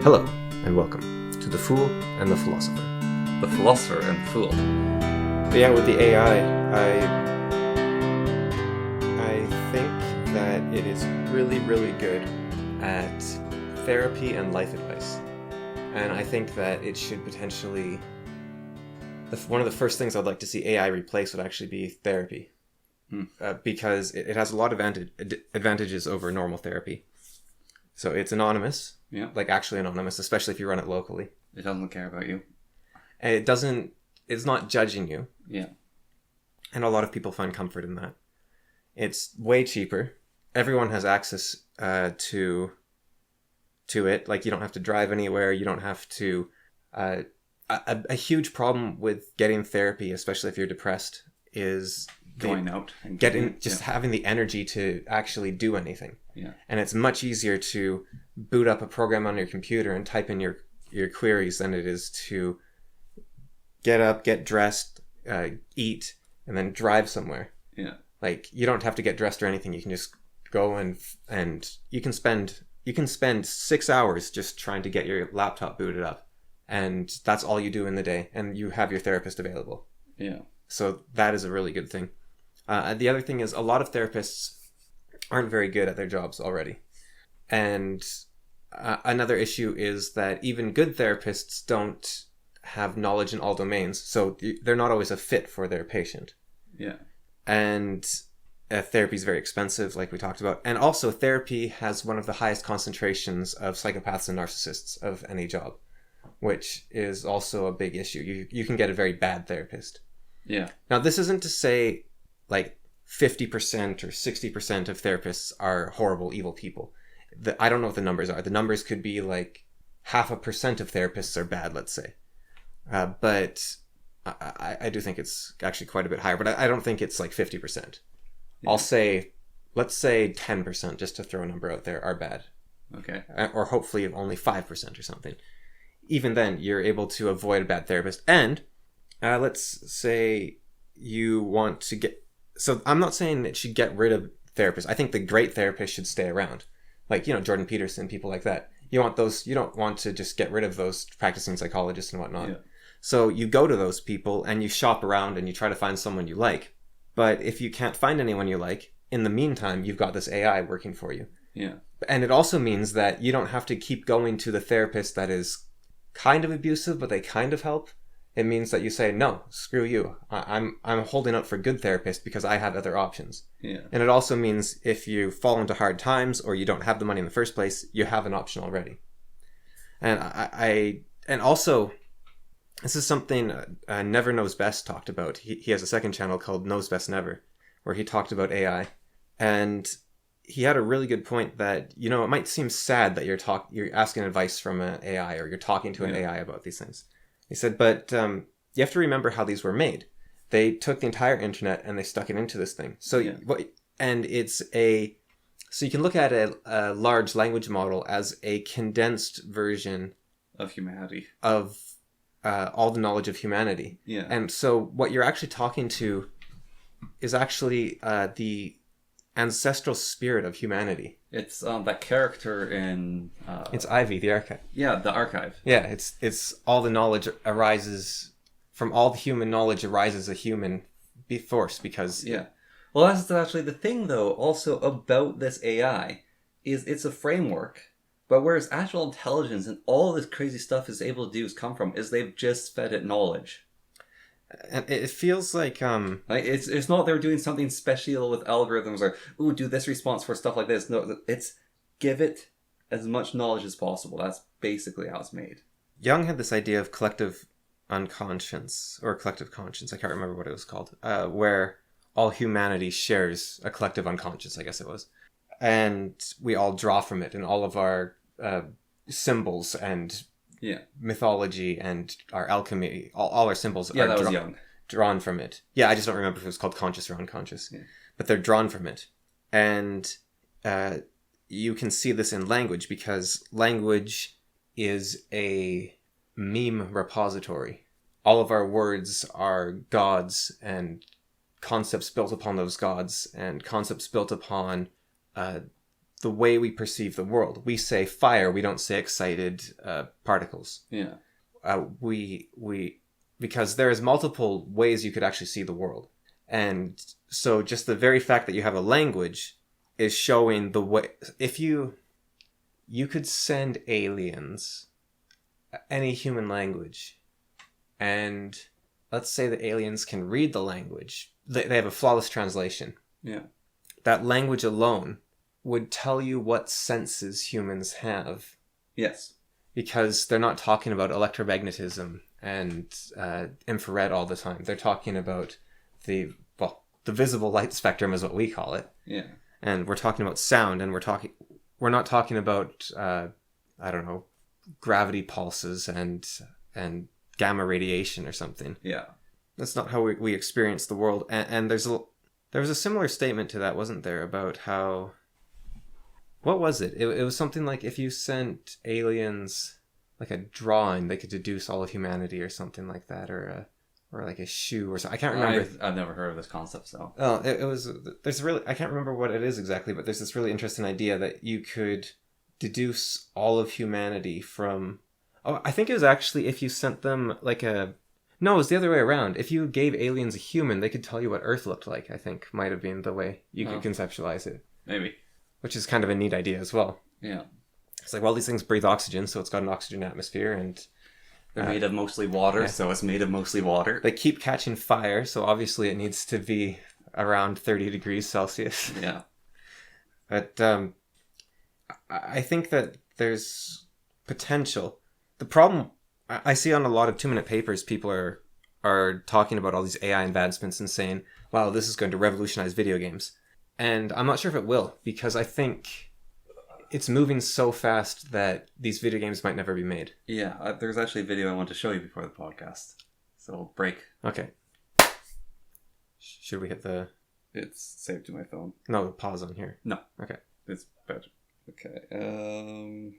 Hello, and welcome to The Fool and the Philosopher. The Philosopher and the Fool. But yeah, with the AI, I think that it is really, really good at therapy and life advice. And I think that it should potentially... one of the first things I'd like to see AI replace would actually be therapy. Because it has a lot of advantages over normal therapy. So it's anonymous. Yeah. Like actually anonymous, especially if you run it locally. It doesn't care about you. And it's not judging you. Yeah. And a lot of people find comfort in that. It's way cheaper. Everyone has access to it. Like, you don't have to drive anywhere. You don't have to... A huge problem with getting therapy, especially if you're depressed, is... Going out and having the energy to actually do anything. Yeah. And it's much easier to boot up a program on your computer and type in your queries than it is to get up, get dressed, eat, and then drive somewhere. Yeah. Like, you don't have to get dressed or anything. You can just go and you can spend 6 hours just trying to get your laptop booted up. And that's all you do in the day. And you have your therapist available. Yeah. So that is a really good thing. The other thing is a lot of therapists aren't very good at their jobs already. And another issue is that even good therapists don't have knowledge in all domains. So they're not always a fit for their patient. Yeah. And therapy is very expensive, like we talked about. And also therapy has one of the highest concentrations of psychopaths and narcissists of any job, which is also a big issue. You can get a very bad therapist. Yeah. Now, this isn't to say like 50% or 60% of therapists are horrible, evil people. I don't know what the numbers are. The numbers could be like 0.5% of therapists are bad, let's say. But I do think it's actually quite a bit higher, but I don't think it's like 50%. Yeah. Let's say 10%, just to throw a number out there, are bad. Okay. Or hopefully only 5% or something. Even then, you're able to avoid a bad therapist. And let's say you want to get... So I'm not saying it should get rid of therapists. I think the great therapists should stay around. Like, Jordan Peterson, people like that. You don't want to just get rid of those practicing psychologists and whatnot. Yeah. So you go to those people and you shop around and you try to find someone you like. But if you can't find anyone you like, in the meantime, you've got this AI working for you. Yeah. And it also means that you don't have to keep going to the therapist that is kind of abusive, but they kind of help. It means that you say, no, screw you. I'm holding out for good therapists because I have other options. Yeah. And it also means if you fall into hard times or you don't have the money in the first place, you have an option already. And and also, this is something Never Knows Best talked about. He has a second channel called Knows Best Never, where he talked about AI. And he had a really good point that, it might seem sad that you're asking advice from an AI or you're talking to an AI about these things. He said, but you have to remember how these were made. They took the entire internet and they stuck it into this thing. So, so you can look at a large language model as a condensed version of humanity, of all the knowledge of humanity. Yeah. And so what you're actually talking to is actually the ancestral spirit of humanity. It's that character in... it's Ivy, the archive. Yeah, the archive. Yeah, it's all the knowledge arises... From all the human knowledge arises a human force, because... Yeah. Well, that's actually the thing, though, also about this AI, is it's a framework, but whereas actual intelligence and all this crazy stuff is able to do is come from, is they've just fed it knowledge. And it feels like it's not they're doing something special with algorithms or do this response for stuff like this. No, it's give it as much knowledge as possible. That's basically how it's made. Jung had this idea of collective unconscious or collective conscience. I can't remember what it was called. Where all humanity shares a collective unconscious, I guess it was, and we all draw from it in all of our symbols and. Yeah, mythology and our alchemy, all our symbols are drawn from it. Yeah, I just don't remember if it was called conscious or unconscious. Yeah. But they're drawn from it. And you can see this in language because language is a meme repository. All of our words are gods and concepts built upon those gods and concepts built upon the way we perceive the world. We say fire, we don't say excited particles. Yeah. Because there's multiple ways you could actually see the world. And so just the very fact that you have a language is showing the way. If you could send aliens any human language, and let's say the aliens can read the language. They have a flawless translation. Yeah. That language alone would tell you what senses humans have. Yes. Because they're not talking about electromagnetism and infrared all the time. They're talking about the visible light spectrum is what we call it. Yeah. And we're talking about sound, and we're not talking about I don't know, gravity pulses and gamma radiation or something. Yeah. That's not how we experience the world. And there was a similar statement to that, wasn't there, about how, what was it? It was something like if you sent aliens like a drawing, they could deduce all of humanity or something like that, or like a shoe or something. I can't remember. I've never heard of this concept, so. Oh, I can't remember what it is exactly, but there's this really interesting idea that you could deduce all of humanity from, I think it was actually if you sent them no, it was the other way around. If you gave aliens a human, they could tell you what Earth looked like, I think might have been the way you could conceptualize it. Maybe. Which is kind of a neat idea as well. Yeah. It's like, well, these things breathe oxygen, so it's got an oxygen atmosphere, and they're made of mostly water, so it's made of mostly water. They keep catching fire, so obviously it needs to be around 30 degrees Celsius. Yeah. But I think that there's potential. The problem I see on a lot of 2-minute papers, people are talking about all these AI advancements and saying, wow, this is going to revolutionize video games. And I'm not sure if it will, because I think it's moving so fast that these video games might never be made. Yeah, there's actually a video I want to show you before the podcast. So we'll break. Okay. Should we hit the... It's saved to my phone. No, pause on here. No. Okay. It's better. Okay.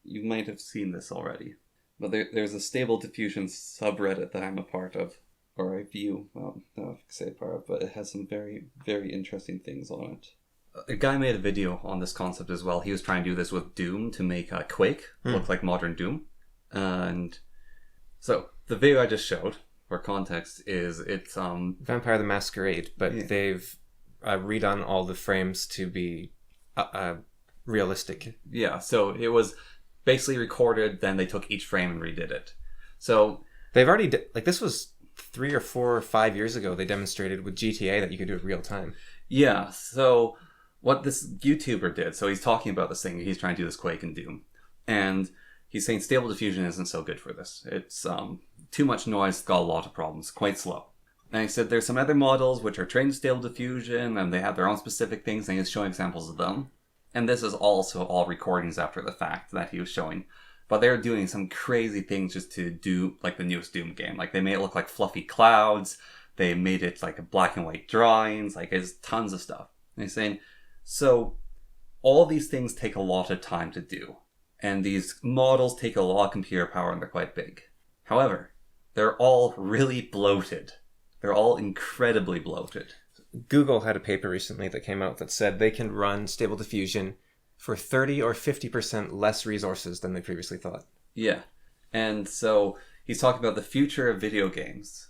You might have seen this already. But there's a Stable Diffusion subreddit that I'm a part of. Or I view. Well, I don't know if I can say part of, but it has some very, very interesting things on it. A guy made a video on this concept as well. He was trying to do this with Doom to make Quake look like modern Doom. And so, the video I just showed, for context, is it's... Vampire the Masquerade, but they've redone all the frames to be realistic. Yeah, so it was basically recorded, then they took each frame and redid it. So... They've already... this was 3 or 4 or 5 years ago. They demonstrated with GTA that you could do it real time. Yeah, so what this YouTuber did, so he's talking about this thing, he's trying to do this Quake and Doom. And he's saying Stable Diffusion isn't so good for this. It's too much noise, got a lot of problems, quite slow. And he said there's some other models which are trained in Stable Diffusion, and they have their own specific things, and he's showing examples of them. And this is also all recordings after the fact that he was showing. But they're doing some crazy things just to do, like, the newest Doom game. Like, they made it look like fluffy clouds. They made it, like, black and white drawings. Like, it's tons of stuff. And he's saying, so, all these things take a lot of time to do. And these models take a lot of computer power, and they're quite big. However, they're all really bloated. They're all incredibly bloated. Google had a paper recently that came out that said they can run Stable Diffusion for 30 or 50% less resources than they previously thought. Yeah. And so he's talking about the future of video games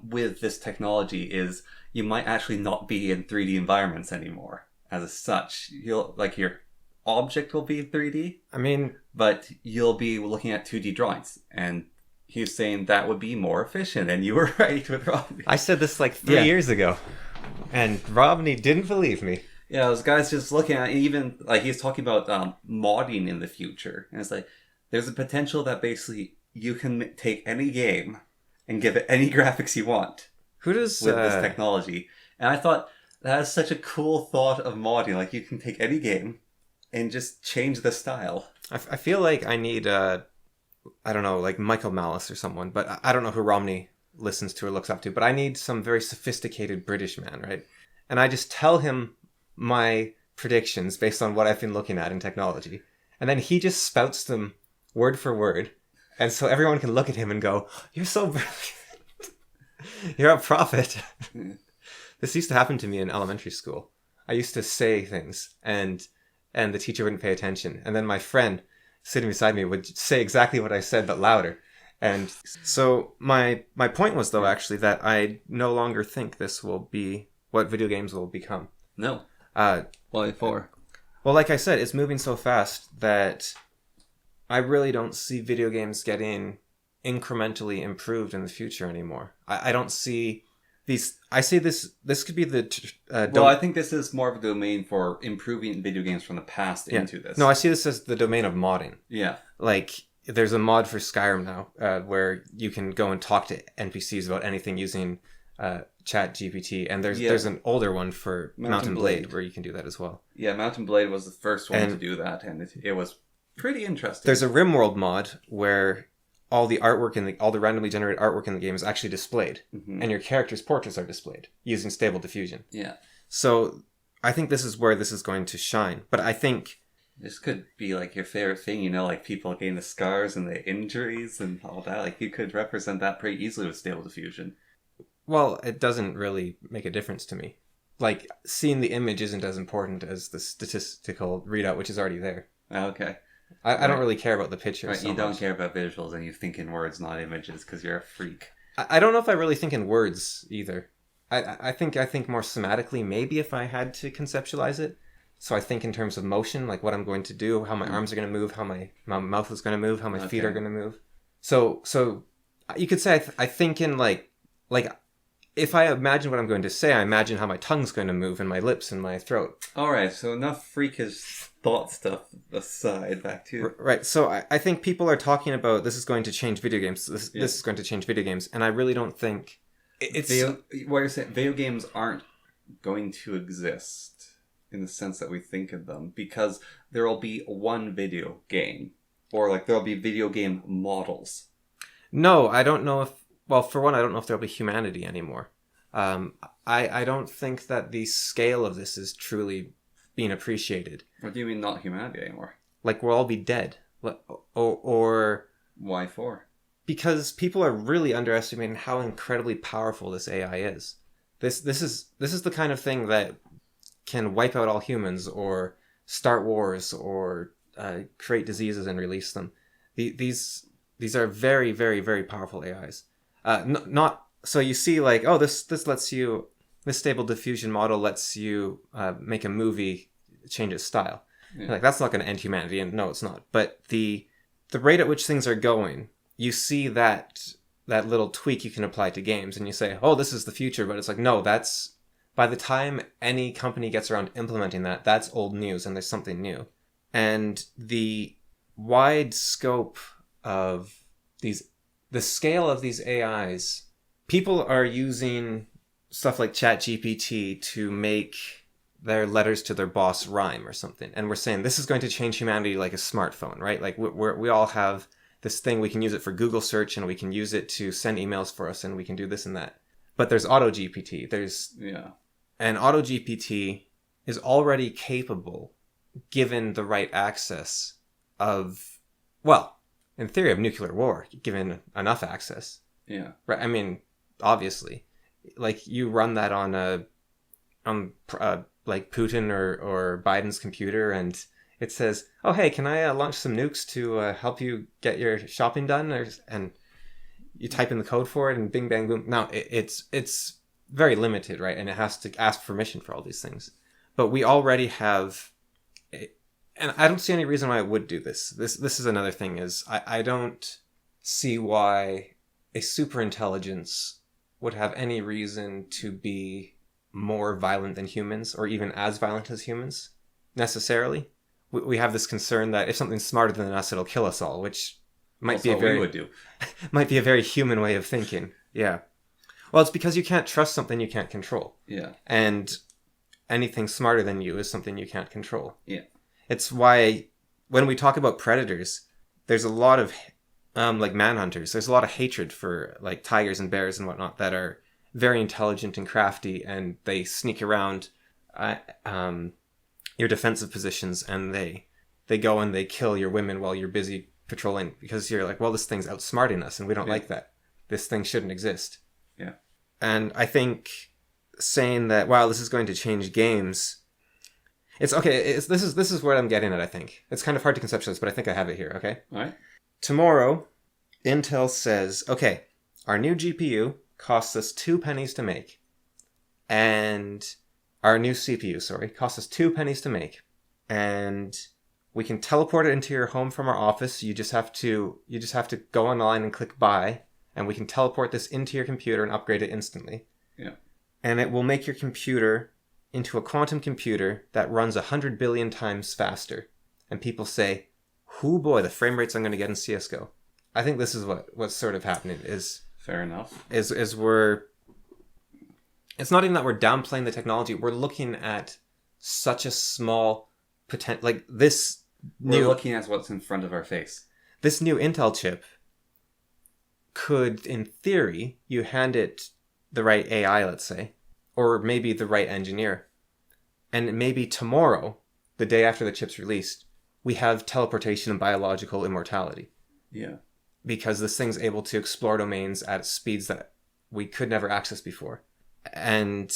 with this technology is you might actually not be in 3D environments anymore as such. Your object will be 3D. I mean... But you'll be looking at 2D drawings. And he's saying that would be more efficient. And you were right with Romney. I said this 3 years ago. And Romney didn't believe me. Yeah, those guys just looking at, even, he's talking about modding in the future. And it's like, there's a potential that basically you can take any game and give it any graphics you want. Who does... with this technology. And I thought, that is such a cool thought of modding. Like, you can take any game and just change the style. I feel like I need, I don't know, like Michael Malice or someone. But I don't know who Romney listens to or looks up to. But I need some very sophisticated British man, right? And I just tell him my predictions based on what I've been looking at in technology. And then he just spouts them word for word. And so everyone can look at him and go, you're so brilliant. You're a prophet. This used to happen to me in elementary school. I used to say things and and the teacher wouldn't pay attention. And then my friend sitting beside me would say exactly what I said, but louder. And so my point was, though, actually, that I no longer think this will be what video games will become. No. Why for? Well, like I said, it's moving so fast that I really don't see video games getting incrementally improved in the future anymore. I don't see these. I see this could be the... I think this is more of a domain for improving video games from the past into this. No, I see this as the domain of modding. Yeah. Like, there's a mod for Skyrim now where you can go and talk to NPCs about anything using Chat GPT, and there's an older one for Mountain Blade where you can do that as well. Yeah, Mountain Blade was the first one to do that, and it was pretty interesting. There's a RimWorld mod where all the artwork all the randomly generated artwork in the game is actually displayed, and your character's portraits are displayed using Stable Diffusion. Yeah. So I think this is where this is going to shine. But I think this could be like your favorite thing, you know, like people getting the scars and the injuries and all that. Like you could represent that pretty easily with Stable Diffusion. Well, it doesn't really make a difference to me. Like, seeing the image isn't as important as the statistical readout, which is already there. Okay. I don't really care about the picture so you don't much. care about visuals and you think in words, not images, because you're a freak. I don't know if I really think in words either. I think more somatically, maybe if I had to conceptualize it. So I think in terms of motion, like what I'm going to do, how my arms are going to move, how my mouth is going to move, how my feet are going to move. So you could say I think in like if I imagine what I'm going to say, I imagine how my tongue's going to move and my lips and my throat. All right, so enough freakish thought stuff aside, back to... Right, so I think people are talking about this is going to change video games. This is going to change video games, and I really don't think... It's... what you're saying, video games aren't going to exist in the sense that we think of them, because there will be one video game, or like there'll be video game models. No, I don't know if... Well, for one, I don't know if there'll be humanity anymore. I don't think that the scale of this is truly being appreciated. What do you mean not humanity anymore? Like, we'll all be dead. Or... Why for? Because people are really underestimating how incredibly powerful this AI is. This is the kind of thing that can wipe out all humans, or start wars, or create diseases and release them. These are very, very, very powerful AIs. Not so you see like, oh, this lets you, this Stable Diffusion model lets you make a movie change its style. Yeah. Like, that's not going to end humanity, and no, it's not. But the rate at which things are going, you see that little tweak you can apply to games, and you say, oh, this is the future. But it's like, no, that's, by the time any company gets around implementing that, that's old news, and there's something new. And the wide scope of the scale of these AIs, people are using stuff like ChatGPT to make their letters to their boss rhyme or something. And we're saying this is going to change humanity like a smartphone, right? Like we all have this thing, we can use it for Google search, and we can use it to send emails for us, and we can do this and that. But there's AutoGPT. And AutoGPT is already capable, given the right access, of, well, in theory, of nuclear war, given enough access. Yeah. Right. I mean, obviously, like, you run that on like Putin or Biden's computer, and it says, "Oh, hey, can I launch some nukes to help you get your shopping done?" And you type in the code for it, and bing, bang, boom. Now it's very limited, right? And it has to ask permission for all these things. But we already have. And I don't see any reason why it would do this. This is another thing, is I don't see why a superintelligence would have any reason to be more violent than humans, or even as violent as humans, necessarily. We have this concern that if something's smarter than us, it'll kill us all, which might be might be a very human way of thinking. Yeah. Well, it's because you can't trust something you can't control. Yeah. And anything smarter than you is something you can't control. Yeah. It's why when we talk about predators, there's a lot of, like manhunters, there's a lot of hatred for like tigers and bears and whatnot that are very intelligent and crafty, and they sneak around your defensive positions, and they go and they kill your women while you're busy patrolling, because you're like, well, this thing's outsmarting us, and we don't like that. This thing shouldn't exist. Yeah. And I think saying that, wow, this is going to change games, It's okay. This is what I'm getting at. I think it's kind of hard to conceptualize, but I think I have it here. Okay. All right. Tomorrow, Intel says, okay, our new GPU costs us 2 pennies to make, and our new CPU, costs us 2 pennies to make, and we can teleport it into your home from our office. You just have to go online and click buy, and we can teleport this into your computer and upgrade it instantly. Yeah. And it will make your computer into a quantum computer that runs 100 billion times faster. And people say, "Hoo boy, the frame rates I'm going to get in CS:GO." I think this is what's sort of happening is fair enough. Is it's not even that we're downplaying the technology. We're looking at such a small potential, like this. We're looking at what's in front of our face. This new Intel chip could, in theory, you hand it the right AI, let's say, or maybe the right engineer, and maybe tomorrow, the day after the chip's released, we have teleportation and biological immortality. Yeah. Because this thing's able to explore domains at speeds that we could never access before. And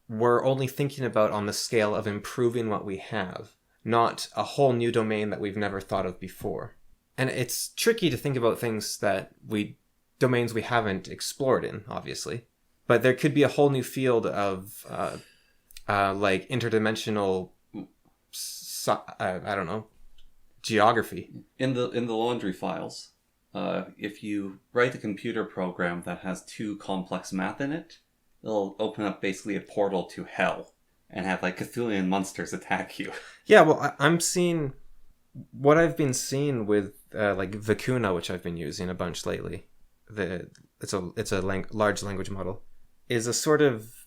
we're only thinking about on the scale of improving what we have, not a whole new domain that we've never thought of before. And it's tricky to think about things domains we haven't explored in, obviously. But there could be a whole new field of like interdimensional, I don't know, geography. In the laundry files, if you write a computer program that has too complex math in it, it'll open up basically a portal to hell and have like Cthulhian monsters attack you. Yeah, well, I'm seeing what I've been seeing with like Vicuna, which I've been using a bunch lately. It's a large language model, is a sort of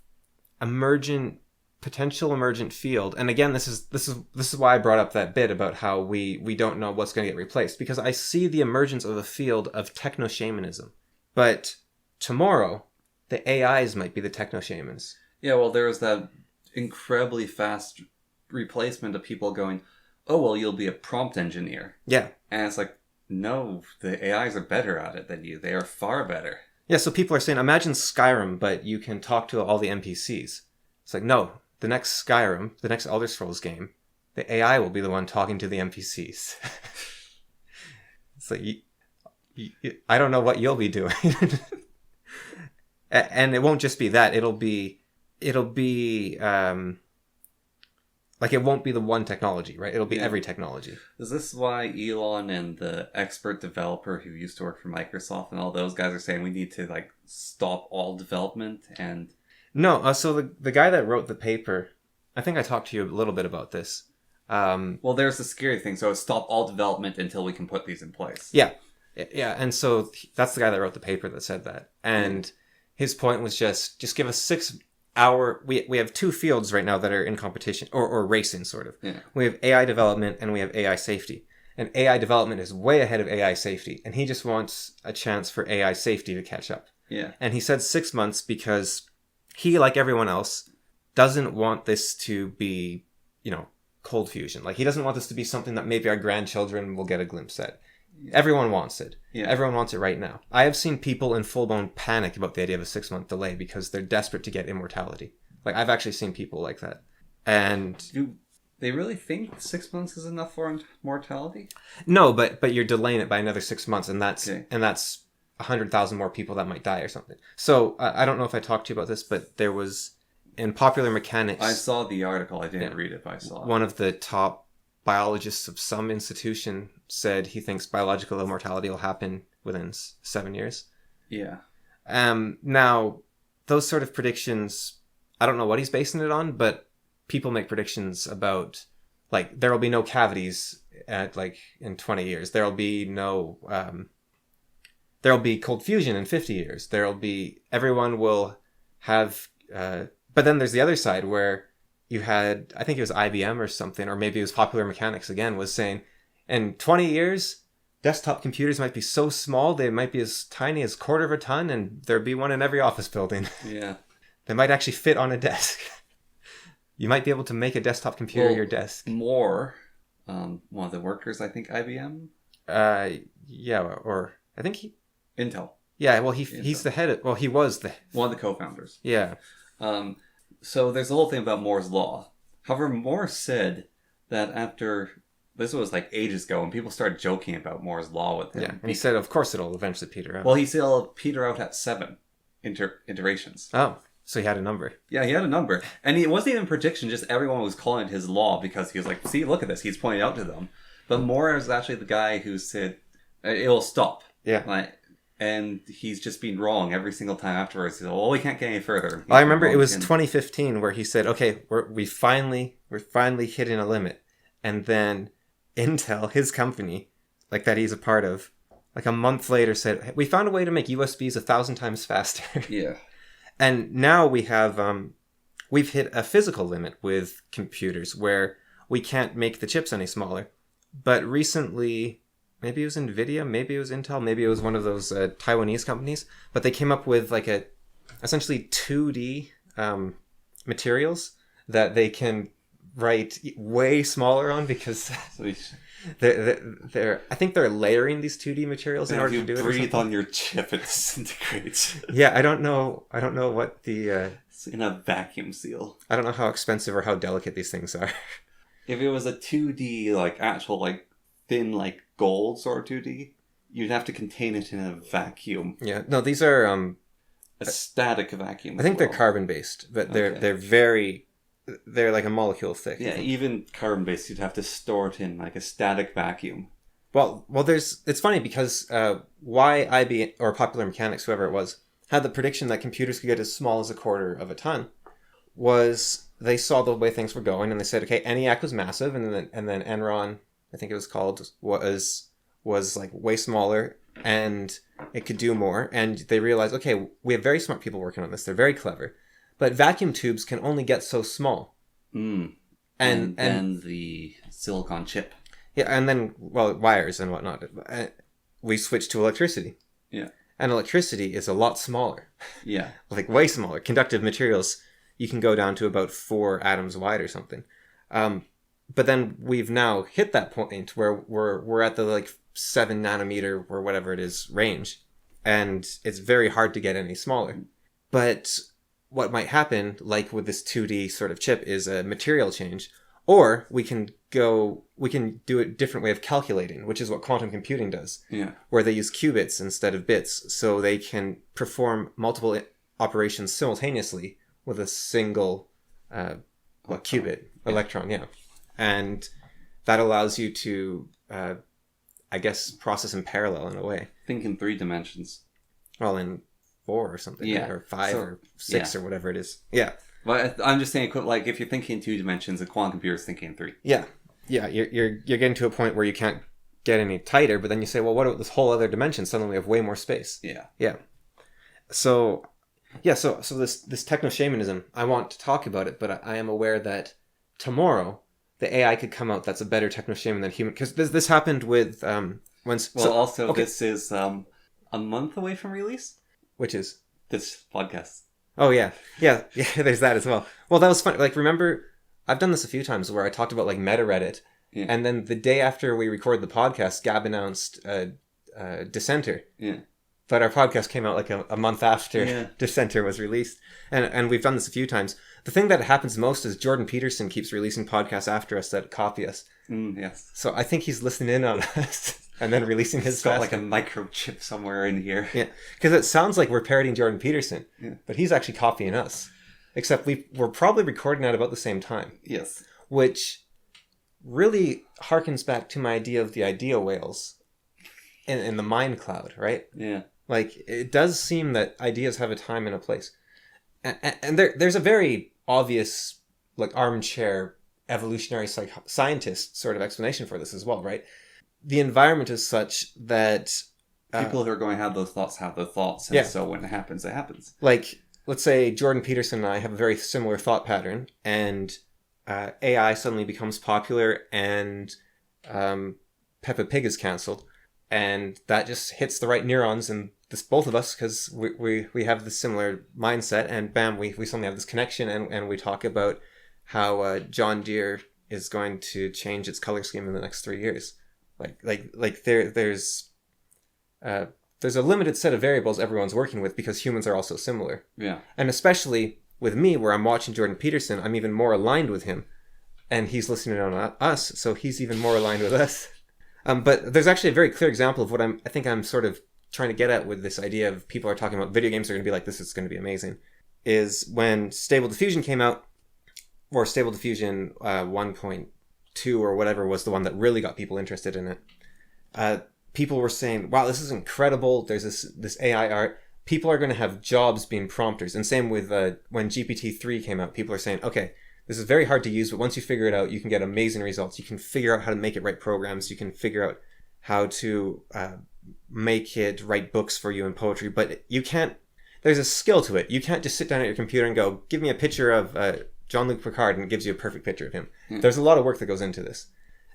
potential emergent field. And again, this is why I brought up that bit about how we don't know what's going to get replaced, because I see the emergence of a field of techno-shamanism. But tomorrow, the AIs might be the techno-shamans. Yeah, well, there was that incredibly fast replacement of people going, "Oh, well, you'll be a prompt engineer." Yeah. And it's like, no, the AIs are better at it than you. They are far better. Yeah, so people are saying, imagine Skyrim, but you can talk to all the NPCs. It's like, no, the next Skyrim, the next Elder Scrolls game, the AI will be the one talking to the NPCs. It's like, I don't know what you'll be doing. And it won't just be that. It'll be like, it won't be the one technology, right? It'll be every technology. Is this why Elon and the expert developer who used to work for Microsoft and all those guys are saying we need to like stop all development? And no, so the guy that wrote the paper, I think I talked to you a little bit about this. Well, there's the scary thing. So stop all development until we can put these in place. Yeah. And so that's the guy that wrote the paper that said that. And his point was just give us 6 hour. We have 2 fields right now that are in competition or racing, sort of. Yeah. We have AI development and we have AI safety. And AI development is way ahead of AI safety. And he just wants a chance for AI safety to catch up. Yeah. And he said 6 months because he, like everyone else, doesn't want this to be, cold fusion. Like, he doesn't want this to be something that maybe our grandchildren will get a glimpse at. Yeah. Everyone wants it. Yeah. Everyone wants it right now. I have seen people in full-blown panic about the idea of a 6-month delay because they're desperate to get immortality. Like, I've actually seen people like that. And do they really think 6 months is enough for mortality? No, but you're delaying it by another 6 months, and that's 100,000 more people that might die or something. So I don't know if I talked to you about this, but there was in Popular Mechanics. I saw the article. I didn't read it, but I saw it. One of the top biologists of some institution said he thinks biological immortality will happen within 7 years. Yeah. Now, those sort of predictions, I don't know what he's basing it on, but people make predictions about, like, there will be no cavities in 20 years. There will be no, there will be cold fusion in 50 years. Everyone will have, but then there's the other side where you had, I think it was IBM or something, or maybe it was Popular Mechanics again, was saying, in 20 years, desktop computers might be so small, they might be as tiny as 1/4 of a ton, and there'd be one in every office building. Yeah. They might actually fit on a desk. You might be able to make a desktop computer your desk. One of the workers, I think IBM? Yeah, or I think Intel. Yeah, well, he's the head of, he was one of the co-founders. Yeah. So there's the whole thing about Moore's Law. However, Moore said that after... This was like ages ago, and people started joking about Moore's law with him. Yeah, and he said, of course it'll eventually peter out. Well, he said it'll peter out at 7 iterations. Oh, so he had a number. Yeah, he had a number. And it wasn't even a prediction, just everyone was calling it his law because he was like, see, look at this. He's pointing out to them. But Moore is actually the guy who said, it'll stop. Yeah. And he's just been wrong every single time afterwards. He said, well, we can't get any further. I remember it was 2015 where he said, okay, we're finally hitting a limit. And then Intel, his company, like that he's a part of, like a month later said, we found a way to make USBs 1,000 times faster. Yeah. And now we have, we've hit a physical limit with computers where we can't make the chips any smaller. But recently, maybe it was NVIDIA, maybe it was Intel, maybe it was one of those Taiwanese companies, but they came up with like essentially 2D materials that they can write way smaller on because they're I think they're layering these 2D materials in order to do it. If you breathe on your chip, it disintegrates. Yeah, I don't know what the it's in a vacuum seal. I don't know how expensive or how delicate these things are. If it was a 2D, like actual, like thin, like gold sort of 2D, you'd have to contain it in a vacuum. Yeah, no, these are a static vacuum. I think they're carbon based, but they're like a molecule thick. Yeah, even carbon based, you'd have to store it in like a static vacuum. Well, it's funny because why IB or Popular Mechanics, whoever it was, had the prediction that computers could get as small as a quarter of a ton was they saw the way things were going and they said, okay, ENIAC was massive, and then Enron, I think it was called, was like way smaller and it could do more. And they realized, okay, we have very smart people working on this. They're very clever. But vacuum tubes can only get so small. Mm. And then the silicon chip. Yeah, and then, well, wires and whatnot. We switched to electricity. Yeah. And electricity is a lot smaller. Yeah. Like way smaller. Conductive materials, you can go down to about 4 atoms wide or something. But then we've now hit that point where we're at the like 7 nanometer or whatever it is range. And it's very hard to get any smaller. But what might happen, like with this 2D sort of chip, is a material change. Or we can do a different way of calculating, which is what quantum computing does. Yeah. Where they use qubits instead of bits, so they can perform multiple operations simultaneously with a single electron, yeah. And that allows you to, I guess, process in parallel in a way. Think in 3 dimensions. Well, in 4 or something, yeah. Or 5 or 6 or whatever it is. Yeah. But I'm just saying, like, if you're thinking in 2 dimensions, a quantum computer is thinking in 3. Yeah. Yeah, you're getting to a point where you can't get any tighter, but then you say, well, what about this whole other dimension? Suddenly we have way more space. Yeah. Yeah. So this techno-shamanism, I want to talk about it, but I am aware that tomorrow the AI could come out that's a better techno-shaman than human. Because this happened with... This is a month away from release? Which is? This podcast. Oh, yeah. Yeah, there's that as well. Well, that was fun. Like, remember, I've done this a few times where I talked about, like, meta-Reddit. Yeah. And then the day after we recorded the podcast, Gab announced Dissenter. Yeah. But our podcast came out like a month after Dissenter was released. And we've done this a few times. The thing that happens most is Jordan Peterson keeps releasing podcasts after us that copy us. Yes. So I think he's listening in on us and then releasing his got like a microchip somewhere in here. Yeah. Because it sounds like we're parodying Jordan Peterson. Yeah. But he's actually copying us. Except we're probably recording at about the same time. Yes. Which really harkens back to my idea of the idea whales in the mind cloud, right? Yeah. Like, it does seem that ideas have a time and a place. And there's a very obvious, like, armchair evolutionary scientist sort of explanation for this as well, right? The environment is such that... people who are going to have those thoughts, and so when it happens, it happens. Like, let's say Jordan Peterson and I have a very similar thought pattern, and AI suddenly becomes popular, and Peppa Pig is cancelled, and that just hits the right neurons in both of us, because we have this similar mindset, and bam, we suddenly have this connection, and we talk about how John Deere is going to change its color scheme in the next 3 years. There's a limited set of variables everyone's working with because humans are also similar. Yeah. And especially with me, where I'm watching Jordan Peterson, I'm even more aligned with him and he's listening on us, so he's even more aligned with us. But there's actually a very clear example of what I think I'm sort of trying to get at with this idea of people are talking about video games are going to be like, this is going to be amazing, is when Stable Diffusion came out, or Stable Diffusion 1.2 or whatever was the one that really got people interested in it. People were saying, wow, this is incredible. There's this AI art. People are going to have jobs being prompters. And same with when GPT-3 came out, people are saying, okay, this is very hard to use, but once you figure it out, you can get amazing results. You can figure out how to make it write programs. You can figure out how to make it write books for you in poetry. But you can't, there's a skill to it. You can't just sit down at your computer and go, give me a picture of Jean-Luc Picard, and it gives you a perfect picture of him. There's a lot of work that goes into this.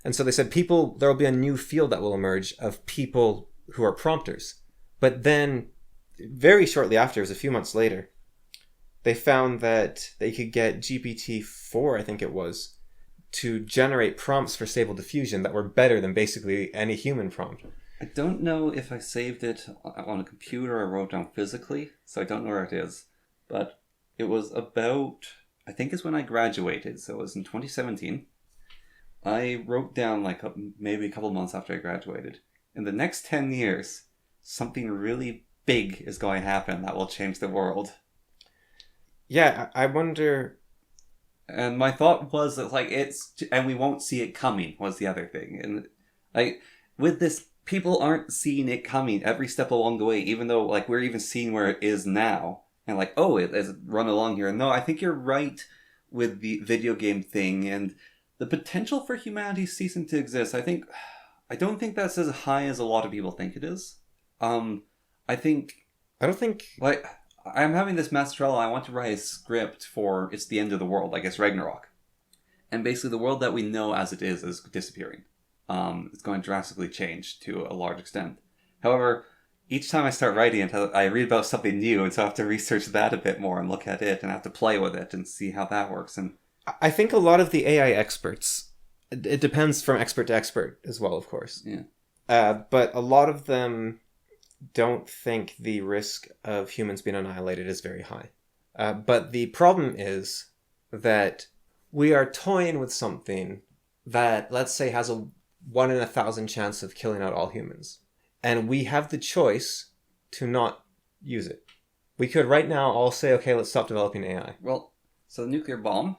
And so they said there will be a new field that will emerge of people who are prompters. But then very shortly after, it was a few months later, they found that they could get GPT-4, I think it was, to generate prompts for Stable Diffusion that were better than basically any human prompt. I don't know if I saved it on a computer or wrote down physically, so I don't know where it is. But it was about, I think it's when I graduated, so it was in 2017. I wrote down maybe a couple months after I graduated. In the next 10 years, something really big is going to happen that will change the world. Yeah, I wonder. And my thought was that and we won't see it coming was the other thing. And with this, people aren't seeing it coming every step along the way, even though we're even seeing where it is now. And it is run along here. No, I think you're right with the video game thing and the potential for humanity ceasing to exist. I don't think that's as high as a lot of people think it is. I'm having this master trial. I want to write a script for It's the End of the World, I guess Ragnarok. And basically the world that we know as it is disappearing. It's going to drastically change to a large extent. However, each time I start writing it, I read about something new, and so I have to research that a bit more and look at it and have to play with it and see how that works. And I think a lot of the AI experts, it depends from expert to expert as well, of course. Yeah. But a lot of them don't think the risk of humans being annihilated is very high. But the problem is that we are toying with something that, let's say, has a 1 in 1,000 chance of killing out all humans. And we have the choice to not use it. We could right now all say, okay, let's stop developing AI. Well, so the nuclear bomb?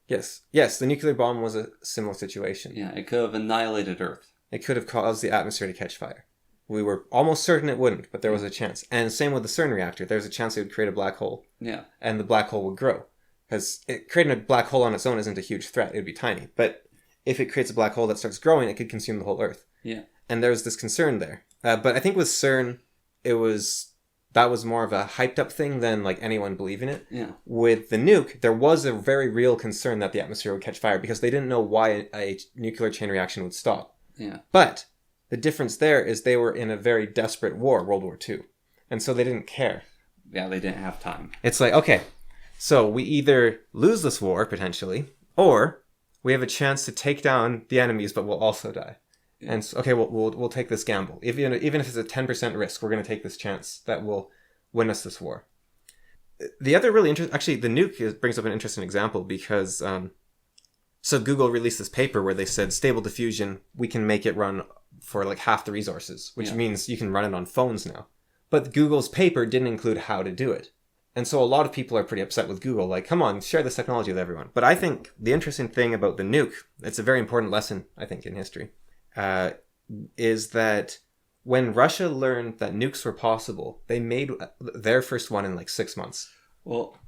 Yes, the nuclear bomb was a similar situation. Yeah, it could have annihilated Earth. It could have caused the atmosphere to catch fire. We were almost certain it wouldn't, but there was a chance. And same with the CERN reactor. There's a chance it would create a black hole. Yeah. And the black hole would grow. Because creating a black hole on its own isn't a huge threat. It would be tiny. But if it creates a black hole that starts growing, it could consume the whole Earth. Yeah. And there's this concern there. But I think with CERN, that was more of a hyped up thing than anyone believing it. Yeah. With the nuke, there was a very real concern that the atmosphere would catch fire because they didn't know why a nuclear chain reaction would stop. Yeah. But the difference there is they were in a very desperate war, World War II. And so they didn't care. Yeah, they didn't have time. It's okay, so we either lose this war, potentially, or we have a chance to take down the enemies, but we'll also die. Yeah. And okay, we'll take this gamble. Even if it's a 10% risk, we're going to take this chance that will win us this war. The other really interesting... Actually, the nuke brings up an interesting example because... So Google released this paper where they said Stable Diffusion, we can make it run for half the resources, which means you can run it on phones now. But Google's paper didn't include how to do it. And so a lot of people are pretty upset with Google, come on, share this technology with everyone. But I think the interesting thing about the nuke, it's a very important lesson, I think, in history, is that when Russia learned that nukes were possible, they made their first one in 6 months. Well,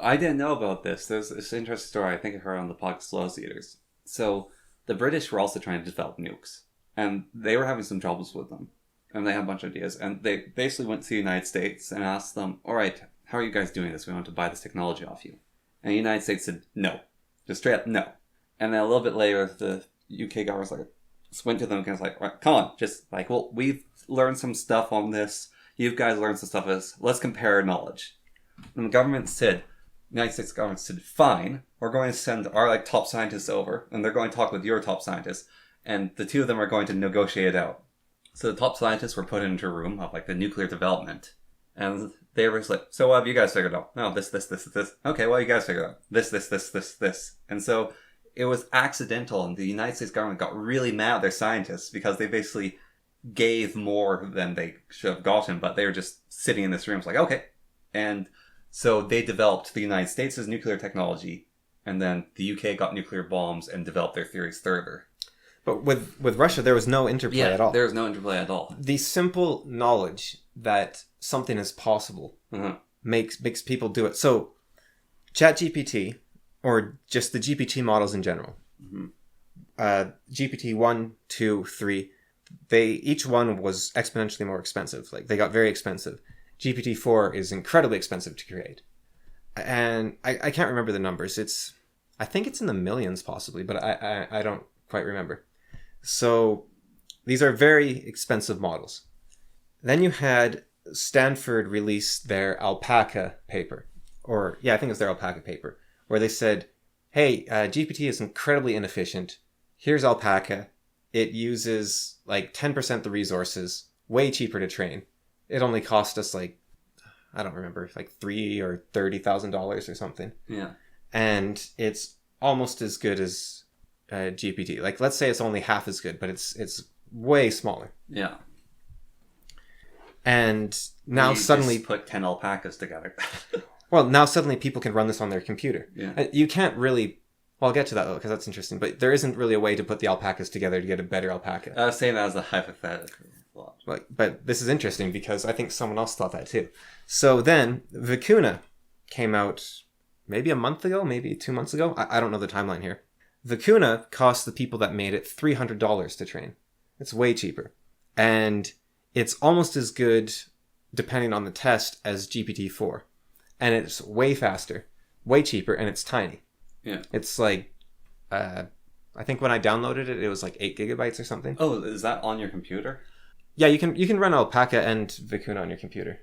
I didn't know about this. There's this interesting story I think I heard on the podcast Slow Eaters. So the British were also trying to develop nukes, and they were having some troubles with them. And they had a bunch of ideas. And they basically went to the United States and asked them, all right, how are you guys doing this? We want to buy this technology off you. And the United States said, no. Just straight up, no. And then a little bit later, the UK government went to them and was like, right, come on. Just well, we've learned some stuff on this. You guys learned some stuff on this. Let's compare knowledge. And the United States government said, fine, we're going to send our top scientists over, and they're going to talk with your top scientists, and the two of them are going to negotiate it out. So the top scientists were put into a room of the nuclear development, and they were so what have you guys figured out? No, this. Okay, well, you guys figured out this. And so it was accidental, and the United States government got really mad at their scientists because they basically gave more than they should have gotten, but they were just sitting in this room. It's like, okay. And so they developed the United States' nuclear technology, and then the UK got nuclear bombs and developed their theories further. But with Russia, there was no interplay at all. There was no interplay at all. The simple knowledge that something is possible makes people do it. So, ChatGPT, or just the GPT models in general, GPT 1, 2, 3, each one was exponentially more expensive. Like, they got very expensive. GPT 4 is incredibly expensive to create. And I can't remember the numbers. I think it's in the millions possibly, but I don't quite remember. So these are very expensive models. Then you had Stanford release their alpaca paper. I think it was their alpaca paper, where they said, hey, GPT is incredibly inefficient. Here's alpaca. It uses like 10% the resources, way cheaper to train. It only cost us like, I don't remember, like $3,000 or $30,000 or something. Yeah. And it's almost as good as GPT. Like, let's say it's only half as good, but it's way smaller. Yeah. And now suddenly just put 10 alpacas together. Well, now suddenly people can run this on their computer. Yeah. You can't really... Well, I'll get to that though, because that's interesting. But there isn't really a way to put the alpacas together to get a better alpaca. I was saying that as a hypothetical. But this is interesting because I think someone else thought that too. So then Vicuna came out maybe a month ago, maybe 2 months ago. I don't know the timeline here. Vicuna cost the people that made it $300 to train. It's way cheaper. And it's almost as good, depending on the test, as GPT-4. And it's way faster, way cheaper, and it's tiny. Yeah. It's like, I think when I downloaded it, it was like 8 gigabytes or something. Oh, is that on your computer? Yeah, you can run Alpaca and Vicuna on your computer.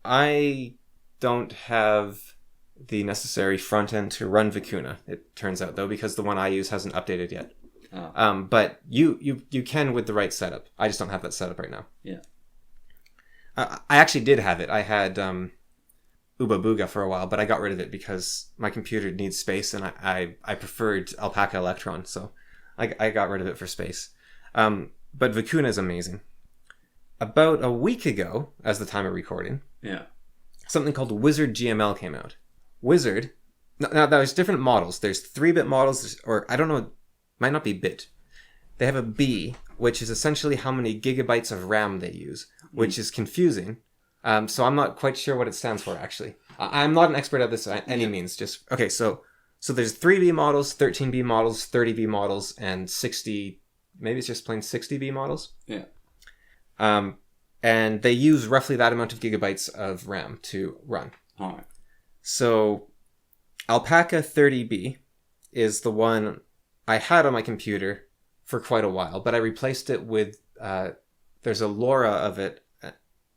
I don't have the necessary front end to run Vicuna, it turns out, though, because the one I use hasn't updated yet. Oh. But you can with the right setup. I just don't have that setup right now. Yeah. I actually did have it. I had Uba Booga for a while, but I got rid of it because my computer needs space, and I preferred Alpaca Electron, so I got rid of it for space. But Vicuna is amazing. About a week ago, as the time of recording, something called Wizard GML came out. Wizard, now there's different models. There's 3-bit models, or I don't know, might not be bit. They have a B, which is essentially how many gigabytes of RAM they use, which is confusing. So I'm not quite sure what it stands for, actually. I'm not an expert at this by any means. Okay, so there's 3B models, 13B models, 30B models, and 60, maybe it's just plain 60B models. Yeah. And they use roughly that amount of gigabytes of RAM to run. All right. So Alpaca 30B is the one I had on my computer for quite a while, but I replaced it with, there's a LoRa of it,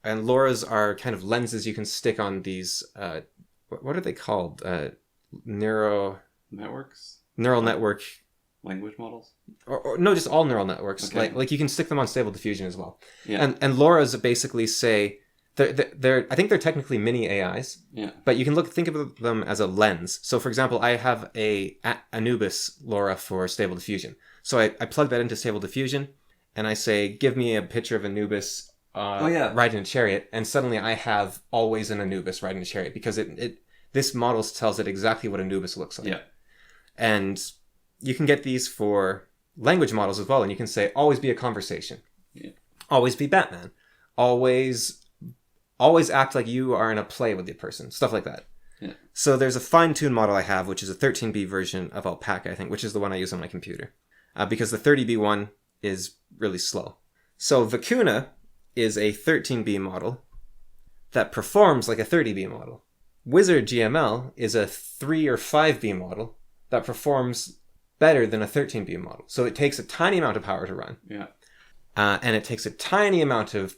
and LoRa's are kind of lenses you can stick on these, what are they called? Neural network. Language models? Or no, just all neural networks. Okay. Like you can stick them on Stable Diffusion as well. Yeah. And LoRa's basically say, they're I think they're technically mini AIs. Yeah. But you can think of them as a lens. So for example, I have a Anubis LoRa for Stable Diffusion. So I plug that into Stable Diffusion, and I say, give me a picture of Anubis riding a chariot, and suddenly I have always an Anubis riding a chariot, because this model tells it exactly what Anubis looks like. Yeah. And you can get these for language models as well, and you can say, always be a conversation. Yeah. Always be Batman. Always act like you are in a play with the person. Stuff like that. Yeah. So there's a fine-tuned model I have, which is a 13B version of Alpaca, I think, which is the one I use on my computer. Because the 30B one is really slow. So Vicuna is a 13B model that performs like a 30B model. Wizard GML is a 3 or 5B model that performs better than a 13B model. So it takes a tiny amount of power to run. Yeah. And it takes a tiny amount of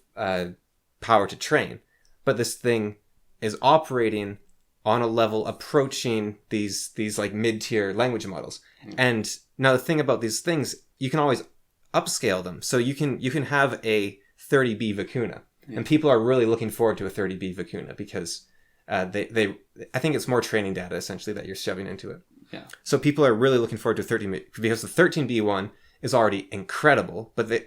power to train. But this thing is operating on a level approaching these like mid-tier language models. Mm. And now the thing about these things, you can always upscale them. So you can have a 30B Vicuna. Yeah. And people are really looking forward to a 30B Vicuna because I think it's more training data essentially that you're shoving into it. Yeah. So people are really looking forward to 13B because the 13B one is already incredible, but the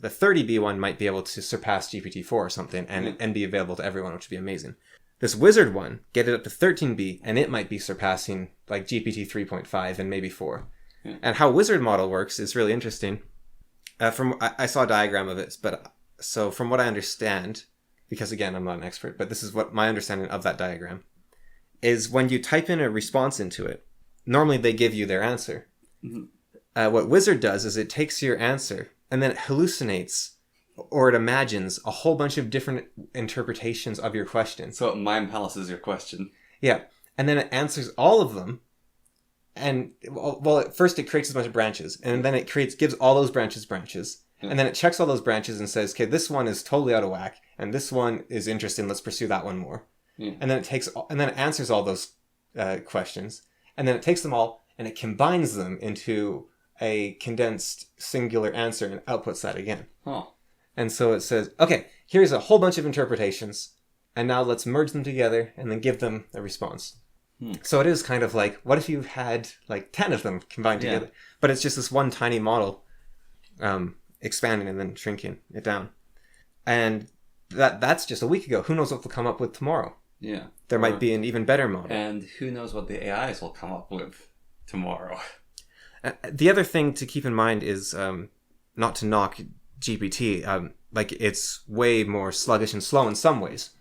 30B one might be able to surpass GPT-4 or something and be available to everyone, which would be amazing. This Wizard one, get it up to 13B, and it might be surpassing like GPT 3.5 and maybe 4. Yeah. And how Wizard model works is really interesting. I saw a diagram of it, but so from what I understand, because again, I'm not an expert, but this is what my understanding of that diagram is. When you type in a response into it, normally they give you their answer. Mm-hmm. What Wizard does is it takes your answer and then it hallucinates or it imagines a whole bunch of different interpretations of your question. So it mind palaces your question. Yeah. And then it answers all of them. And, well, at first it creates a bunch of branches. And then it gives all those branches. Yeah. And then it checks all those branches and says, okay, this one is totally out of whack. And this one is interesting. Let's pursue that one more. Yeah. And then it answers all those questions. And then it takes them all and it combines them into a condensed singular answer and outputs that again. Oh. And so it says, okay, here's a whole bunch of interpretations, and now let's merge them together and then give them a response. So it is kind of like, what if you had like 10 of them combined together? But it's just this one tiny model expanding and then shrinking it down. And that's just a week ago. Who knows what they'll come up with tomorrow? Yeah. There might be an even better model. And who knows what the AIs will come up with tomorrow. The other thing to keep in mind is not to knock GPT, like it's way more sluggish and slow in some ways,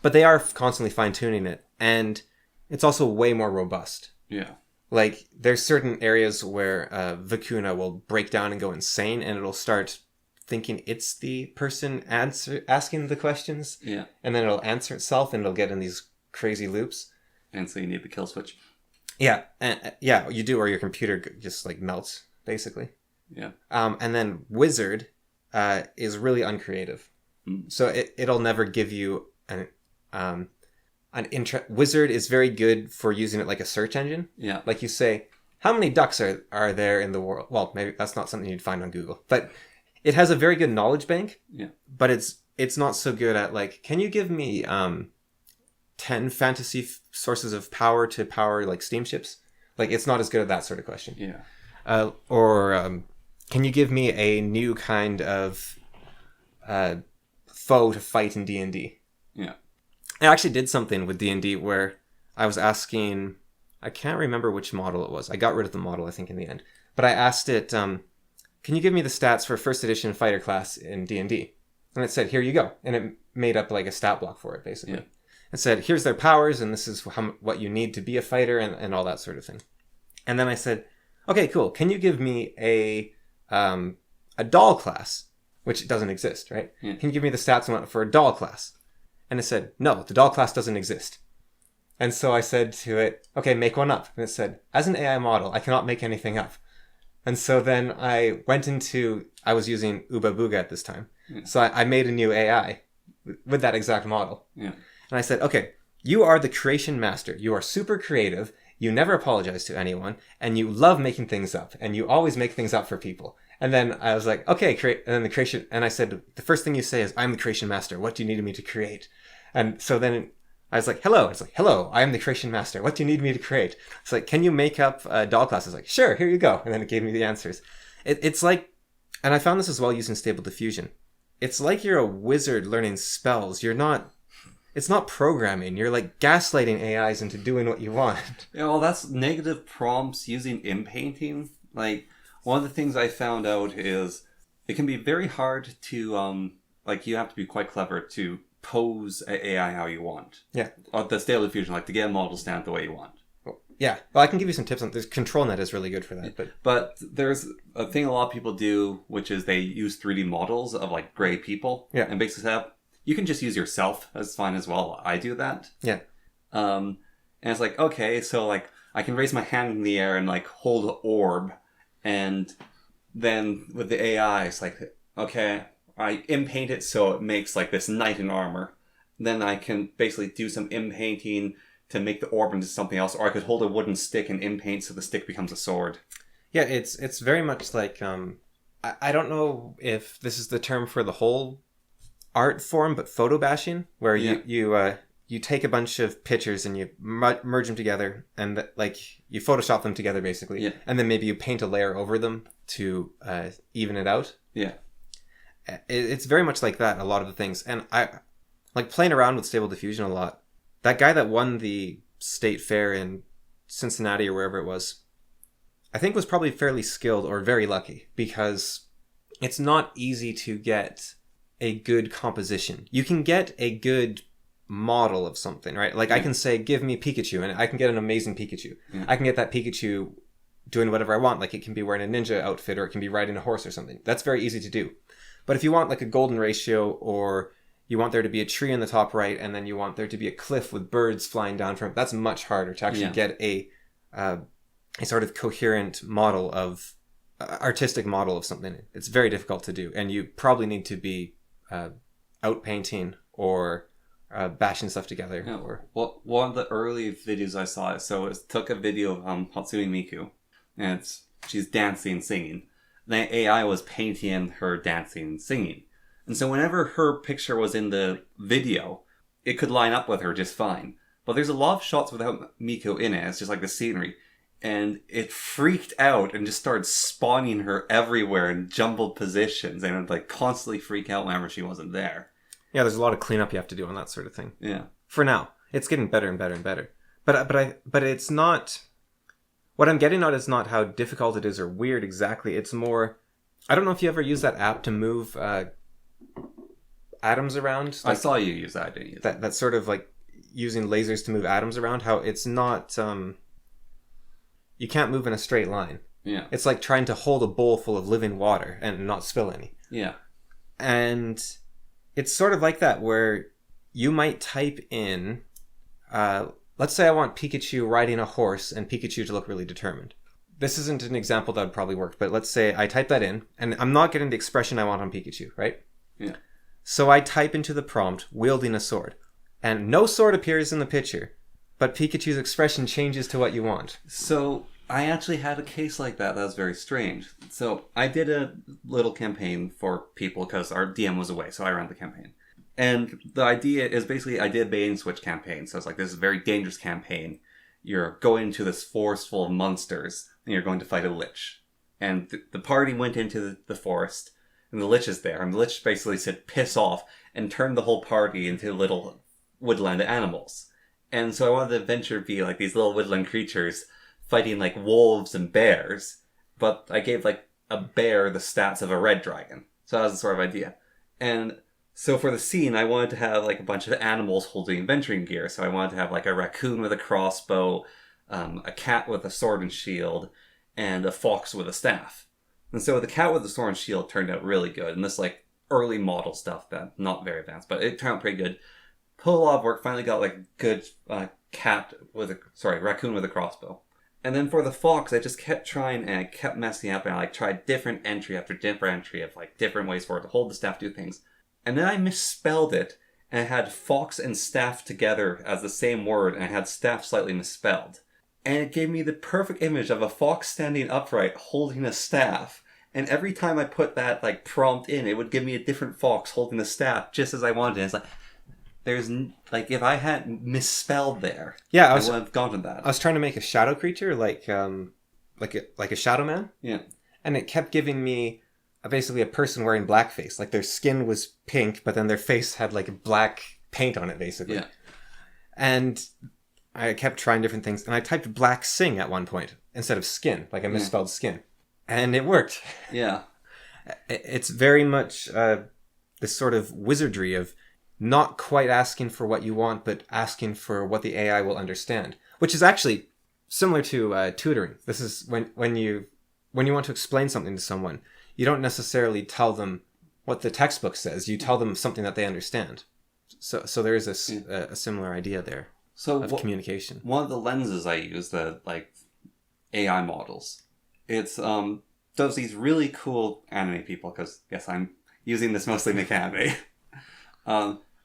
but they are constantly fine-tuning it, and it's also way more robust. Yeah. Like there's certain areas where Vicuna will break down and go insane, and it'll start thinking it's the person asking the questions. Yeah. And then it'll answer itself, and it'll get in these crazy loops. And so you need the kill switch. Yeah, yeah, you do, or your computer just like melts, basically. Yeah. And then Wizard is really uncreative, so it'll never give you Wizard is very good for using it like a search engine. Yeah. Like you say, how many ducks are there in the world? Well, maybe that's not something you'd find on Google, but it has a very good knowledge bank. Yeah. But it's not so good at like, can you give me 10 fantasy sources of power to power like steamships? Like it's not as good at that sort of question. Yeah. Or can you give me a new kind of foe to fight in D&D? Yeah. I actually did something with D&D where I was asking, I can't remember which model it was. I got rid of the model, I think, in the end. But I asked it, can you give me the stats for first edition fighter class in D&D? And it said, here you go. And it made up like a stat block for it, basically. Yeah. It said, here's their powers, and this is what you need to be a fighter, and all that sort of thing. And then I said, okay, cool. Can you give me a doll class, which doesn't exist, right? Yeah. Can you give me the stats for a doll class? And it said, no, the doll class doesn't exist. And so I said to it, okay, make one up. And it said, as an AI model, I cannot make anything up. And so then I was using Uba Booga at this time. Yeah. So I made a new AI with that exact model. Yeah. And I said, okay, you are the creation master. You are super creative. You never apologize to anyone. And you love making things up. And you always make things up for people. And then I was like, okay, and I said, the first thing you say is, I'm the creation master. What do you need me to create? And so then I was like, hello. It's like, hello, I am the creation master. What do you need me to create? It's like, can you make up doll classes? Like, sure, here you go. And then it gave me the answers. It's like, and I found this as well using Stable Diffusion. It's like you're a wizard learning spells. It's not programming. You're like gaslighting AIs into doing what you want. Yeah, well, that's negative prompts using inpainting. Like, one of the things I found out is it can be very hard to, you have to be quite clever to pose an AI how you want. Yeah. The Stable Diffusion, like to get a model stand the way you want. Yeah. Well, I can give you some tips on this. ControlNet is really good for that. But there's a thing a lot of people do, which is they use 3D models of like gray people. Yeah. And basically you can just use yourself as fine as well. I do that. Yeah. And it's like, okay, so like I can raise my hand in the air and like hold an orb. And then with the AI, it's like, okay, I inpaint it so it makes like this knight in armor. Then I can basically do some inpainting to make the orb into something else. Or I could hold a wooden stick and inpaint so the stick becomes a sword. Yeah, it's very much like, I don't know if this is the term for the whole art form, but photo bashing, where you you take a bunch of pictures and you merge them together, and like you Photoshop them together basically, Yeah. and then maybe you paint a layer over them to even it out. Yeah. It's very much like that, a lot of the things. And I like playing around with Stable Diffusion a lot. That guy that won the state fair in Cincinnati or wherever it was, I think was probably fairly skilled or very lucky, because it's not easy to get a good composition. You can get a good model of something, right? Like I can say, give me Pikachu, and I can get an amazing Pikachu. Yeah. I can get that Pikachu doing whatever I want. Like it can be wearing a ninja outfit, or it can be riding a horse or something. That's very easy to do. But if you want like a golden ratio, or you want there to be a tree in the top right, and then you want there to be a cliff with birds flying down from it, that's much harder to actually get a sort of coherent model of artistic model of something. It's very difficult to do, and you probably need to be out painting or bashing stuff together. Yeah. Or Well, one of the early videos I saw, so it took a video of Hatsune Miku, and she's dancing and singing. The AI was painting her dancing and singing. And so whenever her picture was in the video, it could line up with her just fine. But there's a lot of shots without Miku in it. It's just like the scenery. And it freaked out and just started spawning her everywhere in jumbled positions. And it would like constantly freak out whenever she wasn't there. yeah, there's a lot of cleanup you have to do on that sort of thing. Yeah. For now, it's getting better and better and better. But it's not. What I'm getting at is not how difficult it is or weird exactly. It's more. I don't know if you ever use that app to move atoms around. I saw you use that, didn't you? That's sort of like using lasers to move atoms around. How it's not. You can't move in a straight line. Yeah. It's like trying to hold a bowl full of living water and not spill any. Yeah. And it's sort of like that, where you might type in, let's say I want Pikachu riding a horse and Pikachu to look really determined. This isn't an example that would probably work, but let's say I type that in, and I'm not getting the expression I want on Pikachu, right? Yeah. So I type into the prompt, wielding a sword, and no sword appears in the picture, but Pikachu's expression changes to what you want. So I actually had a case like that. That was very strange. So I did a little campaign for people because our DM was away, so I ran the campaign. And the idea is basically I did a bait and switch campaign. So it's like, this is a very dangerous campaign. You're going into this forest full of monsters, and you're going to fight a lich. And the party went into the forest, and the lich is there. And the lich basically said, piss off, and turned the whole party into little woodland animals. And so I wanted the adventure to be like these little woodland creatures fighting like wolves and bears. But I gave like a bear the stats of a red dragon. So that was the sort of idea. And so for the scene, I wanted to have like a bunch of animals holding adventuring gear. So I wanted to have like a raccoon with a crossbow, a cat with a sword and shield, and a fox with a staff. And so the cat with the sword and shield turned out really good. And this like early model stuff that not very advanced, but it turned out pretty good. Put a lot of work, finally got like good raccoon with a crossbow. And then for the fox, I just kept trying and I kept messing up, and I like tried different entry after different entry of like different ways for it to hold the staff, do things. And then I misspelled it, and I had fox and staff together as the same word, and I had staff slightly misspelled. And it gave me the perfect image of a fox standing upright holding a staff. And every time I put that like prompt in, it would give me a different fox holding the staff just as I wanted. And it's like, there's like, if I had misspelled there, yeah, I would have gone to that. I was trying to make a shadow creature like a shadow man. Yeah. And it kept giving me basically a person wearing blackface. Like their skin was pink, but then their face had like black paint on it, basically. Yeah. And I kept trying different things, and I typed black sing at one point instead of skin, like I misspelled skin. And it worked. Yeah. It's very much this sort of wizardry of not quite asking for what you want, but asking for what the AI will understand, which is actually similar to tutoring. This is when you want to explain something to someone, you don't necessarily tell them what the textbook says. You tell them something that they understand. So there is a similar idea there of communication. One of the lenses I use, the like AI models, it's does these really cool anime people, because yes, I'm using this mostly in anime.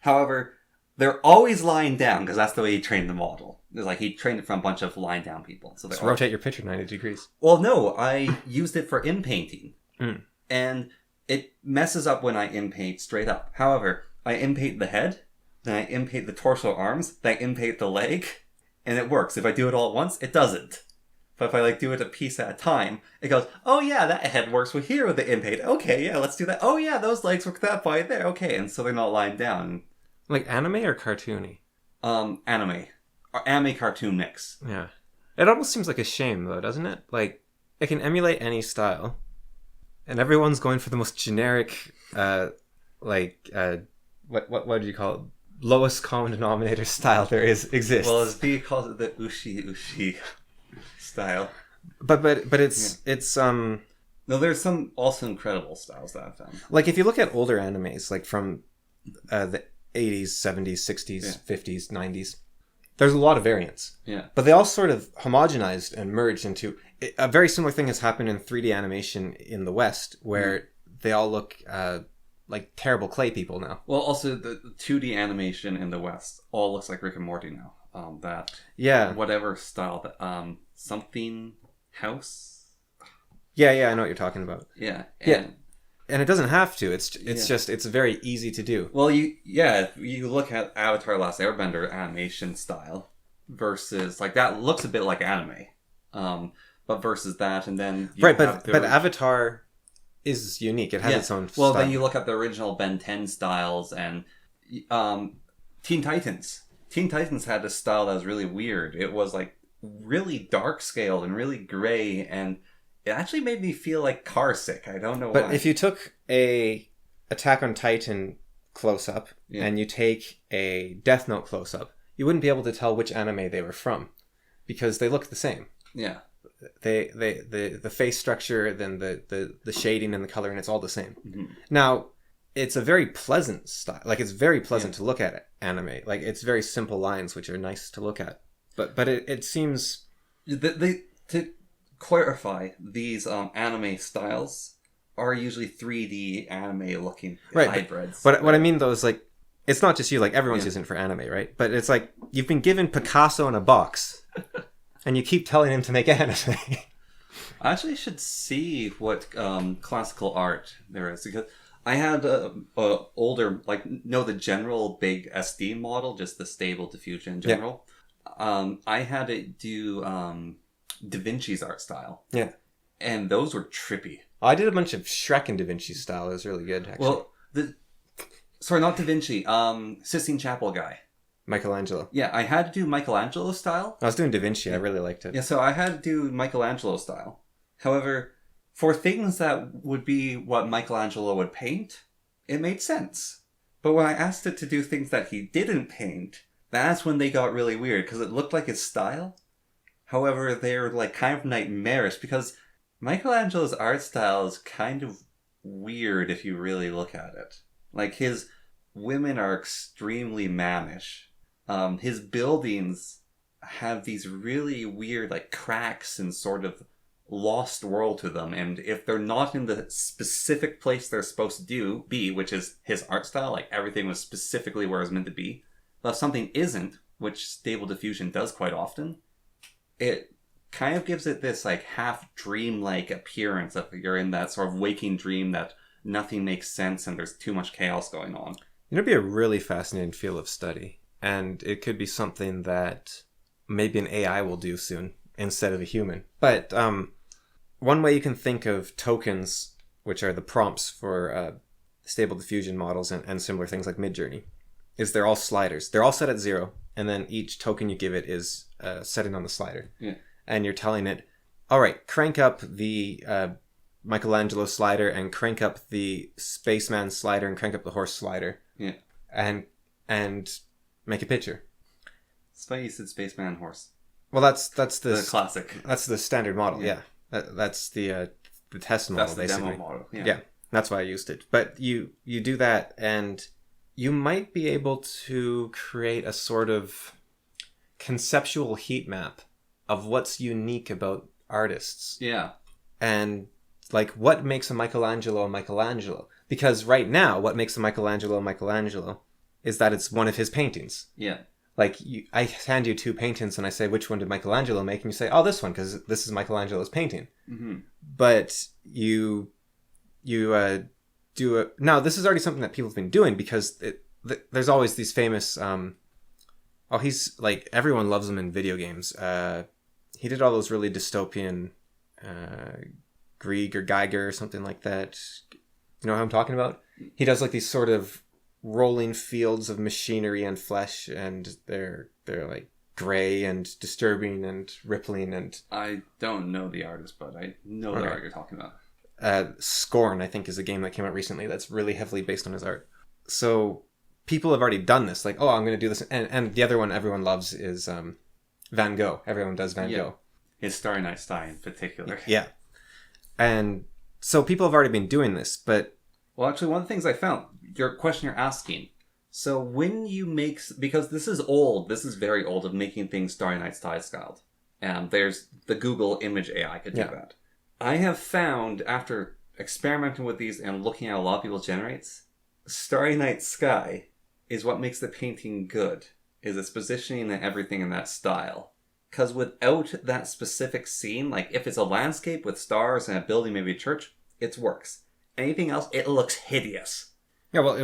However, they're always lying down because that's the way he trained the model. It's like he trained it from a bunch of lying down people. So rotate your picture 90 degrees. Well, no, I used it for in-painting. And it messes up when I in-paint straight up. However, I in-paint the head, then I inpaint the torso arms, then I inpaint the leg, and it works. If I do it all at once, it doesn't. But if I do it a piece at a time, it goes, oh yeah, that head works with here with the inpaint. Okay, yeah, let's do that. Oh yeah, those legs work that by there. Okay, and so they're not lying down. Like anime or cartoony? Anime. Or anime cartoon mix. Yeah. It almost seems like a shame, though, doesn't it? Like, it can emulate any style, and everyone's going for the most generic, what do you call it? Lowest common denominator style there exists. Well, as B calls it, the ushi style. But it's No, there's some also incredible styles that I've found. Like if you look at older animes, like from the 80s, 70s, 60s, 50s, 90s, there's a lot of variants. Yeah. But they all sort of homogenized and merged into a very similar thing has happened in 3D animation in the West, where they all look like terrible clay people now. Well, also the 2D animation in the West all looks like Rick and Morty now. Whatever style that something house. Yeah, I know what you're talking about. Yeah. And it doesn't have to. It's just it's very easy to do. Well, if you look at Avatar: Last Airbender animation style versus like that looks a bit like anime, but versus that, and then but Avatar is unique. It has its own. Well, style. then you look at the original Ben 10 styles and Teen Titans. Teen Titans had a style that was really weird. It was like really dark scaled and really gray and. It actually made me feel like car sick. I don't know why. But if you took a Attack on Titan close-up and you take a Death Note close-up, you wouldn't be able to tell which anime they were from because they look the same. Yeah. The face structure, then the shading and the color, and it's all the same. Mm-hmm. Now, it's a very pleasant style. Like, it's very pleasant to look at anime. Like, it's very simple lines, which are nice to look at. But it seems... To clarify, these anime styles are usually 3D anime looking hybrids. But what I mean though is like it's not just you, like everyone's using it for anime, right? But it's like you've been given Picasso in a box and you keep telling him to make anime. I actually should see what classical art there is because I had a older the general big SD model, just the stable diffusion in general. I had it do Da Vinci's art style. Yeah. And those were trippy. I did a bunch of Shrek and Da Vinci style. It was really good, actually. Well, sorry, not Da Vinci. Sistine Chapel guy. Michelangelo. Yeah, I had to do Michelangelo style. I was doing Da Vinci. I really liked it. Yeah, so I had to do Michelangelo style. However, for things that would be what Michelangelo would paint, it made sense. But when I asked it to do things that he didn't paint, that's when they got really weird, because it looked like his style. However, they're like kind of nightmarish because Michelangelo's art style is kind of weird if you really look at it. Like his women are extremely mannish. His buildings have these really weird like cracks and sort of lost world to them. And if they're not in the specific place they're supposed to be, which is his art style, like everything was specifically where it was meant to be. But if something isn't, which Stable Diffusion does quite often, it kind of gives it this like half dream-like appearance of you're in that sort of waking dream that nothing makes sense and there's too much chaos going on. It'd be a really fascinating field of study, and it could be something that maybe an AI will do soon instead of a human. But one way you can think of tokens, which are the prompts for Stable Diffusion models and similar things like Midjourney, is they're all sliders. They're all set at 0, and then each token you give it is setting on the slider. Yeah. And you're telling it, all right, crank up the Michelangelo slider and crank up the spaceman slider and crank up the horse slider. Yeah. And make a picture. It's funny you said spaceman horse. Well, that's the classic. That's the standard model. Yeah. That's the test model. That's the basically. demo model. Yeah. That's why I used it. But you do that, and you might be able to create a sort of conceptual heat map of what's unique about artists. Yeah. And like what makes a Michelangelo? Because right now, what makes a Michelangelo is that it's one of his paintings. Yeah. Like I hand you 2 paintings and I say, which one did Michelangelo make? And you say, oh, this one, because this is Michelangelo's painting. Mm-hmm. But you do it. Now, this is already something that people have been doing because there's always these famous. He's like everyone loves him in video games. He did all those really dystopian, Grieg or Geiger or something like that. You know what I'm talking about? He does like these sort of rolling fields of machinery and flesh, and they're like gray and disturbing and rippling. And I don't know the artist, but I know the art you're talking about. Scorn, I think, is a game that came out recently that's really heavily based on his art. So people have already done this. Like, I'm going to do this. And the other one everyone loves is Van Gogh. Everyone does Van Gogh. His Starry Night Sky in particular. Yeah. And so people have already been doing this, but... Well, actually, one of the things I found, your question you're asking. So when you make... Because this is old. This is very old of making things Starry Night Sky styled. And there's the Google image AI could do that. I have found, after experimenting with these and looking at a lot of people's generates, Starry Night Sky is what makes the painting good. Is its positioning and everything in that style. Because without that specific scene, like if it's a landscape with stars and a building, maybe a church, it works. Anything else, it looks hideous. Yeah, well,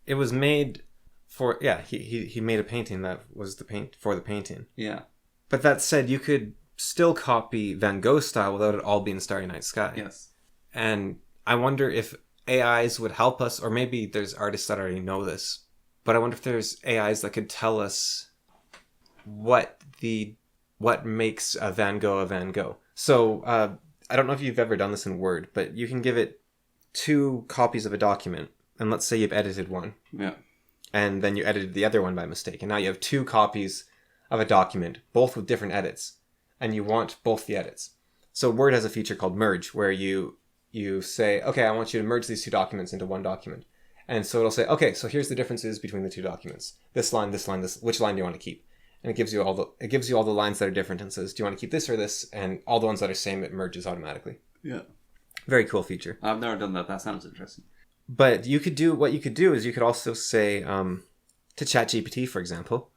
it was made for... Yeah, he made a painting that was for the painting. Yeah. But that said, you could still copy Van Gogh style without it all being Starry Night Sky. Yes. And I wonder if AIs would help us, or maybe there's artists that already know this, but I wonder if there's AIs that could tell us what makes a Van Gogh. So I don't know if you've ever done this in Word, but you can give it 2 copies of a document, and let's say you've edited one. Yeah. And then you edited the other one by mistake, and now you have 2 copies of a document, both with different edits, and you want both the edits. So Word has a feature called Merge, where you say, okay, I want you to merge these 2 documents into one document. And so it'll say, okay, so here's the differences between the 2 documents. This line, this, which line do you want to keep? And it gives you all the lines that are different and says, do you want to keep this or this? And all the ones that are same, it merges automatically. Yeah. Very cool feature. I've never done that. That sounds interesting. But what you could do is you could also say to ChatGPT, for example,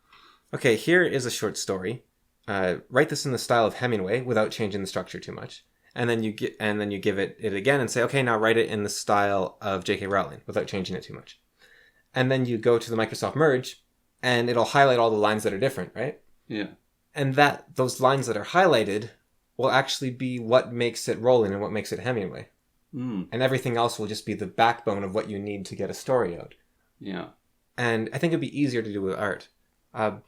okay, here is a short story. Write this in the style of Hemingway without changing the structure too much. And then you give it again and say, okay, now write it in the style of J.K. Rowling without changing it too much. And then you go to the Microsoft Merge, and it'll highlight all the lines that are different, right? Yeah. And those lines that are highlighted will actually be what makes it Rowling and what makes it Hemingway. Mm. And everything else will just be the backbone of what you need to get a story out. Yeah. And I think it'd be easier to do with art. I'm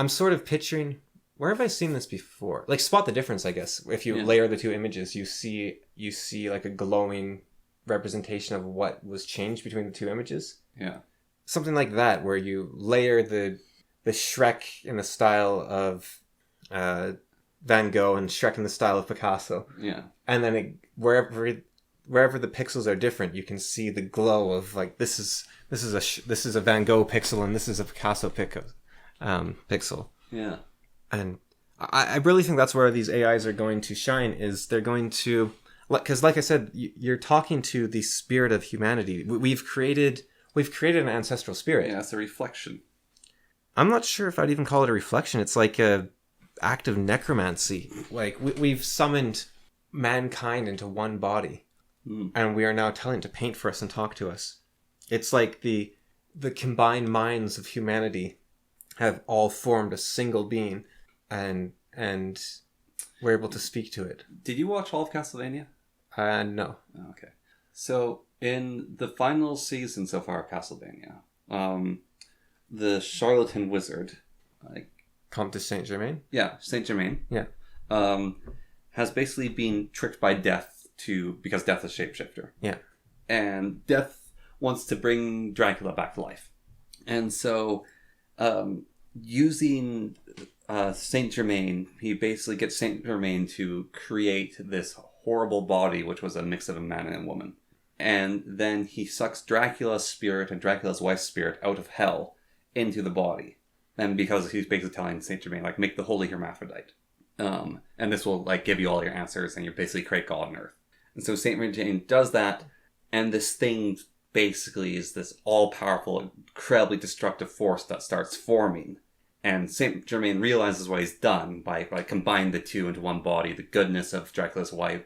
sort of picturing... Where have I seen this before? Like, spot the difference, I guess. If you layer the 2 images, you see like a glowing representation of what was changed between the 2 images. Yeah. Something like that, where you layer the Shrek in the style of Van Gogh and Shrek in the style of Picasso. Yeah. And then wherever the pixels are different, you can see the glow of like this is a Van Gogh pixel and this is a Picasso pixel. Yeah. And I really think that's where these AIs are going to shine. Is they're going to, because like I said, you're talking to the spirit of humanity. We've created an ancestral spirit. Yeah, it's a reflection. I'm not sure if I'd even call it a reflection. It's like a act of necromancy. Like we've summoned mankind into one body, and we are now telling it to paint for us and talk to us. It's like the combined minds of humanity have all formed a single being, and we're able to speak to it. Did you watch all of Castlevania? No. Okay. So in the final season so far of Castlevania, the charlatan wizard, Comte de Saint Germain. Yeah, Saint Germain. Yeah. Has basically been tricked by Death because Death is shapeshifter. Yeah. And Death wants to bring Dracula back to life, and so using Saint Germain, he basically gets Saint Germain to create this horrible body, which was a mix of a man and a woman. And then he sucks Dracula's spirit and Dracula's wife's spirit out of hell into the body. And because he's basically telling Saint Germain, make the holy hermaphrodite. And this will, give you all your answers, and you basically create God on Earth. And so Saint Germain does that, and this thing basically is this all-powerful, incredibly destructive force that starts forming. And Saint Germain realizes what he's done by combining the 2 into one body, the goodness of Dracula's wife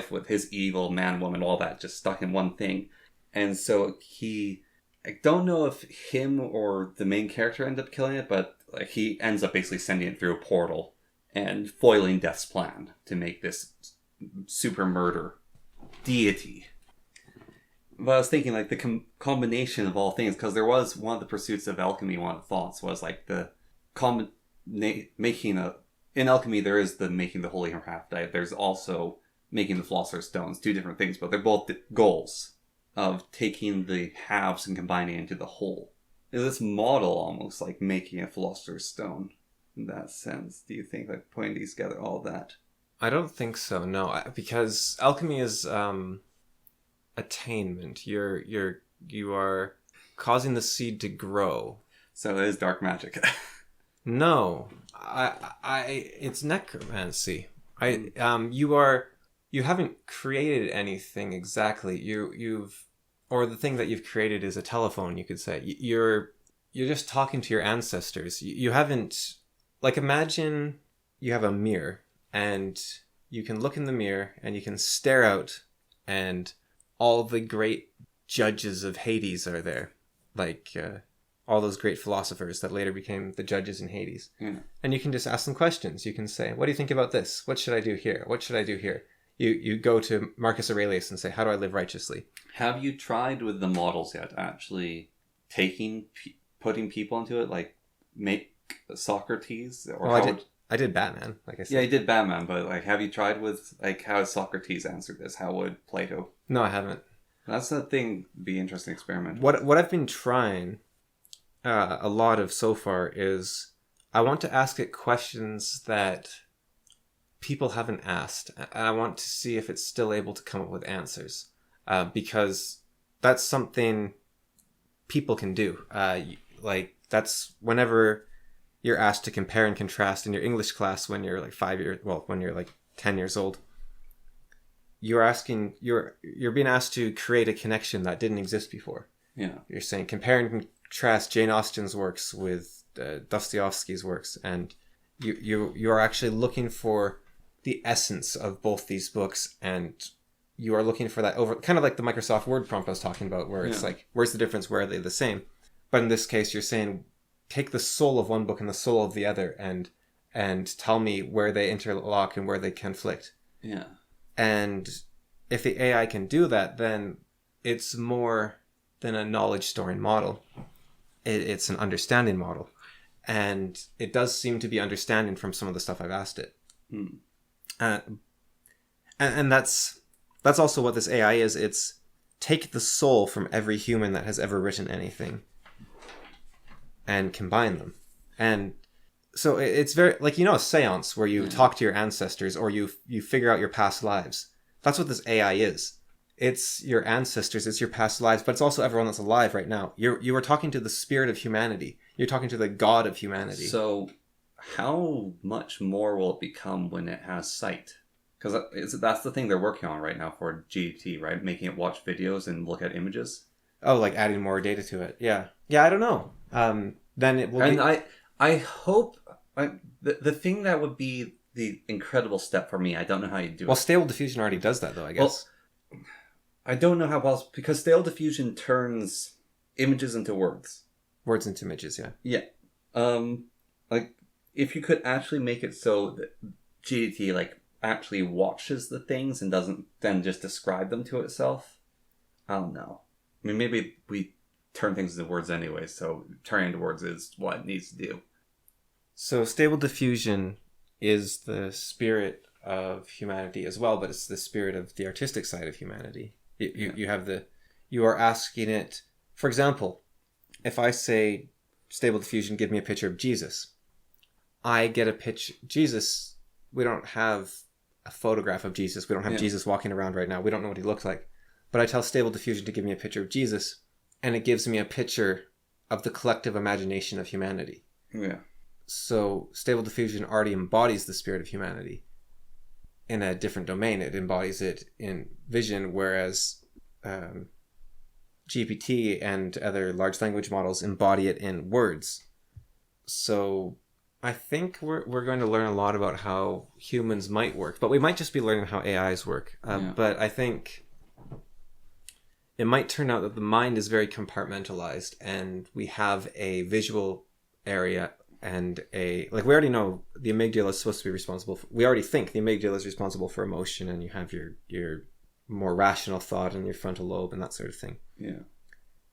with his evil man, woman, all that just stuck in one thing. And so he I don't know if him or the main character end up killing it, but like he ends up basically sending it through a portal and foiling Death's plan to make this super murder deity. But I was thinking, like, the combination of all things, because there was one of the pursuits of alchemy, one of the thoughts was, like, the making a... In alchemy, there is the making the holy hermaphrodite. There's also making the philosopher's stones. Two different things, but they're both goals of taking the halves and combining it into the whole. Is this model almost like making a philosopher's stone in that sense? Do you think, like, putting these together, all that? I don't think so, no. Because alchemy is... attainment. You are causing the seed to grow. So it is dark magic. No, it's necromancy. You haven't created anything exactly. Or the thing that you've created is a telephone. You could say you're just talking to your ancestors. You haven't, like, imagine you have a mirror and you can look in the mirror and you can stare out and all the great judges of Hades are there. Like, all those great philosophers that later became the judges in Hades. Yeah. And you can just ask them questions. You can say, what do you think about this? What should I do here? What should I do here? You go to Marcus Aurelius and say, how do I live righteously? Have you tried with the models yet, actually putting people into it? Like, make Socrates? Or I did Batman, like I said. Yeah, you did Batman, but like, have you tried with, like, how Socrates answered this? How would Plato? No, I haven't. That's the thing. Be interesting experiment. What I've been trying a lot of so far is I want to ask it questions that people haven't asked, and I want to see if it's still able to come up with answers, because that's something people can do. Like, that's whenever you're asked to compare and contrast in your English class when you're like when you're like 10 years old. You're being asked to create a connection that didn't exist before. Yeah. You're saying compare and contrast Jane Austen's works with Dostoevsky's works, and you are actually looking for the essence of both these books, and you are looking for that over, kind of like the Microsoft Word prompt I was talking about, where it's like, where's the difference? Where are they the same? But in this case, you're saying, take the soul of one book and the soul of the other, and tell me where they interlock and where they conflict. Yeah. And if the AI can do that, then it's more than a knowledge storing model. It's an understanding model. And it does seem to be understanding from some of the stuff I've asked it. And that's also what this AI is. It's take the soul from every human that has ever written anything and combine them. And so it's very, like, a seance where you talk to your ancestors or you figure out your past lives. That's what this AI is. It's your ancestors, it's your past lives, but it's also everyone that's alive right now. You are talking to the spirit of humanity. You're talking to the God of humanity. So how much more will it become when it has sight? Because that's the thing they're working on right now for GPT, right? Making it watch videos and look at images. Oh, like adding more data to it. Yeah. Yeah, I don't know. Then it will And I hope... the thing that would be the incredible step for me, I don't know how you do it. Well, Stable Diffusion already does that, though, I guess. Well, I don't know how else, because Stable Diffusion turns images into words. Words into images, yeah. Yeah. Like, if you could actually make it so that GPT, like, actually watches the things and doesn't then just describe them to itself, I don't know. I mean, maybe we turn things into words anyway, so turning into words is what it needs to do. So Stable Diffusion is the spirit of humanity as well, but it's the spirit of the artistic side of humanity. You are asking it, for example, if I say, Stable Diffusion, give me a picture of Jesus, I get a picture. Jesus, we don't have a photograph of Jesus. We don't have Jesus walking around right now. We don't know what he looks like. But I tell Stable Diffusion to give me a picture of Jesus, and it gives me a picture of the collective imagination of humanity. Yeah. So Stable Diffusion already embodies the spirit of humanity in a different domain. It embodies it in vision, whereas GPT and other large language models embody it in words. So I think we're going to learn a lot about how humans might work, but we might just be learning how AIs work. But I think it might turn out that the mind is very compartmentalized, and we have a visual area and we already know the amygdala is supposed to be responsible for, we already think the amygdala is responsible for emotion, and you have your more rational thought and your frontal lobe and that sort of thing. Yeah.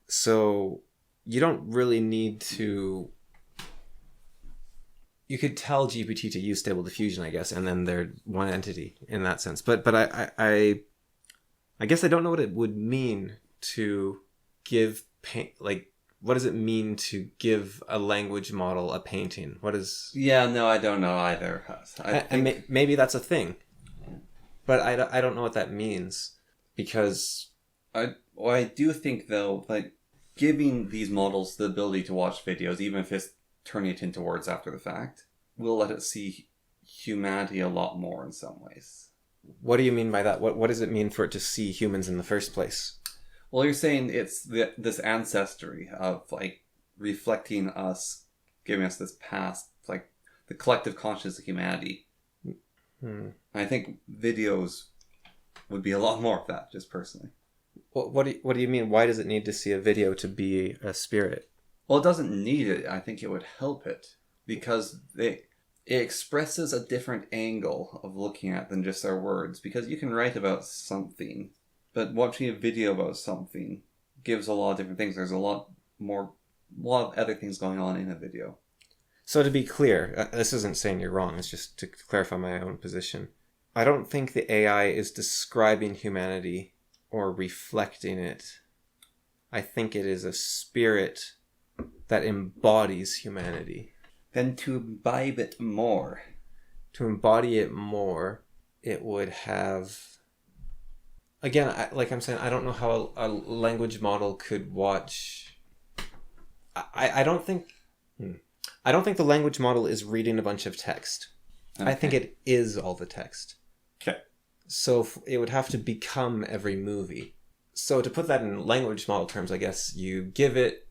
So you don't really need to, you could tell GPT to use Stable Diffusion, I guess, and then they're one entity in that sense. But I guess I don't know what it would mean to give what does it mean to give a language model a painting? What is... Yeah, no, I don't know either. Maybe that's a thing. But I don't know what that means, because... I do think, though, like, giving these models the ability to watch videos, even if it's turning it into words after the fact, will let it see humanity a lot more in some ways. What do you mean by that? What does it mean for it to see humans in the first place? Well, you're saying it's this ancestry of, like, reflecting us, giving us this past, like, the collective consciousness of humanity. I think videos would be a lot more of that, just personally. What do you mean? Why does it need to see a video to be a spirit? Well, it doesn't need it. I think it would help it, because it expresses a different angle of looking at than just our words. Because you can write about something, but watching a video about something gives a lot of different things. There's a lot of other things going on in a video. So to be clear, this isn't saying you're wrong. It's just to clarify my own position. I don't think the AI is describing humanity or reflecting it. I think it is a spirit that embodies humanity. Then to imbibe it more. To embody it more, it would have... Again, like I'm saying, I don't know how a language model could watch... I don't think... I don't think the language model is reading a bunch of text. Okay. I think it is all the text. Okay. So it would have to become every movie. So to put that in language model terms, I guess you give it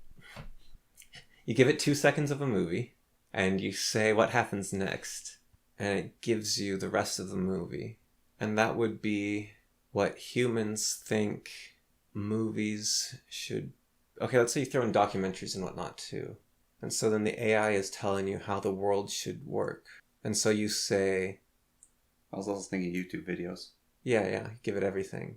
2 seconds of a movie, and you say what happens next, and it gives you the rest of the movie. And that would be what humans think movies should... Okay, let's say you throw in documentaries and whatnot too. And so then the AI is telling you how the world should work. And so you say... I was also thinking YouTube videos. Yeah, give it everything.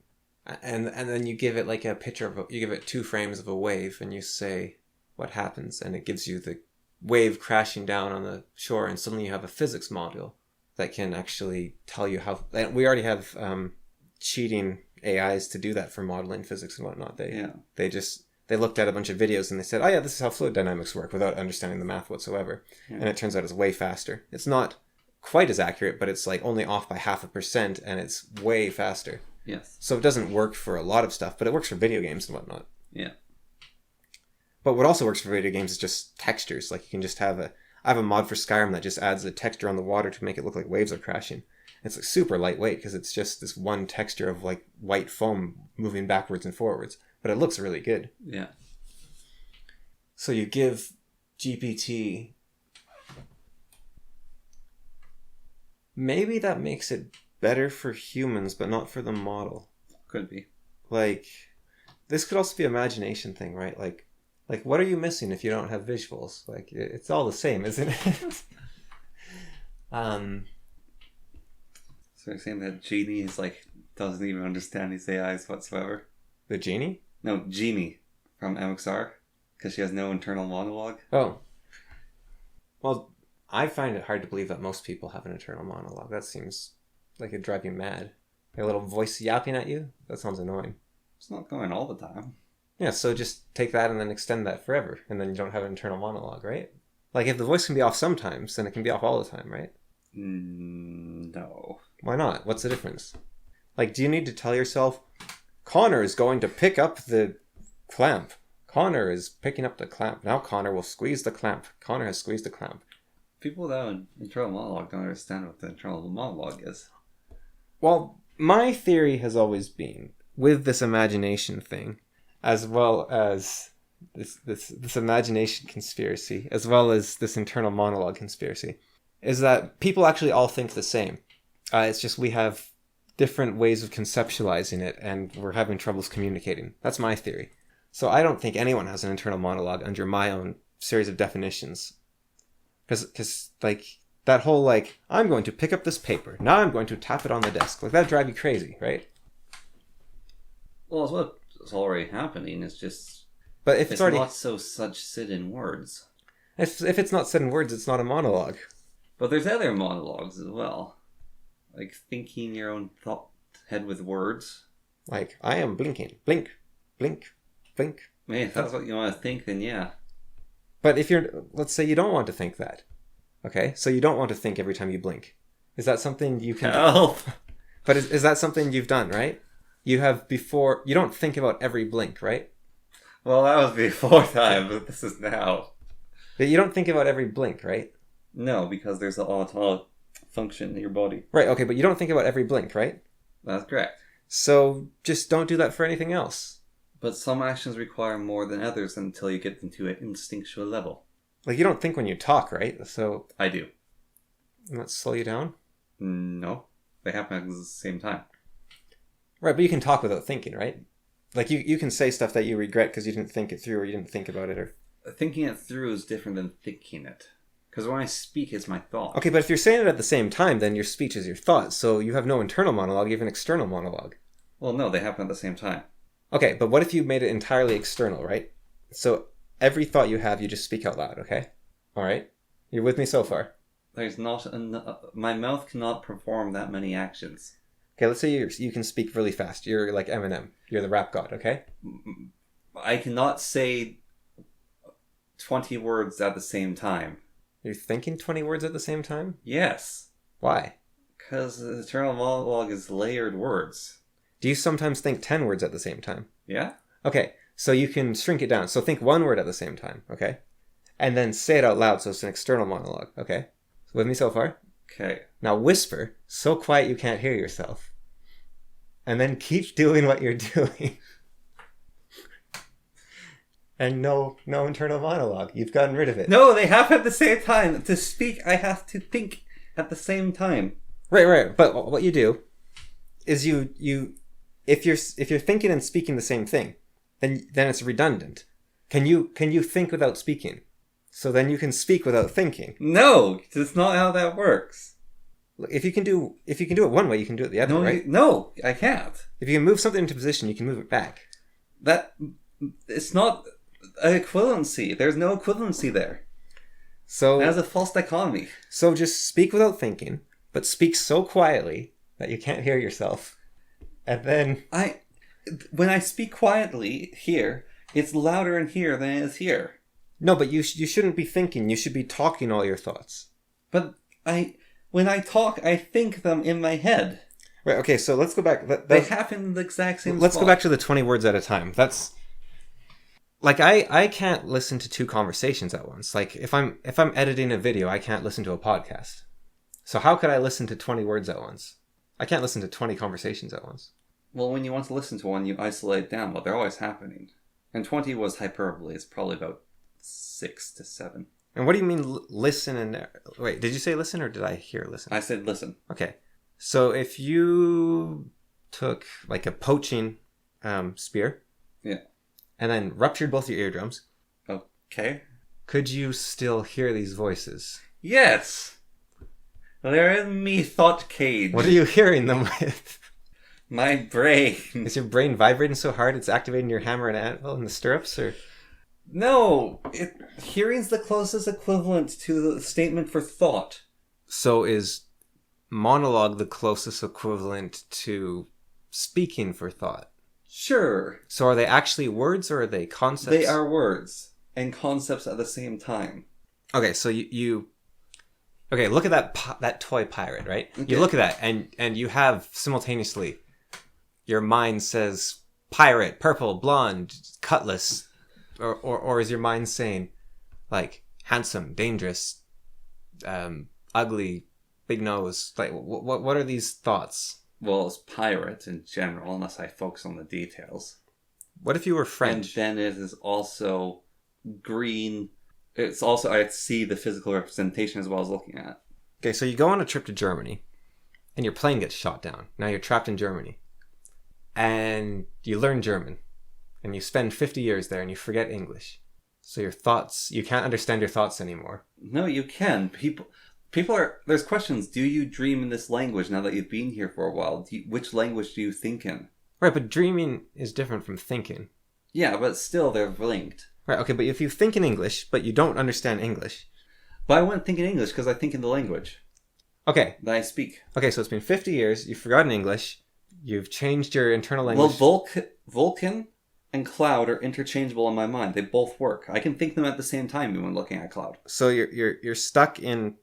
And then you give it like a picture of... You give it 2 frames of a wave, and you say what happens. And it gives you the wave crashing down on the shore, and suddenly you have a physics module that can actually tell you how... And we already have cheating AIs to do that for modeling physics and whatnot. They looked at a bunch of videos and they said, oh yeah, this is how fluid dynamics work, without understanding the math whatsoever. Yeah. And it turns out it's way faster. It's not quite as accurate, but it's like only off by 0.5%, and it's way faster. Yes. So it doesn't work for a lot of stuff, but it works for video games and whatnot. Yeah. But what also works for video games is just textures. Like you can just I have a mod for Skyrim that just adds a texture on the water to make it look like waves are crashing. It's like super lightweight because it's just this one texture of like white foam moving backwards and forwards. But it looks really good. Yeah. So you give GPT... Maybe that makes it better for humans, but not for the model. Could be. Like, this could also be an imagination thing, right? Like, what are you missing if you don't have visuals? Like, it's all the same, isn't it? So you're saying that Genie is like, doesn't even understand these AIs whatsoever? The Genie? No, Genie from MXR, because she has no internal monologue. Oh. Well, I find it hard to believe that most people have an internal monologue. That seems like it'd drive you mad. A little voice yapping at you? That sounds annoying. It's not going all the time. Yeah, so just take that and then extend that forever, and then you don't have an internal monologue, right? Like, if the voice can be off sometimes, then it can be off all the time, right? No. Why not? What's the difference? Like, do you need to tell yourself, Connor is going to pick up the clamp. Connor is picking up the clamp. Now Connor will squeeze the clamp. Connor has squeezed the clamp. People that have internal monologue don't understand what the internal monologue is. Well, my theory has always been, with this imagination thing, as well as this imagination conspiracy, as well as this internal monologue conspiracy, is that people actually all think the same. It's just we have different ways of conceptualizing it, and we're having troubles communicating. That's my theory. So I don't think anyone has an internal monologue under my own series of definitions. Because like, that whole, like, I'm going to pick up this paper, now I'm going to tap it on the desk. Like, that'd drive you crazy, right? Well, it's what's already happening. It's just... But if it's already... not such said in words. If it's not said in words, it's not a monologue. But there's other monologues as well. Like thinking your own thought head with words. Like, I am blinking. Blink. Blink. Blink. Hey, if that's what you want to think, then yeah. But if let's say you don't want to think that. Okay? So you don't want to think every time you blink. Is that something you can... Help! But is that something you've done, right? You have before... You don't think about every blink, right? Well, that was before time, but this is now. But you don't think about every blink, right? No, because there's an autonomic function in your body. Right, okay, but you don't think about every blink, right? That's correct. So just don't do that for anything else. But some actions require more than others until you get into an instinctual level. Like, you don't think when you talk, right? So... I do. Doesn't that slow you down? No. They happen at the same time. Right, but you can talk without thinking, right? Like, you can say stuff that you regret because you didn't think it through or you didn't think about it, or... Thinking it through is different than thinking it. Because when I speak, it's my thought. Okay, but if you're saying it at the same time, then your speech is your thought, so you have no internal monologue, you have an external monologue. Well, no, they happen at the same time. Okay, but what if you made it entirely external, right? So every thought you have, you just speak out loud, okay? Alright? You're with me so far? There's not... my mouth cannot perform that many actions. Okay, let's say you can speak really fast. You're like Eminem. You're the rap god, okay? I cannot say 20 words at the same time. You're thinking 20 words at the same time? Yes. Why? Because the internal monologue is layered words. Do you sometimes think 10 words at the same time? Yeah? Okay, so you can shrink it down. So think one word at the same time, okay? And then say it out loud, so it's an external monologue, okay? With me so far? Okay. Now whisper, so quiet you can't hear yourself. And then keep doing what you're doing. And no internal monologue. You've gotten rid of it. No, they happen at the same time. To speak, I have to think at the same time. Right. But what you do is if you're thinking and speaking the same thing, then it's redundant. Can you think without speaking? So then you can speak without thinking. No, that's not how that works. Look, if you can do it one way, you can do it the other, right? No, I can't. If you can move something into position, you can move it back. It's not an equivalency. There's no equivalency there. So that is a false dichotomy. So just speak without thinking, but speak so quietly that you can't hear yourself. And then when I speak quietly here, it's louder in here than it is here. No, but you shouldn't be thinking. You should be talking all your thoughts. But when I talk, I think them in my head. Right, okay, so let's go back. They happen in the exact same Let's spot. go back to the 20 words at a time. That's... Like, I can't listen to two conversations at once. Like, if I'm editing a video, I can't listen to a podcast. So how could I listen to 20 words at once? I can't listen to 20 conversations at once. Well, when you want to listen to one, you isolate it down, but they're always happening. And 20 was hyperbole. It's probably about 6 to 7. And what do you mean listen and... Wait, did you say listen or did I hear listen? I said listen. Okay. So if you took like a poaching spear... Yeah. And then ruptured both your eardrums... Okay. Could you still hear these voices? Yes! They're in me thought cage. What are you hearing them with? My brain. Is your brain vibrating so hard it's activating your hammer and anvil in the stirrups, or... No! Hearing's the closest equivalent to the statement for thought. So is monologue the closest equivalent to speaking for thought? Sure. So are they actually words or are they concepts? They are words and concepts at the same time. Okay, so you okay, look at that toy pirate, right? Okay. You look at that and you have simultaneously your mind says pirate, purple, blonde, cutlass, or is your mind saying like handsome, dangerous, ugly, big nose? Like what are these thoughts? Well, it's pirate in general, unless I focus on the details. What if you were French? And then it is also green. It's also, I see the physical representation as well as looking at. Okay, so you go on a trip to Germany, and your plane gets shot down. Now you're trapped in Germany. And you learn German. And you spend 50 years there and you forget English. So your thoughts, you can't understand your thoughts anymore. No, you can. People are, there's questions. Do you dream in this language now that you've been here for a while? Which language do you think in? Right, but dreaming is different from thinking. Yeah, but still they're linked. Right, okay, but if you think in English, but you don't understand English. But I wouldn't think in English because I think in the language. Okay. That I speak. Okay, so it's been 50 years, you've forgotten English, you've changed your internal language. Well, Vulcan and cloud are interchangeable in my mind. They both work. I can think them at the same time when looking at cloud. So you're stuck in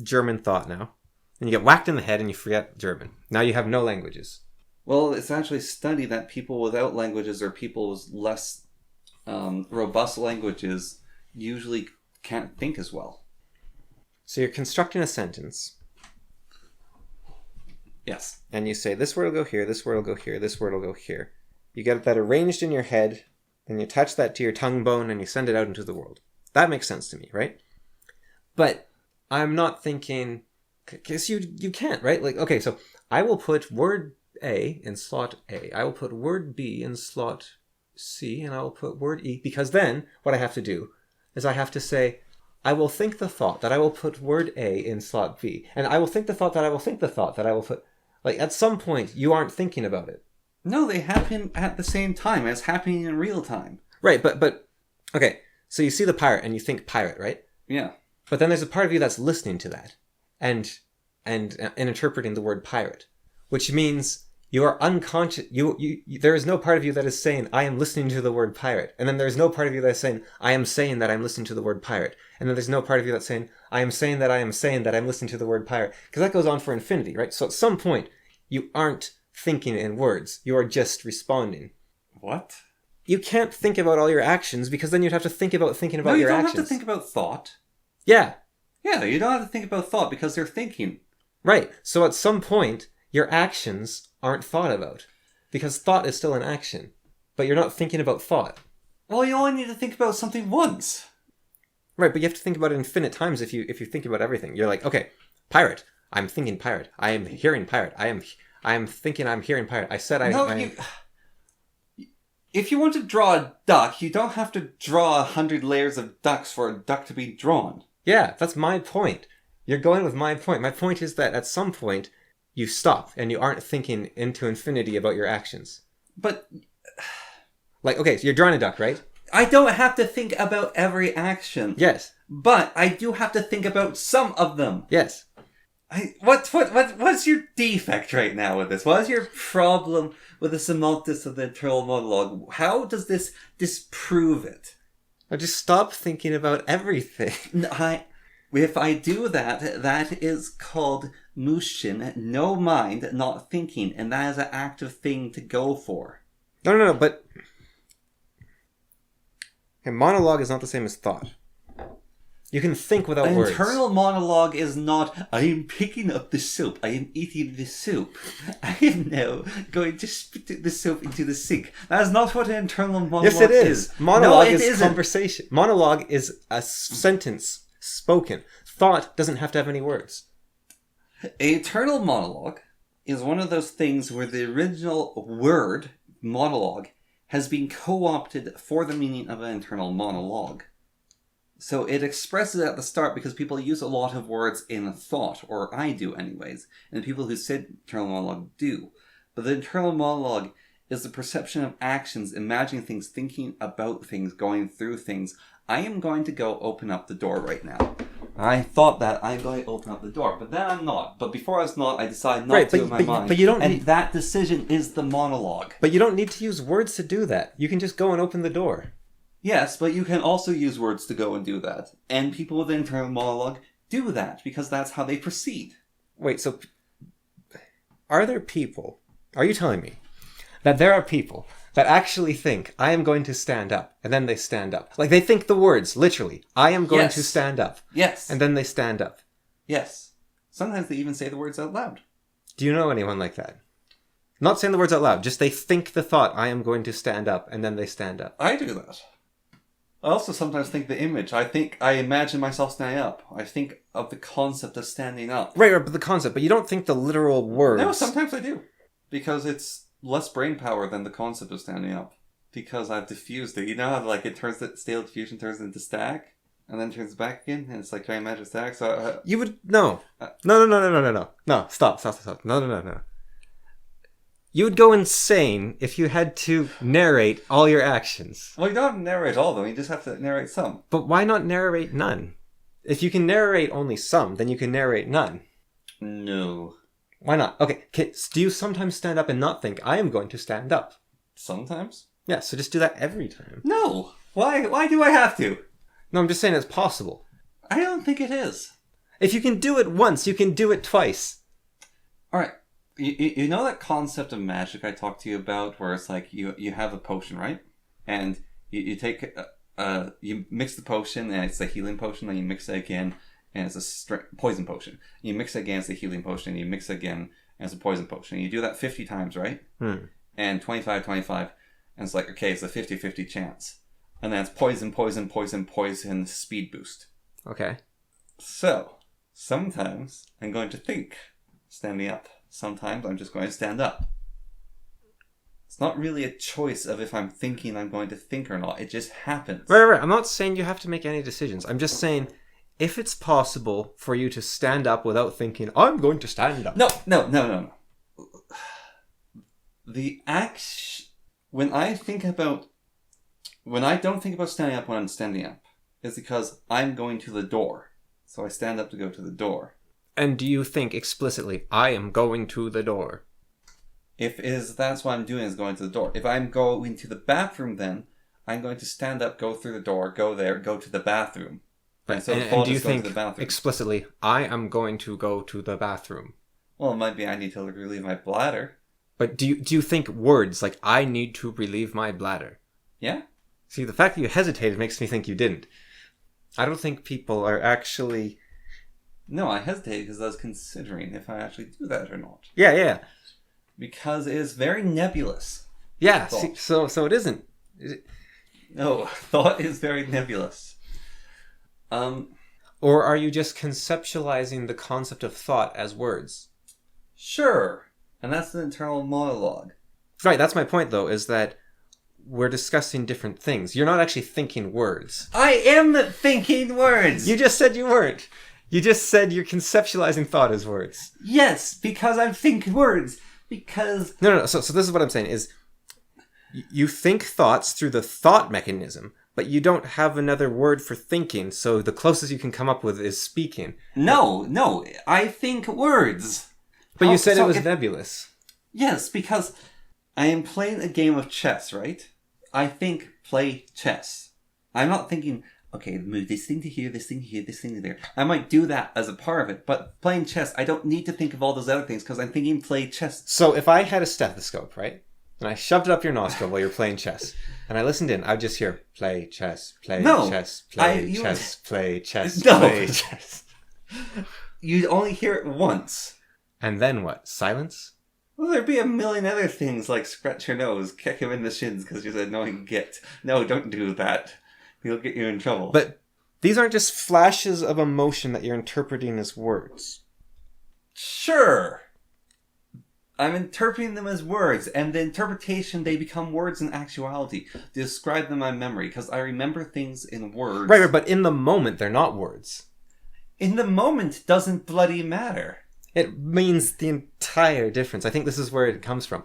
German thought now. And you get whacked in the head and you forget German. Now you have no languages. Well, it's actually studied that people without languages or people with less robust languages usually can't think as well. So you're constructing a sentence. Yes. And you say, this word will go here, this word will go here, this word will go here. You get that arranged in your head, then you attach that to your tongue bone and you send it out into the world. That makes sense to me, right? But I'm not thinking, because you can't, right? Like, okay, so I will put word A in slot A. I will put word B in slot C, and I will put word E, because then what I have to do is I have to say, I will think the thought that I will put word A in slot B, and I will think the thought that I will think the thought that I will put... Like, at some point, you aren't thinking about it. No, they happen at the same time. It's happening in real time. Right, but okay, so you see the pirate and you think pirate, right? Yeah. But then there's a part of you that's listening to that and interpreting the word pirate, which means you are unconscious. There is no part of you that is saying, I am listening to the word pirate. And then there's no part of you that's saying, I am saying that I'm listening to the word pirate. And then there's no part of you that's saying, I am saying that I am saying that I'm listening to the word pirate. Because that goes on for infinity, right? So at some point, you aren't thinking in words. You are just responding. What? You can't think about all your actions because then you'd have to think about thinking about your actions. No, you don't have to think about thought. Yeah. Yeah, you don't have to think about thought because they're thinking. Right. So at some point, your actions aren't thought about. Because thought is still an action. But you're not thinking about thought. Well, you only need to think about something once. Right, but you have to think about it infinite times if you think about everything. You're like, okay, pirate. I'm thinking pirate. I am hearing pirate. I am thinking I'm hearing pirate. I said I... No, if you want to draw a duck, you don't have to draw 100 layers of ducks for a duck to be drawn. Yeah, that's my point. You're going with my point. My point is that at some point, you stop and you aren't thinking into infinity about your actions. But... Like, okay, so you're drawing a duck, right? I don't have to think about every action. Yes. But I do have to think about some of them. Yes. What's your defect right now with this? What is your problem with the semantics of the internal monologue? How does this disprove it? I just stop thinking about everything. If I do that, that is called mushin, no mind, not thinking, and that is an active thing to go for. No, but... Okay, monologue is not the same as thought. You can think without words. Internal monologue is not, I am picking up the soup, I am eating the soup, I am now going to spit the soup into the sink. That is not what an internal monologue is. Yes, it is. Monologue is conversation. Monologue is a sentence spoken. Thought doesn't have to have any words. An internal monologue is one of those things where the original word, monologue, has been co-opted for the meaning of an internal monologue. So it expresses at the start because people use a lot of words in thought, or I do anyways, and the people who said internal monologue do. But the internal monologue is the perception of actions, imagining things, thinking about things, going through things. I am going to go open up the door right now. I thought that I'm going to open up the door, but then I'm not. But before I was not, I decided not to in my mind. But you don't and that decision is the monologue. But you don't need to use words to do that. You can just go and open the door. Yes, but you can also use words to go and do that. And people with internal monologue do that, because that's how they proceed. Wait, so... Are you telling me that there are people that actually think, I am going to stand up, and then they stand up? Like, they think the words, literally, I am going to stand up. Yes. And then they stand up. Yes. Sometimes they even say the words out loud. Do you know anyone like that? Not saying the words out loud, just they think the thought, I am going to stand up, and then they stand up. I do that. I also sometimes think the image. I imagine myself standing up. I think of the concept of standing up. Right, but the concept, but you don't think the literal words. No, sometimes I do. Because it's less brain power than the concept of standing up. Because I've diffused it. You know how like it turns the stale diffusion turns into stack? And then turns back again? And it's like, can I imagine stack? So you would... No. No, stop. No. You would go insane if you had to narrate all your actions. Well, you don't have to narrate all of them. You just have to narrate some. But why not narrate none? If you can narrate only some, then you can narrate none. No. Why not? Okay, do you sometimes stand up and not think, I am going to stand up? Sometimes? Yeah, so just do that every time. No. Why do I have to? No, I'm just saying it's possible. I don't think it is. If you can do it once, you can do it twice. Alright. You know that concept of magic I talked to you about, where it's like you have a potion, right? And you take you mix the potion, and it's a healing potion. Then you mix it again, and it's a poison potion. You mix it again, it's a healing potion. And you mix it again, and it's a poison potion. And you do that 50 times, right? And 25, and it's like, okay, it's a 50-50 chance. And then it's poison, speed boost. Okay. So sometimes I'm going to think standing up. Sometimes I'm just going to stand up. It's not really a choice of if I'm thinking I'm going to think or not. It just happens. Right. I'm not saying you have to make any decisions. I'm just saying, if it's possible for you to stand up without thinking, I'm going to stand up. No. The act... When I don't think about standing up when I'm standing up, it's because I'm going to the door. So I stand up to go to the door. And do you think explicitly, I am going to the door? That's what I'm doing, is going to the door. If I'm going to the bathroom, then I'm going to stand up, go through the door, go there, go to the bathroom. Right. So and do you think explicitly, I am going to go to the bathroom? Well, it might be I need to relieve my bladder. But do you think words like, I need to relieve my bladder? Yeah. See, the fact that you hesitated makes me think you didn't. I don't think people are actually... No, I hesitated because I was considering if I actually do that or not. Yeah. Because it is very nebulous. Yeah, see, so it isn't. No, thought is very nebulous. Or are you just conceptualizing the concept of thought as words? Sure. And that's the internal monologue. Right, that's my point, though, is that we're discussing different things. You're not actually thinking words. I am thinking words! You just said you weren't. You just said you're conceptualizing thought as words. Yes, because I'm thinking words. Because... No. So this is what I'm saying, is you think thoughts through the thought mechanism, but you don't have another word for thinking, so the closest you can come up with is speaking. No, I think words. But you said it was nebulous. Yes, because I am playing a game of chess, right? I think play chess. I'm not thinking, okay, move this thing to here, this thing here, this thing to there. I might do that as a part of it, but playing chess, I don't need to think of all those other things because I'm thinking play chess. So if I had a stethoscope, right? And I shoved it up your nostril while you're playing chess, and I listened in, I'd just hear, play chess, play chess, play chess, play chess, play chess. You'd only hear it once. And then what? Silence? Well, there'd be a million other things like scratch your nose, kick him in the shins because you're an annoying git. No, don't do that. He'll get you in trouble. But these aren't just flashes of emotion that you're interpreting as words. Sure. I'm interpreting them as words, and the interpretation, they become words in actuality. To describe them in my memory, because I remember things in words. Right, but in the moment, they're not words. In the moment doesn't bloody matter. It means the entire difference. I think this is where it comes from.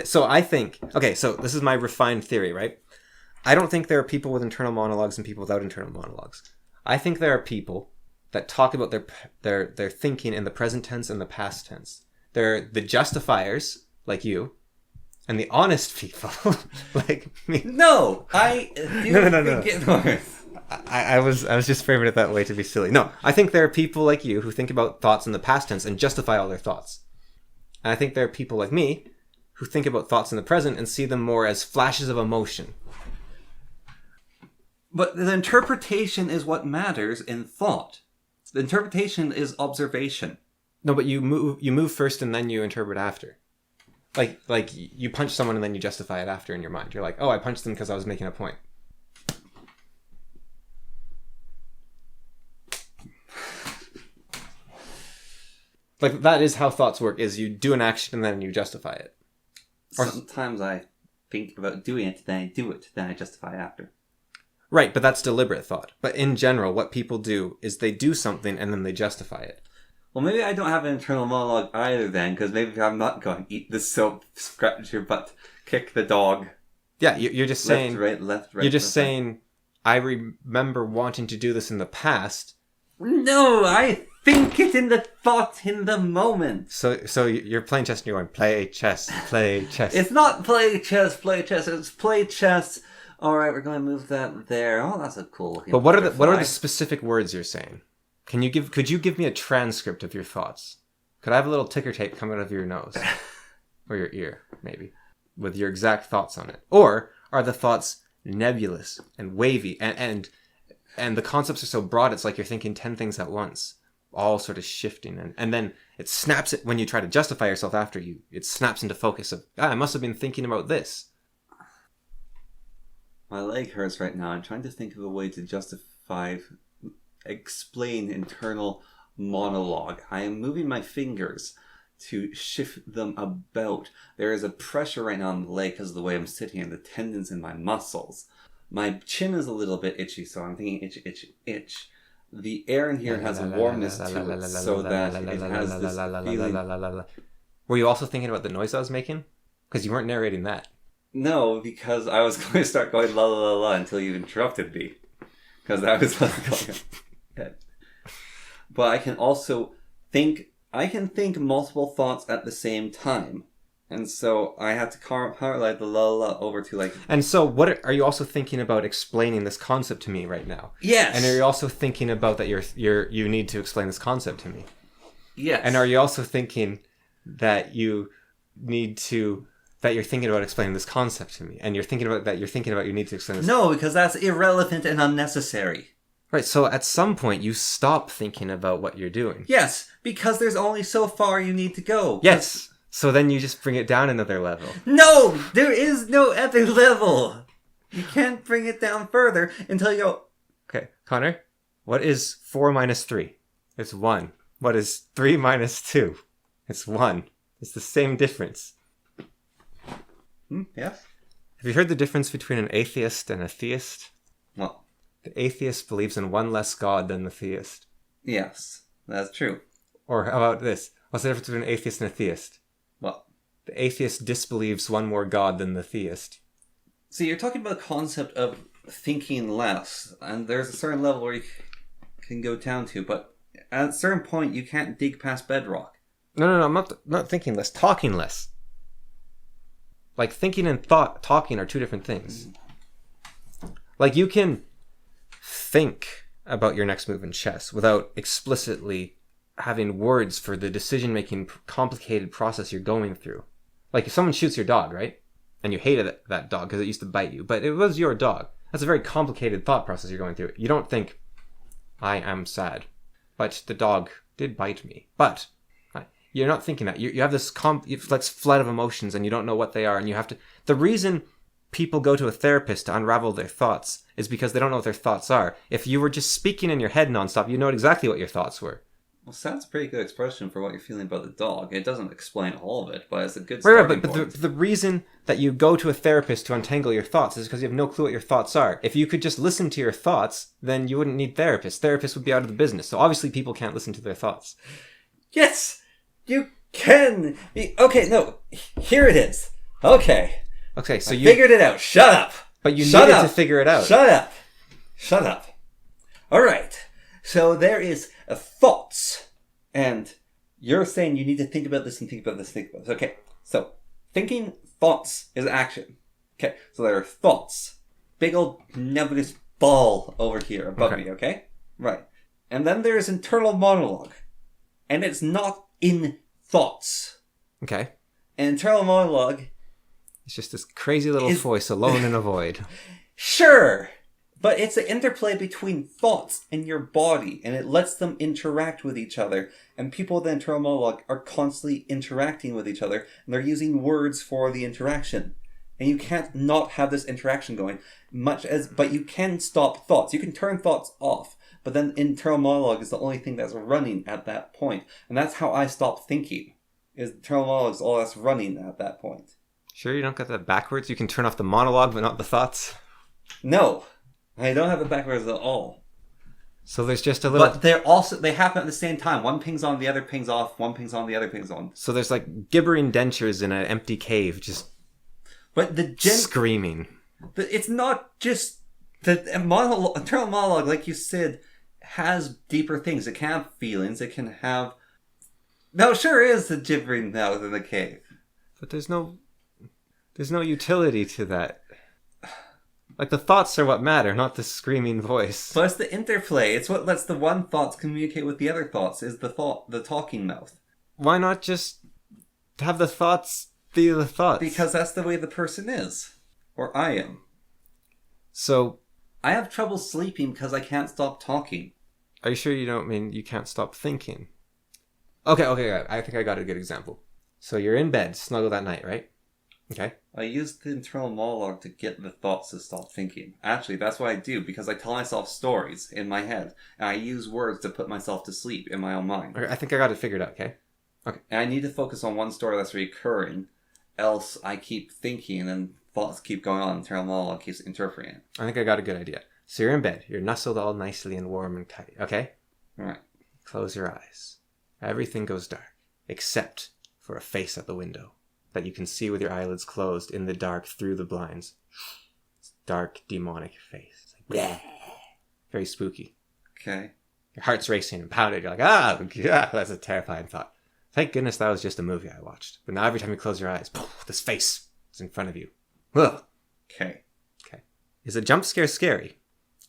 So this is my refined theory, right? I don't think there are people with internal monologues and people without internal monologues. I think there are people that talk about their thinking in the present tense and the past tense. They're the justifiers, like you, and the honest people, like me. No, I think it works. I was just framing it that way to be silly. No, I think there are people like you who think about thoughts in the past tense and justify all their thoughts. And I think there are people like me who think about thoughts in the present and see them more as flashes of emotion. But the interpretation is what matters in thought. The interpretation is observation. No, but you move first and then you interpret after. Like you punch someone and then you justify it after in your mind. You're like, oh, I punched them because I was making a point. Like, that is how thoughts work, is you do an action and then you justify it. Or Sometimes I think about doing it, then I do it, then I justify after. Right, but that's deliberate thought. But in general, what people do is they do something and then they justify it. Well, maybe I don't have an internal monologue either then, because maybe I'm not going to eat the soap, scratch your butt, kick the dog. Yeah, you're just saying... Left, right. You're just saying, I remember wanting to do this in the past. No, I think it in the thought in the moment. So you're playing chess and you're going, play chess, play chess. It's not play chess, it's play chess. Alright, we're going to move that there. Oh, that's a cool looking But what are the specific words you're saying? Could you give me a transcript of your thoughts? Could I have a little ticker tape coming out of your nose? Or your ear, maybe. With your exact thoughts on it. Or are the thoughts nebulous and wavy and the concepts are so broad it's like you're thinking 10 things at once, all sort of shifting, and then it snaps it when you try to justify yourself after it snaps into focus of, I must have been thinking about this. My leg hurts right now. I'm trying to think of a way to explain internal monologue. I am moving my fingers to shift them about. There is a pressure right now on the leg because of the way I'm sitting and the tendons in my muscles. My chin is a little bit itchy, so I'm thinking itch, itch, itch. The air in here has a warmness to it, so that it has this feeling. Were you also thinking about the noise I was making? Because you weren't narrating that. No, because I was going to start going la la la la until you interrupted me. Because that was what was going on. But I can also think multiple thoughts at the same time. And so I have to highlight the la la la over to like... And so what are you also thinking about explaining this concept to me right now? Yes! And are you also thinking about that you need to explain this concept to me? Yes. And are you also thinking that you're thinking about explaining this concept to me? And you're thinking about you need to explain this... No, because that's irrelevant and unnecessary. Right, so at some point you stop thinking about what you're doing. Yes, because there's only so far you need to go. Yes! So then you just bring it down another level. No! There is no other level! You can't bring it down further until you go... Okay, Connor, what is 4 minus 3? It's 1. What is 3 minus 2? It's 1. It's the same difference. Yeah? Have you heard the difference between an atheist and a theist? Well... The atheist believes in one less god than the theist. Yes, that's true. Or how about this? What's the difference between an atheist and a theist? Well... The atheist disbelieves one more god than the theist. See, you're talking about the concept of thinking less, and there's a certain level where you can go down to, but at a certain point you can't dig past bedrock. No, I'm not thinking less, talking less. Like, thinking and talking are two different things. Like, you can think about your next move in chess without explicitly having words for the decision-making complicated process you're going through. Like, if someone shoots your dog, right? And you hated that dog because it used to bite you, but it was your dog. That's a very complicated thought process you're going through. You don't think, I am sad, but the dog did bite me. But you're not thinking that. You have this flood of emotions and you don't know what they are, and you have to... The reason people go to a therapist to unravel their thoughts is because they don't know what their thoughts are. If you were just speaking in your head nonstop, you know exactly what your thoughts were. Well, sad's a pretty good expression for what you're feeling about the dog. It doesn't explain all of it, but it's a good starting point. But the reason that you go to a therapist to untangle your thoughts is because you have no clue what your thoughts are. If you could just listen to your thoughts, then you wouldn't need therapists. Therapists would be out of the business. So obviously people can't listen to their thoughts. Yes! You can! Okay, no. Here it is. Okay, so you figured it out. Shut up! But you needed to figure it out. Shut up. Alright. So there is thoughts. And you're saying you need to think about this and think about this and think about this. Okay, so thinking thoughts is action. Okay, so there are thoughts. Big old nebulous ball over here above me, okay? Right. And then there is internal monologue. And it's not in thoughts. Okay. An internal monologue... It's just this crazy little voice alone in a void. Sure! But it's an interplay between thoughts and your body, and it lets them interact with each other. And people with the internal monologue are constantly interacting with each other, and they're using words for the interaction. and you can't not have this interaction going. But you can stop thoughts. You can turn thoughts off. But then internal monologue is the only thing that's running at that point. And that's how I stop thinking. Is internal monologue is all that's running at that point. Sure you don't get that backwards? You can turn off the monologue but not the thoughts? No. I don't have it backwards at all. So there's just a little... But they happen at the same time. One pings on, the other pings off. One pings on, the other pings on. So there's like gibbering dentures in an empty cave just but screaming. It's not just... The internal monologue, like you said, has deeper things. It can have feelings. It can have... No, sure is the gibbering mouth in the cave. But there's no utility to that. Like, the thoughts are what matter, not the screaming voice. But it's the interplay. It's what lets the one thoughts communicate with the other thoughts, is the talking mouth. Why not just have the thoughts be the thoughts? Because that's the way the person is. Or I am. So... I have trouble sleeping because I can't stop talking. Are you sure you don't mean you can't stop thinking? Okay, I think I got a good example. So you're in bed, snuggled at night, right? Okay. I use the internal monologue to get the thoughts to stop thinking. Actually, that's what I do, because I tell myself stories in my head, and I use words to put myself to sleep in my own mind. Okay, I think I got it figured out, okay? Okay. And I need to focus on one story that's recurring, else I keep thinking and thoughts keep going on, internal monologue keeps interpreting it. I think I got a good idea. So you're in bed, you're nestled all nicely and warm and tight, okay? Alright. Close your eyes. Everything goes dark, except for a face at the window that you can see with your eyelids closed in the dark through the blinds. It's a dark, demonic face. It's like, very spooky. Okay. Your heart's racing and pounding. You're like, yeah, that's a terrifying thought. Thank goodness that was just a movie I watched. But now every time you close your eyes, this face is in front of you. Ugh. Okay. Is a jump scare scary?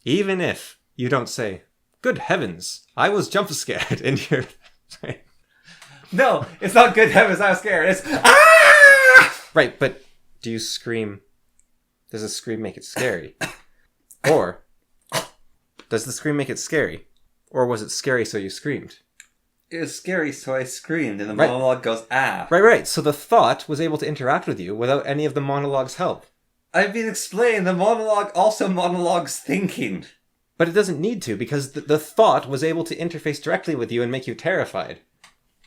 Even if you don't say, good heavens, I was jump scared in your... No, it's not good heavens, I was scared. It's ah! Right, but do you scream? Does the scream make it scary? Or does the scream make it scary? Or was it scary so you screamed? It was scary so I screamed and the monologue goes, ah. Right. So the thought was able to interact with you without any of the monologue's help. I've been explained, the monologue also monologues thinking. But it doesn't need to, because the thought was able to interface directly with you and make you terrified.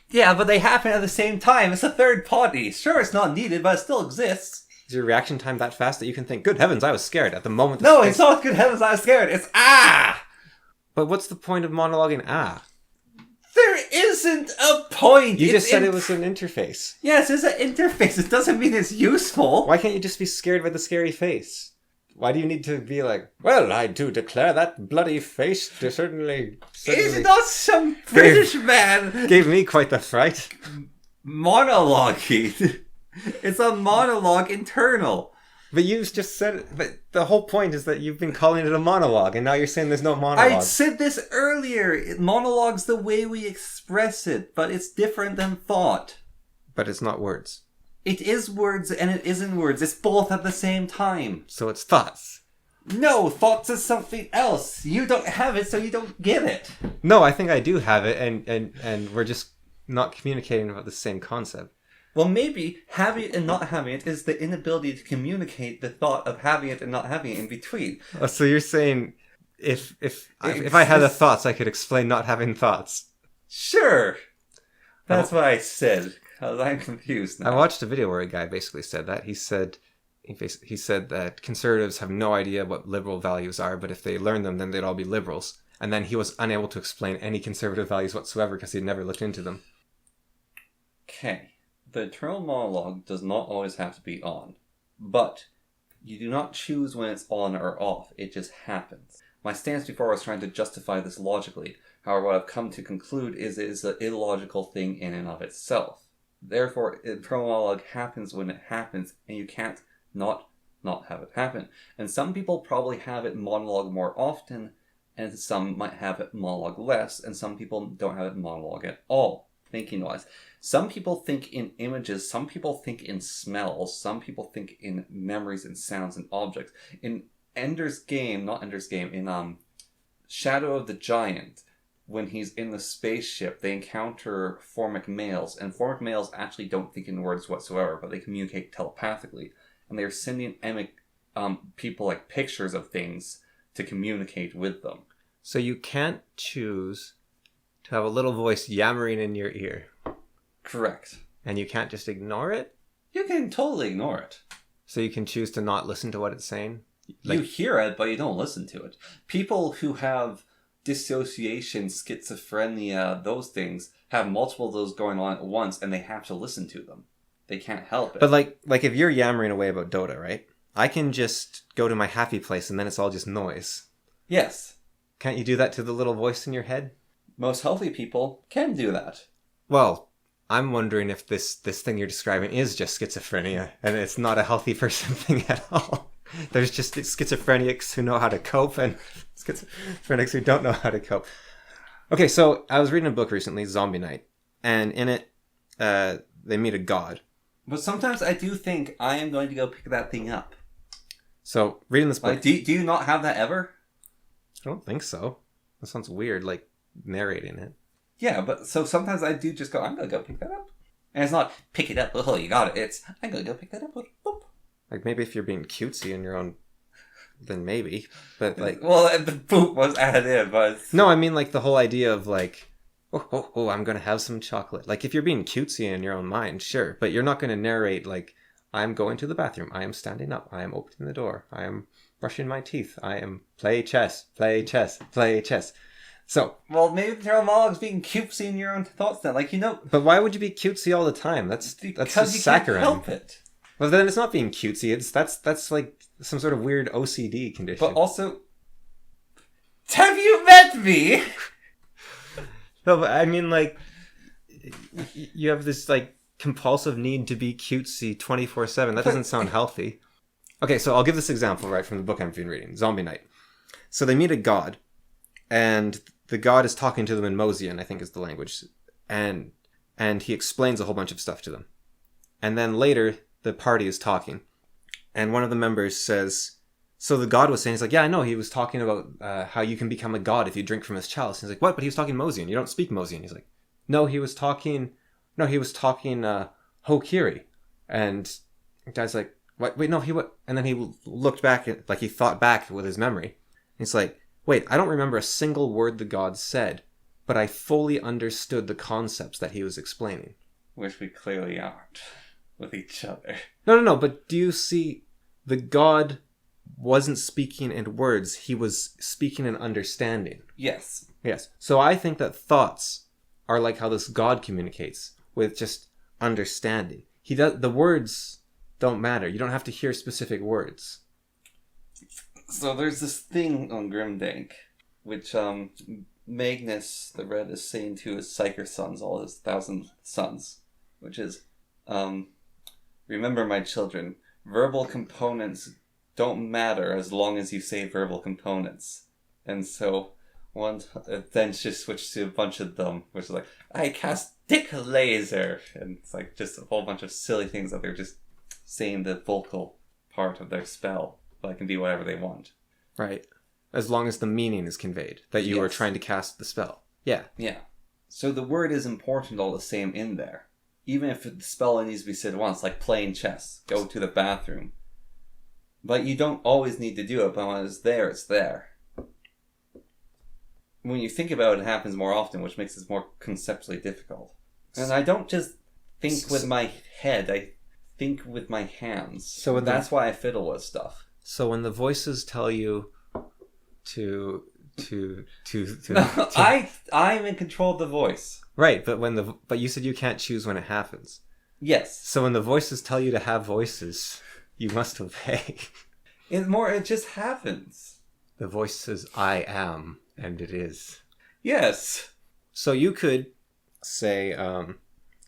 Yeah, but they happen at the same time. It's a third party. Sure, it's not needed, but it still exists. Is your reaction time that fast that you can think, good heavens, I was scared at the moment? No, it's not good heavens, I was scared. It's ah! But what's the point of monologuing ah? There isn't a point. You just said it was an interface. Yes, it's an interface. It doesn't mean it's useful. Why can't you just be scared by the scary face? Why do you need to be like, well, I do declare that bloody face to certainly It's not some British man. Gave me quite the fright. Monologuing. It's a monologue internal. But you just said it. But the whole point is that you've been calling it a monologue, and now you're saying there's no monologue. I said this earlier. Monologue's the way we express it, but it's different than thought. But it's not words. It is words and it isn't words. It's both at the same time. So it's thoughts. No, thoughts is something else. You don't have it, so you don't get it. No, I think I do have it, and we're just not communicating about the same concept. Well, maybe having it and not having it is the inability to communicate the thought of having it and not having it in between. Oh, so you're saying if I had the thoughts, I could explain not having thoughts. Sure. That's what I said. Because I'm confused now. I watched a video where a guy basically said that. He said that conservatives have no idea what liberal values are, but if they learned them, then they'd all be liberals. And then he was unable to explain any conservative values whatsoever because he'd never looked into them. Okay. The internal monologue does not always have to be on. But you do not choose when it's on or off. It just happens. My stance before was trying to justify this logically. However, what I've come to conclude is it is an illogical thing in and of itself. Therefore, internal monologue happens when it happens, and you can't not have it happen. And some people probably have it monologue more often, and some might have it monologue less, and some people don't have it monologue at all, thinking-wise. Some people think in images, some people think in smells, some people think in memories and sounds and objects. In Shadow of the Giant, when he's in the spaceship, they encounter formic males, and formic males actually don't think in words whatsoever, but they communicate telepathically. and they're sending people like pictures of things to communicate with them. So you can't choose to have a little voice yammering in your ear. Correct. And you can't just ignore it? You can totally ignore it. So you can choose to not listen to what it's saying? You hear it, but you don't listen to it. People who have dissociation, schizophrenia, those things, have multiple of those going on at once, and they have to listen to them. They can't help it. But like if you're yammering away about Dota, right? I can just go to my happy place and then it's all just noise. Yes. Can't you do that to the little voice in your head? Most healthy people can do that. Well, I'm wondering if this thing you're describing is just schizophrenia and it's not a healthy person thing at all. There's just schizophrenics who know how to cope and schizophrenics who don't know how to cope. Okay, so I was reading a book recently, Zombie Night, and in it, they meet a god. But sometimes I do think I am going to go pick that thing up. So, reading this book... Like, do you not have that ever? I don't think so. That sounds weird, like narrating it. Yeah, but so sometimes I do just go, I'm going to go pick that up. And it's not, pick it up, oh, you got it. It's, I'm going to go pick that up, boop. Like, maybe if you're being cutesy in your own... Then maybe. But, like... Well, the boop was added in, but... No, I mean, like, the whole idea of, like... Oh, I'm going to have some chocolate. Like, if you're being cutesy in your own mind, sure. But you're not going to narrate, like, I'm going to the bathroom. I am standing up. I am opening the door. I am brushing my teeth. I am play chess. So... Well, maybe the monologue's being cutesy in your own thoughts then. Like, But why would you be cutesy all the time? That's just saccharine. Can't help it. Well, then it's not being cutesy. That's like some sort of weird OCD condition. But also... Have you met me? No, but I mean, like, you have this, like, compulsive need to be cutesy 24/7. That doesn't sound healthy. Okay, so I'll give this example, right, from the book I've been reading, Zombie Night. So they meet a god, and the god is talking to them in Mosian, I think is the language, and he explains a whole bunch of stuff to them. And then later, the party is talking, and one of the members says... So the god was saying, he's like, yeah, I know, he was talking about how you can become a god if you drink from his chalice. And he's like, what? But he was talking Mosian. You don't speak Mosian. He's like, no, he was talking Hokiri. And the guy's like, what? Wait, no, what? And then he looked back, like he thought back with his memory. He's like, wait, I don't remember a single word the god said, but I fully understood the concepts that he was explaining. Which we clearly aren't with each other. No, but do you see the god... wasn't speaking in words, he was speaking in understanding. Yes. So I think that thoughts are like how this god communicates, with just understanding. The words don't matter. You don't have to hear specific words. So there's this thing on Grimdank, which Magnus the Red is saying to his Psyker sons, all his 1,000 sons, which is, remember my children, verbal components don't matter as long as you say verbal components. And so then just switched to a bunch of them, which is like, I cast dick laser, and it's like just a whole bunch of silly things that they're just saying the vocal part of their spell, but it can be whatever they want. Right. As long as the meaning is conveyed, that you were trying to cast the spell. Yeah. So the word is important all the same in there. Even if the spell needs to be said once, like playing chess, go to the bathroom. But you don't always need to do it, but when it's there, it's there. When you think about it, it happens more often, which makes it more conceptually difficult. And I don't just think with my head, I think with my hands. So that's why I fiddle with stuff. So when the voices tell you to No, I'm in control of the voice. Right, but you said you can't choose when it happens. Yes. So when the voices tell you to have voices... You must obey. It just happens. The voice says, I am, and it is. Yes. So you could say,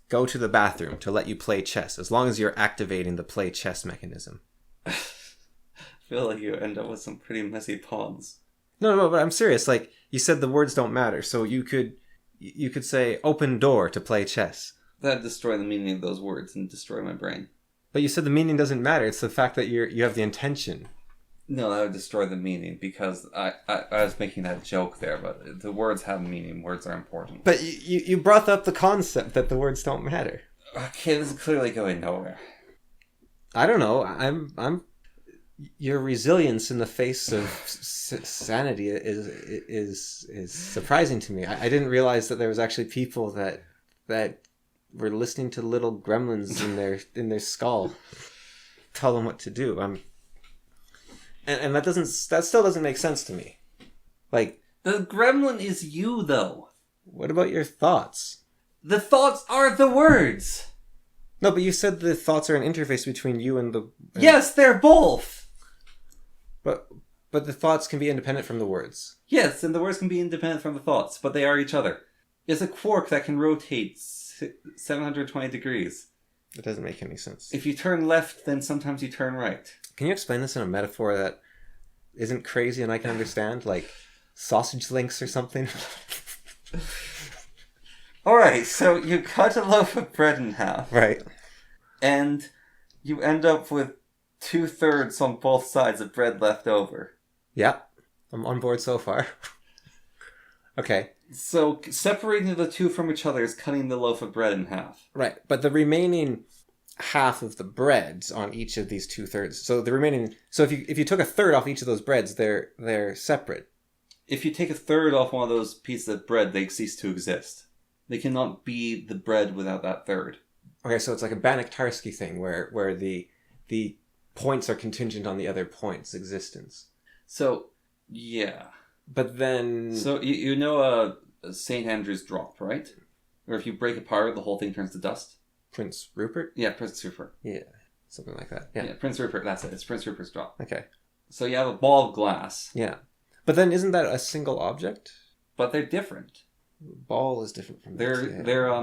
go to the bathroom to let you play chess, as long as you're activating the play chess mechanism. I feel like you end up with some pretty messy pawns. No, but I'm serious. Like, you said the words don't matter, so you could say, open door to play chess. That'd destroy the meaning of those words and destroy my brain. But you said the meaning doesn't matter. It's the fact that you have the intention. No, that would destroy the meaning because I was making that joke there, but the words have meaning. Words are important. But you brought up the concept that the words don't matter. Okay, this is clearly going nowhere. I don't know. I'm. Your resilience in the face of sanity is surprising to me. I didn't realize that there was actually people that were listening to little gremlins in their skull tell them what to do. And that still doesn't make sense to me. Like, the gremlin is you, though. What about your thoughts? The thoughts are the words. No, but you said the thoughts are an interface between you and the... Yes, they're both. But the thoughts can be independent from the words. Yes, and the words can be independent from the thoughts, but they are each other. It's a quark that can rotate 720 degrees. It doesn't make any sense. If you turn left, then sometimes you turn right. Can you explain this in a metaphor that isn't crazy and I can understand? Like sausage links or something? Alright, so you cut a loaf of bread in half. Right. And you end up with 2/3 on both sides of bread left over. Yeah, I'm on board so far. Okay. So separating the two from each other is cutting the loaf of bread in half. Right, but the remaining half of the breads on each of these 2/3. So the remaining. So if you took a third off each of those breads, they're separate. If you take a third off one of those pieces of bread, they cease to exist. They cannot be the bread without that third. Okay, so it's like a Banach-Tarski thing where the points are contingent on the other point's existence. So, yeah. But then... So, you know St. Andrew's drop, right? Or if you break apart, the whole thing turns to dust? Prince Rupert? Yeah, Prince Rupert. Yeah, something like that. Yeah, Prince Rupert, that's it. It's Prince Rupert's drop. Okay. So you have a ball of glass. Yeah. But then isn't that a single object? But they're different. Ball is different from They're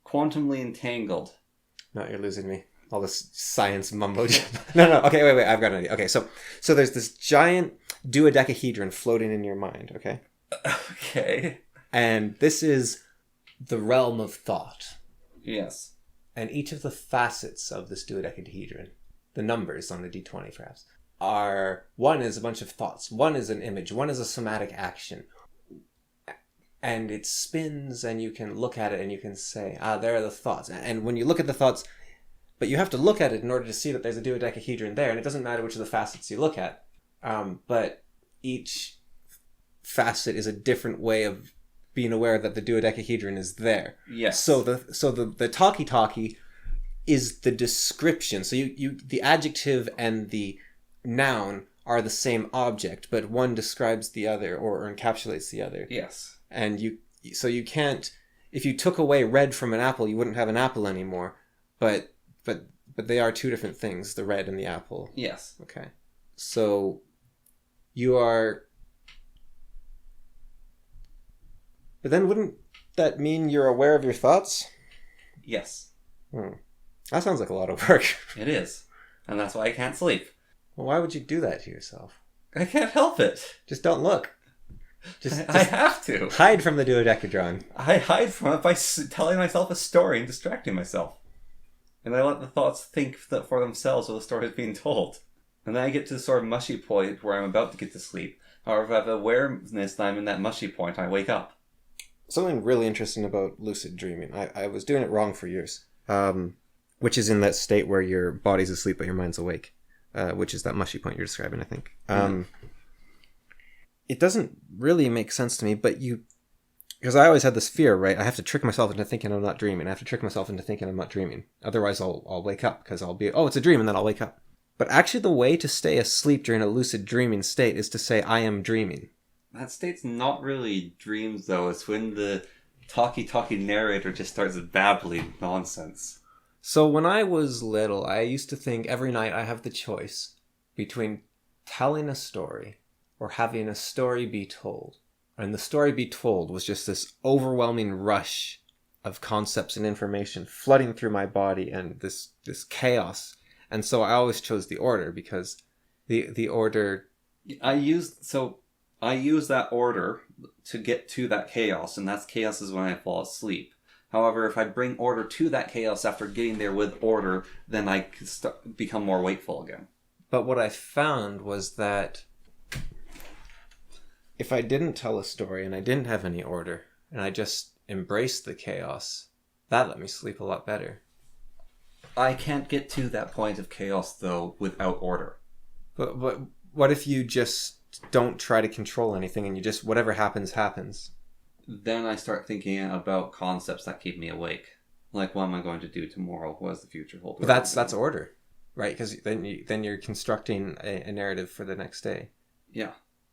quantumly entangled. No, you're losing me. All this science mumbo jumbo. No. Okay, wait. I've got an idea. Okay, so there's this giant duodecahedron floating in your mind. Okay. Okay. And this is the realm of thought. Yes. And each of the facets of this duodecahedron, the numbers on the D20 perhaps, are... One is a bunch of thoughts. One is an image. One is a somatic action. And it spins and you can look at it and you can say, there are the thoughts. And when you look at the thoughts... But you have to look at it in order to see that there's a duodecahedron there. And it doesn't matter which of the facets you look at. But each facet is a different way of being aware that the duodecahedron is there. Yes. So the talkie-talkie is the description. So you the adjective and the noun are the same object, but one describes the other or encapsulates the other. Yes. And you can't... If you took away red from an apple, you wouldn't have an apple anymore. But they are two different things, the red and the apple. Yes. Okay. So you are... But then wouldn't that mean you're aware of your thoughts? Yes. That sounds like a lot of work. It is. And that's why I can't sleep. Well, why would you do that to yourself? I can't help it. Just don't look. Just I have to. Hide from the duodecahedron. I hide from it by telling myself a story and distracting myself. And I let the thoughts think for themselves while the story is being told. And then I get to the sort of mushy point where I'm about to get to sleep. However, if I have awareness that I'm in that mushy point, I wake up. Something really interesting about lucid dreaming. I was doing it wrong for years. Which is in that state where your body's asleep but your mind's awake. Which is that mushy point you're describing, I think. It doesn't really make sense to me, but because I always had this fear, right? I have to trick myself into thinking I'm not dreaming. I have to trick myself into thinking I'm not dreaming. Otherwise, I'll wake up because I'll be, it's a dream, and then I'll wake up. But actually, the way to stay asleep during a lucid dreaming state is to say, I am dreaming. That state's not really dreams, though. It's when the talkie-talkie narrator just starts babbling nonsense. So when I was little, I used to think every night I have the choice between telling a story or having a story be told. And the story be told was just this overwhelming rush of concepts and information flooding through my body and this chaos. And so I always chose the order because the order... I use that order to get to that chaos, and that chaos is when I fall asleep. However, if I bring order to that chaos after getting there with order, then I become more wakeful again. But what I found was that if I didn't tell a story and I didn't have any order, and I just embraced the chaos, that let me sleep a lot better. I can't get to that point of chaos, though, without order. But what if you just don't try to control anything and you just, whatever happens, happens? Then I start thinking about concepts that keep me awake. Like, what am I going to do tomorrow? What does the future hold? But that's order, right? Because then you're constructing a narrative for the next day. Yeah.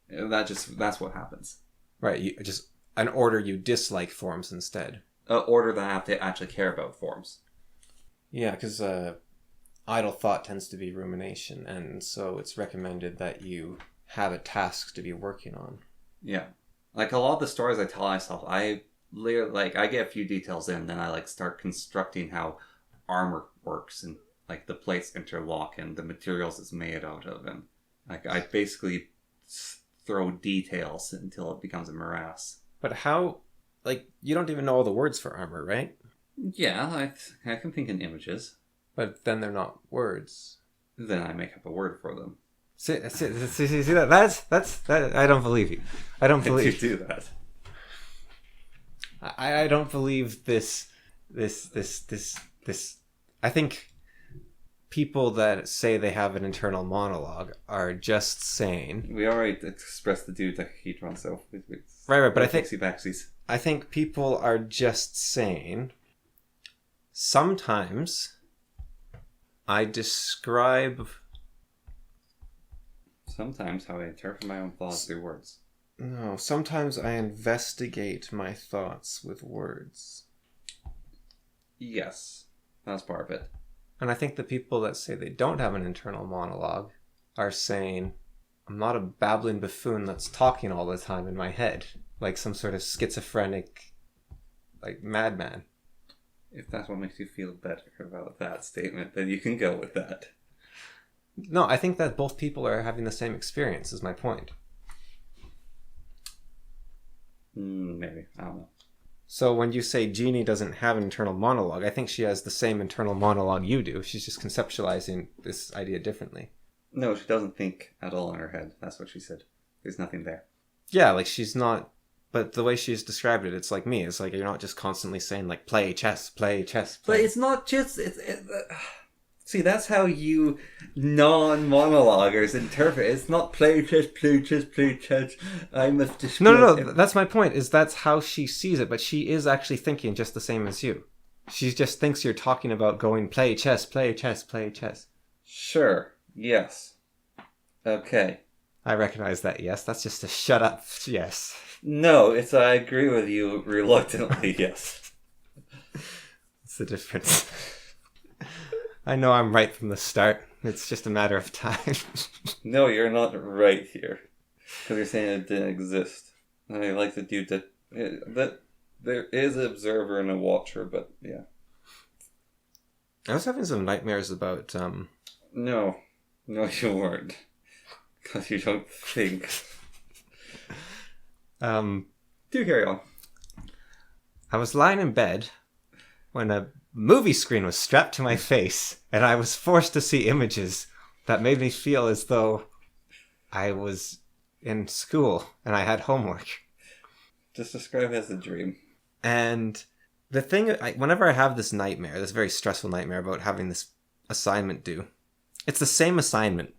That's what happens. Right, you just an order you dislike forms instead. Order that I have to actually care about forms. Yeah, because idle thought tends to be rumination, and so it's recommended that you have a task to be working on. Yeah. Like, a lot of the stories I tell myself, I get a few details in, then I start constructing how armor works, and the plates interlock and the materials it's made out of, and I basically throw details until it becomes a morass. But how, you don't even know all the words for armor, right? Yeah, I can think in images. But then they're not words. Then I make up a word for them. See that? That's I don't believe you. I don't believe you do that. I don't believe this. I think people that say they have an internal monologue are just saying. We already expressed the dodecahedron, so right. But I think people are just saying. Sometimes I describe. Sometimes how I interpret my own thoughts through words. No, sometimes I investigate my thoughts with words. Yes, that's part of it. And I think the people that say they don't have an internal monologue are saying, I'm not a babbling buffoon that's talking all the time in my head, like some sort of schizophrenic, madman. If that's what makes you feel better about that statement, then you can go with that. No, I think that both people are having the same experience, is my point. Maybe. I don't know. So when you say Jeannie doesn't have an internal monologue, I think she has the same internal monologue you do. She's just conceptualizing this idea differently. No, she doesn't think at all in her head. That's what she said. There's nothing there. Yeah, she's not... But the way she's described it, it's like me. It's like you're not just constantly saying, play chess, play chess, play. But it's not just... See, that's how you non-monologuers interpret it. It's not play chess, play chess, play chess. I must describe... No, that's my point, is that's how she sees it, but she is actually thinking just the same as you. She just thinks you're talking about going play chess, play chess, play chess. Sure, yes. Okay. I recognize that, yes. That's just a shut up yes. No, it's I agree with you reluctantly, yes. What's the difference? I know I'm right from the start. It's just a matter of time. No, you're not right here. Because you're saying it didn't exist. I like that you did... That there is an observer and a watcher, but yeah. I was having some nightmares about... No, you weren't. Because you don't think. Do carry on. I was lying in bed when a movie screen was strapped to my face, and I was forced to see images that made me feel as though I was in school and I had homework. Just describe it as a dream. And the thing, whenever I have this nightmare, this very stressful nightmare about having this assignment due, it's the same assignment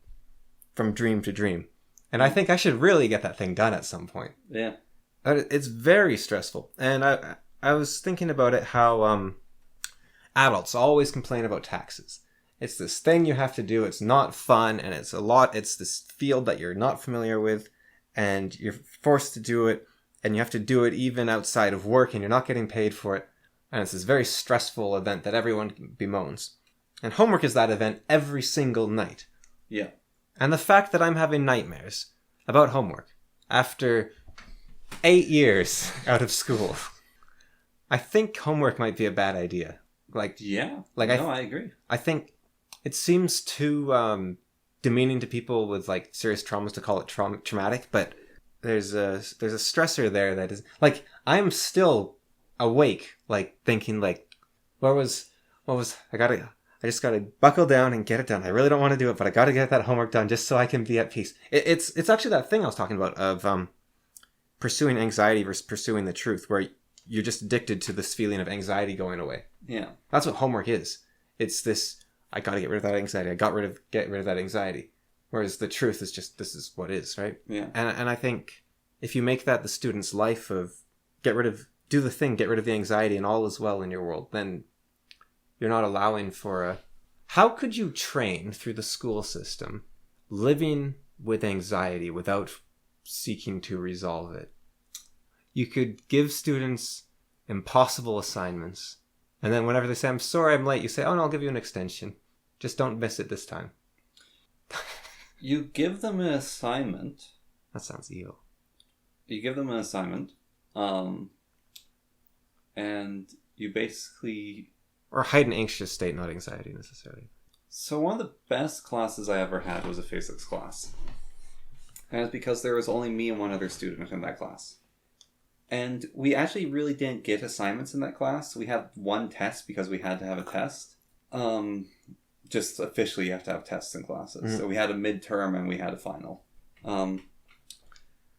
from dream to dream. And I think I should really get that thing done at some point. Yeah. It's very stressful. And I was thinking about it, how adults always complain about taxes. It's this thing you have to do. It's not fun, and it's this field that you're not familiar with, and you're forced to do it, and you have to do it even outside of work, and you're not getting paid for it. And it's this very stressful event that everyone bemoans. And homework is that event every single night. Yeah. And the fact that I'm having nightmares about homework after 8 years out of school, I think homework might be a bad idea. Yeah. I agree. I think it seems too demeaning to people with serious traumas to call it traumatic, but there's a stressor there that is I'm still awake, thinking what was I just gotta buckle down and get it done. I really don't want to do it, but I gotta get that homework done just so I can be at peace. It's actually that thing I was talking about of pursuing anxiety versus pursuing the truth, where you're just addicted to this feeling of anxiety going away. Yeah. That's what homework is. It's this, I got to get rid of that anxiety. Get rid of that anxiety. Whereas the truth is just, this is what is, right? Yeah. And I think if you make that the student's life of do the thing, get rid of the anxiety, and all is well in your world, then you're not allowing for how could you train through the school system living with anxiety without seeking to resolve it? You could give students impossible assignments, and then whenever they say, I'm sorry I'm late, you say, oh no, I'll give you an extension. Just don't miss it this time. You give them an assignment. That sounds evil. You give them an assignment, and you basically... Or hide an anxious state, not anxiety necessarily. So one of the best classes I ever had was a physics class. And it's because there was only me and one other student in that class. And we actually really didn't get assignments in that class. We had one test because we had to have a test. Just officially you have to have tests in classes. Mm-hmm. So we had a midterm and we had a final.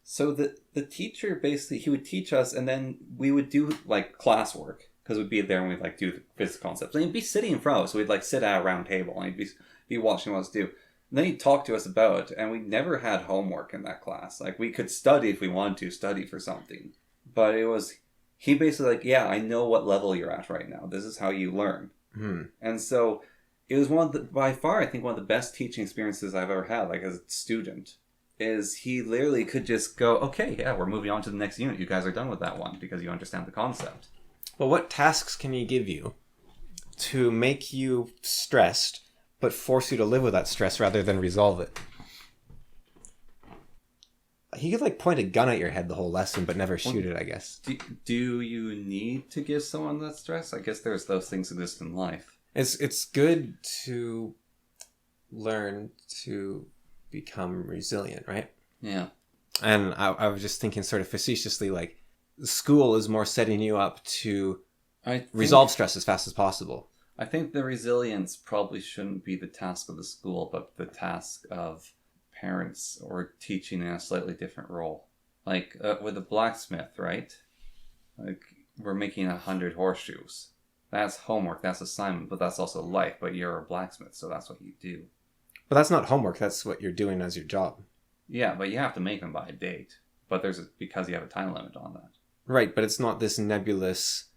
So the teacher basically, he would teach us, and then we would do like classwork, because we'd be there and we'd like do the physics concepts. And he'd be sitting in front of us, so we'd like sit at a round table and he'd be watching us do. And then he'd talk to us about it, and we never had homework in that class. Like, we could study if we wanted to study for something. But he basically like, yeah, I know what level you're at right now. This is how you learn. Mm-hmm. And so it was by far, I think, one of the best teaching experiences I've ever had, like as a student, is he literally could just go, okay, yeah, we're moving on to the next unit. You guys are done with that one because you understand the concept. Well, what tasks can he give you to make you stressed, but force you to live with that stress rather than resolve it? He could like point a gun at your head the whole lesson, but never shoot it, I guess. Do you need to give someone that stress? I guess there's those things exist in life. It's good to learn to become resilient, right? Yeah. And I was just thinking sort of facetiously, like, school is more setting you up to resolve stress as fast as possible. I think the resilience probably shouldn't be the task of the school, but the task of parents or teaching in a slightly different role. Like with a blacksmith, right? Like, we're making 100 horseshoes. That's homework, that's assignment, but that's also life. But you're a blacksmith, so that's what you do. But that's not homework, that's what you're doing as your job. Yeah, but you have to make them by a date. But because you have a time limit on that. Right, but it's not this nebulous,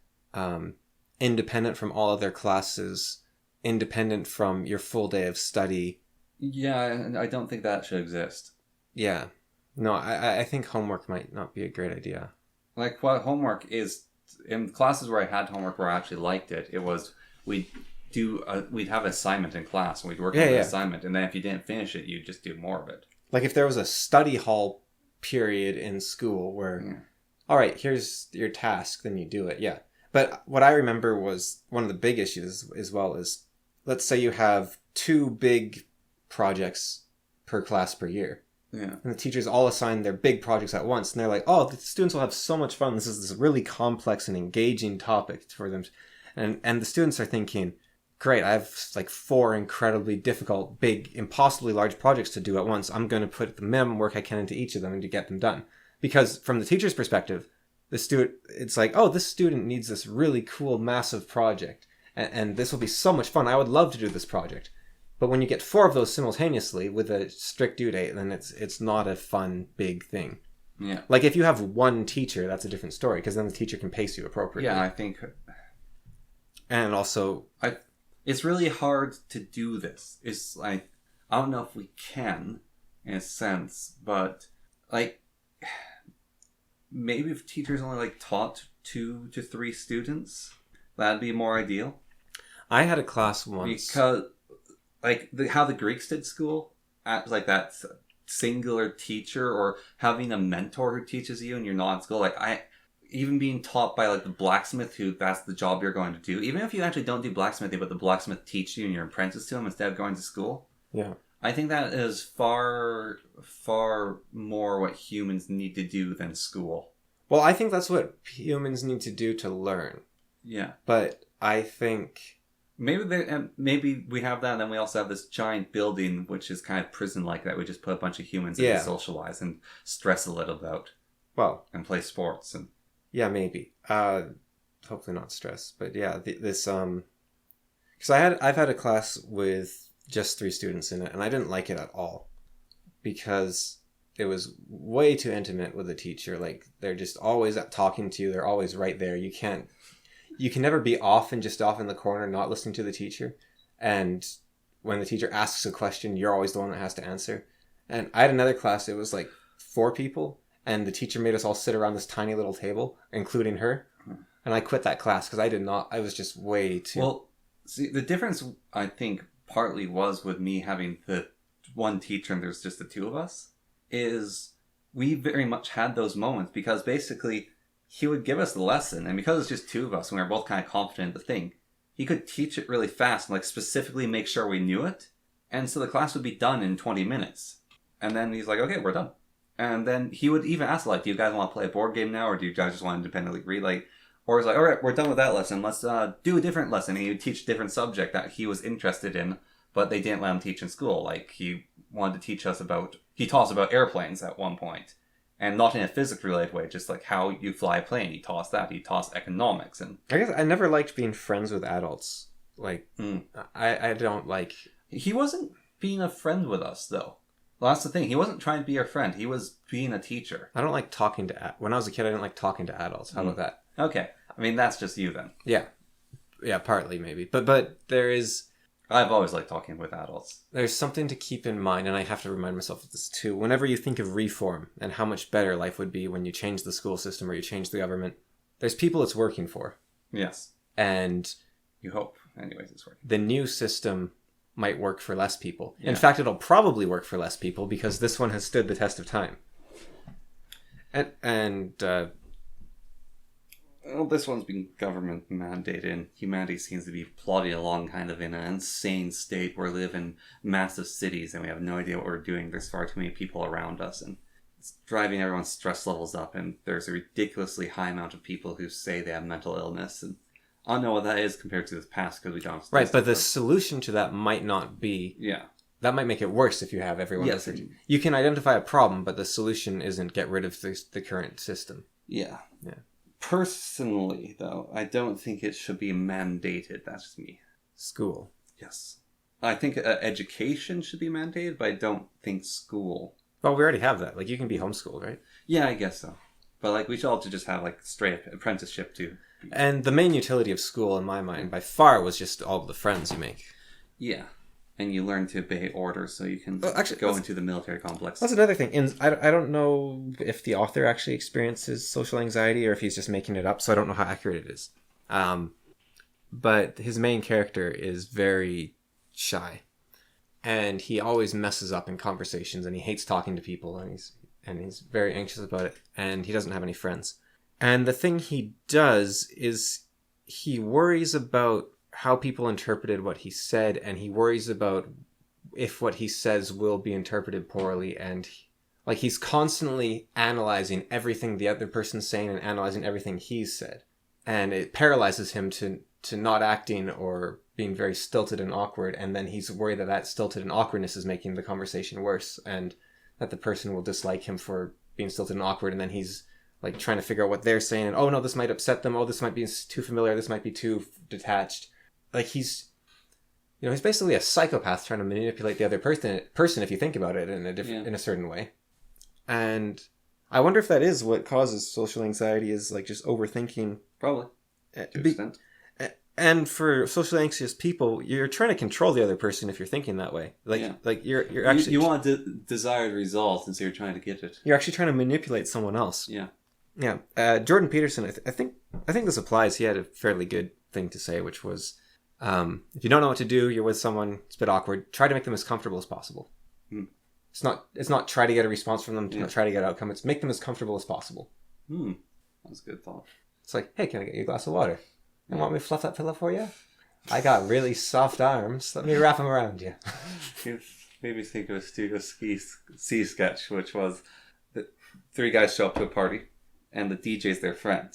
independent from all other classes, independent from your full day of study. Yeah, I don't think that should exist. Yeah. No, I think homework might not be a great idea. Like, what homework is, in classes where I had homework where I actually liked it, it was, we'd have an assignment in class, and we'd work on the assignment, and then if you didn't finish it, you'd just do more of it. Like, if there was a study hall period in school where, all right, here's your task, then you do it, yeah. But what I remember was one of the big issues as well is, let's say you have 2 big projects per class per year. Yeah. And the teachers all assign their big projects at once, and they're like, oh, the students will have so much fun. This is this really complex and engaging topic for them. And the students are thinking, great, I have like 4 incredibly difficult, big, impossibly large projects to do at once. I'm going to put the minimum work I can into each of them and to get them done. Because from the teacher's perspective, it's like, oh, this student needs this really cool, massive project. And this will be so much fun. I would love to do this project. But when you get 4 of those simultaneously with a strict due date, then it's not a fun, big thing. Yeah. Like, if you have 1 teacher, that's a different story, because then the teacher can pace you appropriately. Yeah, I think... And also... It's really hard to do this. It's like, I don't know if we can, in a sense, but, like, maybe if teachers only, like, taught 2 to 3 students, that'd be more ideal. I had a class once... Because... Like, how the Greeks did school, like that singular teacher, or having a mentor who teaches you and you're not in school. Like, even being taught by, like, the blacksmith who that's the job you're going to do. Even if you actually don't do blacksmithing, but the blacksmith teaches you and you're apprentice to him instead of going to school. Yeah. I think that is far, far more what humans need to do than school. Well, I think that's what humans need to do to learn. Yeah. But I think... Maybe we have that, and then we also have this giant building, which is kind of prison-like, that we just put a bunch of humans in to socialize and stress a little about. Well, and play sports. And yeah, maybe. Hopefully not stress, but yeah, this because Because I've had a class with just 3 students in it, and I didn't like it at all because it was way too intimate with the teacher. Like, they're just always talking to you. They're always right there. You can never be off and just off in the corner, not listening to the teacher. And when the teacher asks a question, you're always the one that has to answer. And I had another class. It was like 4 people, and the teacher made us all sit around this tiny little table, including her. And I quit that class because I was just way too... Well, see, the difference, I think, partly was with me having the one teacher and there's just the 2 of us, is we very much had those moments because basically he would give us the lesson, and because it's just 2 of us and we were both kind of confident in the thing, he could teach it really fast and like specifically make sure we knew it. And so the class would be done in 20 minutes. And then he's like, okay, we're done. And then he would even ask, like, do you guys want to play a board game now, or do you guys just want to independently read? Like, or he's like, all right, we're done with that lesson. Let's do a different lesson. And he would teach a different subject that he was interested in, but they didn't let him teach in school. Like, he wanted to teach us about... He taught us about airplanes at one point. And not in a physics-related way, just like how you fly a plane. He taught us that. He taught us economics. And I guess I never liked being friends with adults. Like, I don't like... He wasn't being a friend with us, though. Well, that's the thing. He wasn't trying to be our friend. He was being a teacher. I don't like talking to... When I was a kid, I didn't like talking to adults. How about that? Okay. I mean, that's just you then. Yeah. Yeah, partly maybe. But there is... I've always liked talking with adults. There's something to keep in mind, and I have to remind myself of this too. Whenever you think of reform and how much better life would be when you change the school system or you change the government, there's people it's working for. Yes. And... You hope. Anyways, it's working. The new system might work for less people. Yeah. In fact, it'll probably work for less people because this one has stood the test of time. Well, this one's been government mandated, and humanity seems to be plodding along kind of in an insane state. We live in massive cities, and we have no idea what we're doing. There's far too many people around us, and it's driving everyone's stress levels up, and there's a ridiculously high amount of people who say they have mental illness, and I don't know what that is compared to the past, because we don't... Right, but the solution to that might not be... Yeah. That might make it worse if you have everyone... Yes. You can identify a problem, but the solution isn't get rid of the current system. Yeah. Yeah. Personally, though, I don't think it should be mandated. That's just me. School. Yes. I think education should be mandated, but I don't think school. Well, we already have that. Like, you can be homeschooled, right? Yeah, I guess so. But, like, we should also just have, like, straight apprenticeship, too. And the main utility of school, in my mind, by far, was just all the friends you make. Yeah. And you learn to obey orders so you can go into the military complex. That's another thing. I don't know if the author actually experiences social anxiety or if he's just making it up, so I don't know how accurate it is. But his main character is very shy. And he always messes up in conversations, and he hates talking to people, and he's very anxious about it, and he doesn't have any friends. And the thing he does is he worries about how people interpreted what he said, and he worries about if what he says will be interpreted poorly, and he's constantly analyzing everything the other person's saying and analyzing everything he's said. And it paralyzes him to not acting or being very stilted and awkward, and then he's worried that stilted and awkwardness is making the conversation worse, and that the person will dislike him for being stilted and awkward, and then he's like trying to figure out what they're saying, and oh no, this might upset them, oh this might be too familiar, this might be too detached. Like he's basically a psychopath trying to manipulate the other person if you think about it in a certain way. And I wonder if that is what causes social anxiety, is like just overthinking. Probably. To an extent. And for socially anxious people, you're trying to control the other person if you're thinking that way. Like you're actually... You want a desired result, and so you're trying to get it. You're actually trying to manipulate someone else. Yeah. Yeah. Jordan Peterson, I think this applies. He had a fairly good thing to say, which was, if you don't know what to do, you're with someone, it's a bit awkward, try to make them as comfortable as possible. It's not try to get a response from them, not try to get an outcome, it's make them as comfortable as possible. That's a good thought. It's like, hey, can I get you a glass of water? You want me to fluff that pillow for you? I got really soft arms. Let me wrap them around you. It made me think of a Studio C sketch, which was the 3 guys show up to a party, and the DJ's their friend.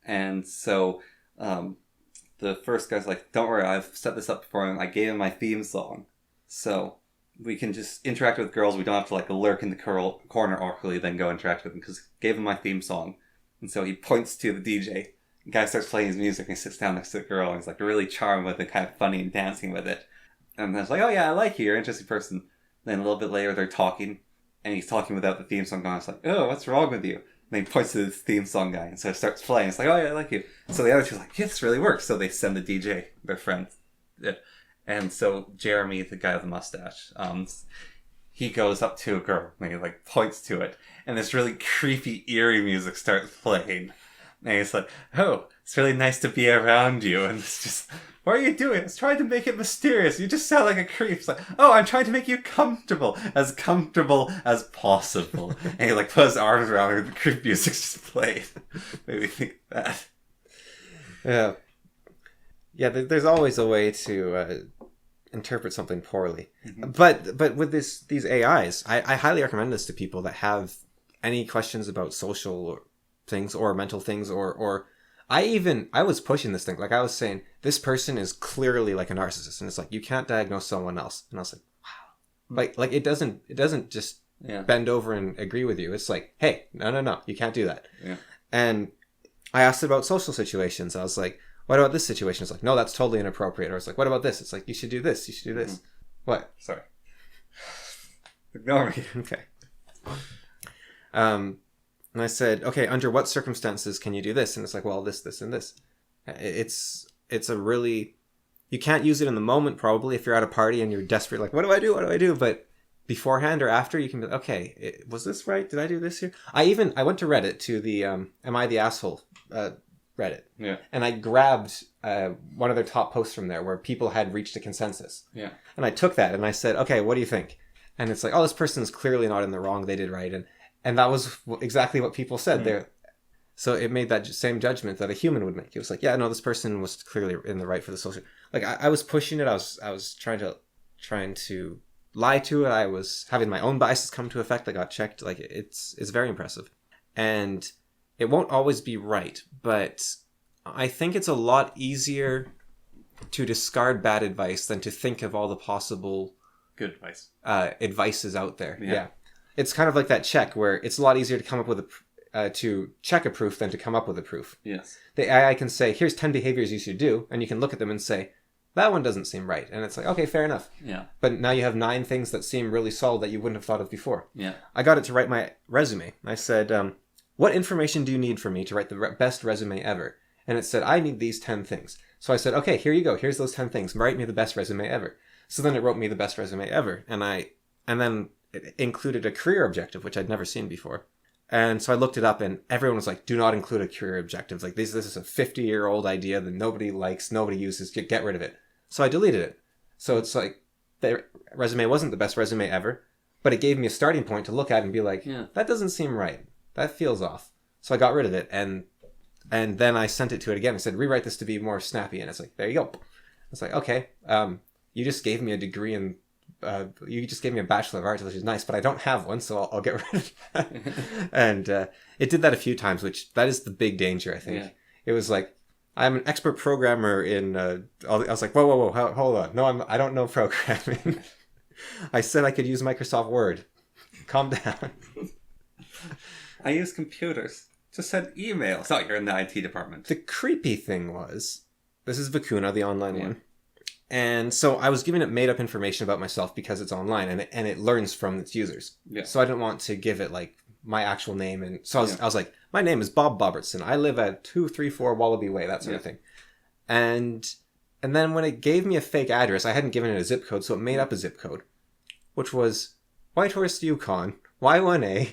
And so the first guy's like, don't worry, I've set this up for him. I gave him my theme song. So we can just interact with girls. We don't have to like lurk in the corner awkwardly, then go interact with them, because I gave him my theme song. And so he points to the DJ, The guy starts playing his music and he sits down next to the girl and he's like really charmed with it, kind of funny and dancing with it. And then it's like, oh yeah, I like you, you're an interesting person. Then a little bit later they're talking and he's talking without the theme song going. It's like, oh, what's wrong with you? And he points to the theme song guy and so it starts playing. It's like, oh yeah, I like you. So the other two's like, yeah, this really works. So they send the DJ, their friend. And so Jeremy, the guy with the mustache, he goes up to a girl and he like points to it. And this really creepy, eerie music starts playing. And he's like, oh, it's really nice to be around you. And it's just, what are you doing? I was trying to make it mysterious. You just sound like a creep. It's like, oh, I'm trying to make you comfortable as possible. And he like put his arms around her and the creep music's just played. Made me think of that. Yeah. Yeah, there's always a way to interpret something poorly. Mm-hmm. But with these AIs, I highly recommend this to people that have any questions about social things or mental things or I was pushing this thing. Like I was saying, this person is clearly like a narcissist and it's like, you can't diagnose someone else. And I was like, wow. Like it doesn't just bend over and agree with you. It's like, hey, no, you can't do that. Yeah. And I asked about social situations. I was like, what about this situation? It's like, no, that's totally inappropriate. Or it's like, what about this? It's like, you should do this. You should do this. Mm-hmm. What? Sorry. Ignore me. Okay. And I said, okay, under what circumstances can you do this? And it's like, well, this, and this. It's a really, you can't use it in the moment probably if you're at a party and you're desperate, like, what do I do? What do I do? But beforehand or after, you can be like, okay, was this right? Did I do this here? I went to Reddit to the, Am I the Asshole Reddit. Yeah. And I grabbed one of their top posts from there where people had reached a consensus. Yeah. And I took that and I said, okay, what do you think? And it's like, oh, this person's clearly not in the wrong. They did right. And that was exactly what people said there. So it made that same judgment that a human would make. It was like, yeah, no, this person was clearly in the right for the social. Like I was pushing it. I was trying to lie to it. I was having my own biases come to effect. I got checked. Like it's very impressive. And it won't always be right, but I think it's a lot easier to discard bad advice than to think of all the possible good advice. Advices out there. Yeah. It's kind of like that check where it's a lot easier to come up with to check a proof than to come up with a proof. Yes. The AI can say, here's 10 behaviors you should do, and you can look at them and say, that one doesn't seem right. And it's like, okay, fair enough. Yeah. But now you have 9 things that seem really solid that you wouldn't have thought of before. Yeah. I got it to write my resume. I said, what information do you need from me to write the best resume ever? And it said, I need these 10 things. So I said, okay, here you go. Here's those 10 things. Write me the best resume ever. So then it wrote me the best resume ever. And then it included a career objective, which I'd never seen before. And so I looked it up and everyone was like, do not include a career objective. Like this is a 50-year-old idea that nobody likes, nobody uses, get rid of it. So I deleted it. So it's like the resume wasn't the best resume ever, but it gave me a starting point to look at and be like, that doesn't seem right. That feels off. So I got rid of it. And then I sent it to it again. I said, rewrite this to be more snappy. And it's like, there you go. It's like, okay, you just gave me a degree in you just gave me a Bachelor of Arts, which is nice, but I don't have one, so I'll get rid of that. And it did that a few times, which that is the big danger, I think. Yeah. It was like, I'm an expert programmer in, I was like, whoa, hold on. No, I don't know programming. I said I could use Microsoft Word. Calm down. I use computers to send emails. Oh, you're in the IT department. The creepy thing was, this is Vicuna, the online one. And so I was giving it made up information about myself because it's online and it learns from its users. Yeah. So I didn't want to give it like my actual name. And so I was like, my name is Bob Bobertson. I live at 234 Wallaby Way, that sort of thing. And then when it gave me a fake address, I hadn't given it a zip code. So it made up a zip code, which was Whitehorse, Yukon, Y1A.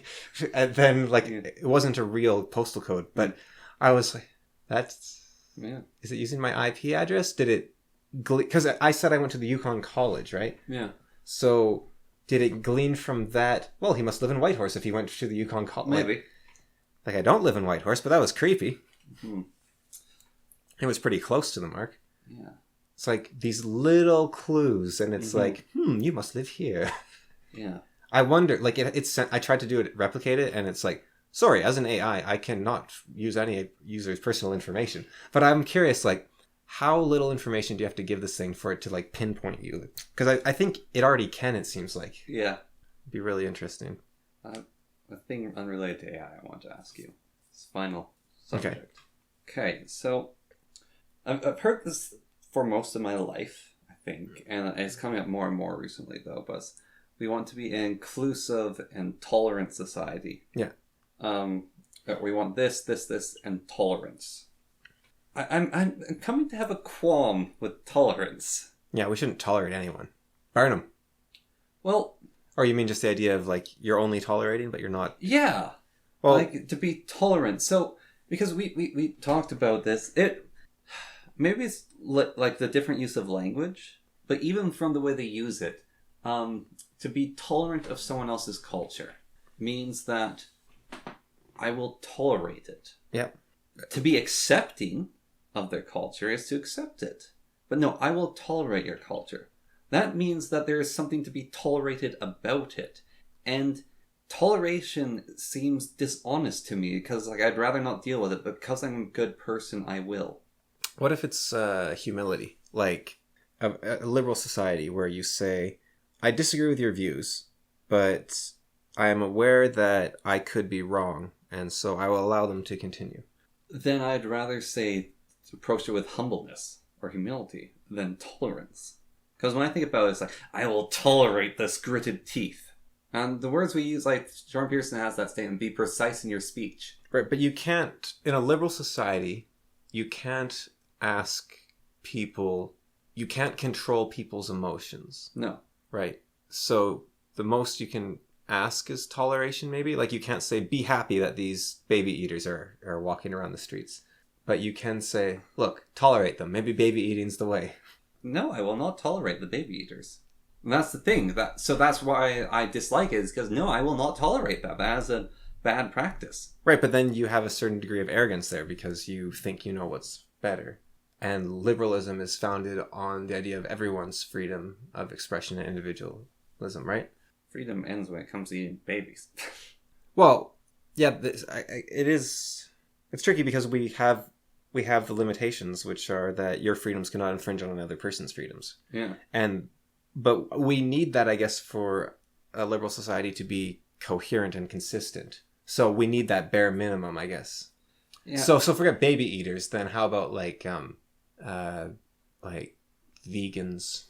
And then like, it wasn't a real postal code, but I was like, is it using my IP address? Did it, because I said I went to the Yukon College, right? Yeah. So did it glean from that? Well, he must live in Whitehorse if he went to the Yukon College. Maybe. Like I don't live in Whitehorse, but that was creepy. Mm-hmm. It was pretty close to the mark. Yeah. It's like these little clues, and it's like, you must live here. Yeah. I wonder, like I tried to do it, replicate it, and it's like, sorry, as an AI, I cannot use any user's personal information. But I'm curious, like, how little information do you have to give this thing for it to like pinpoint you? Because I think it already can, it seems like. Yeah. It'd be really interesting. A thing unrelated to AI I want to ask you. It's final subject. Okay. Okay, so I've heard this for most of my life, I think, and it's coming up more and more recently, though, but we want to be an inclusive and tolerant society. Yeah. We want this, and tolerance. I'm coming to have a qualm with tolerance. Yeah, we shouldn't tolerate anyone. Burn them. Well... Or you mean just the idea of, like, you're only tolerating, but you're not... Yeah. Well, like, to be tolerant. So, because we talked about this, maybe it's like the different use of language, but even from the way they use it, to be tolerant of someone else's culture means that I will tolerate it. Yeah. To be accepting of their culture is to accept it. But no, I will tolerate your culture. That means that there is something to be tolerated about it. And toleration seems dishonest to me because, like, I'd rather not deal with it, but because I'm a good person, I will. What if it's humility? Like a liberal society where you say, I disagree with your views, but I am aware that I could be wrong, and so I will allow them to continue. Then I'd rather say approach it with humbleness or humility than tolerance. Because when I think about it, it's like, I will tolerate this gritted teeth. And the words we use, like Jordan Peterson has that statement, be precise in your speech. Right, but you can't, in a liberal society, you can't ask people, you can't control people's emotions. No. Right. So the most you can ask is toleration, maybe? Like, you can't say, be happy that these baby eaters are walking around the streets. But you can say, look, tolerate them. Maybe baby eating's the way. No, I will not tolerate the baby eaters. And that's the thing. So that's why I dislike it, is because, no, I will not tolerate that. That is a bad practice. Right, but then you have a certain degree of arrogance there because you think you know what's better. And liberalism is founded on the idea of everyone's freedom of expression and individualism, right? Freedom ends when it comes to eating babies. Well, yeah, it's tricky because we have the limitations, which are that your freedoms cannot infringe on another person's freedoms. Yeah. But we need that, I guess, for a liberal society to be coherent and consistent. So we need that bare minimum, I guess. Yeah. So forget baby eaters, then how about like vegans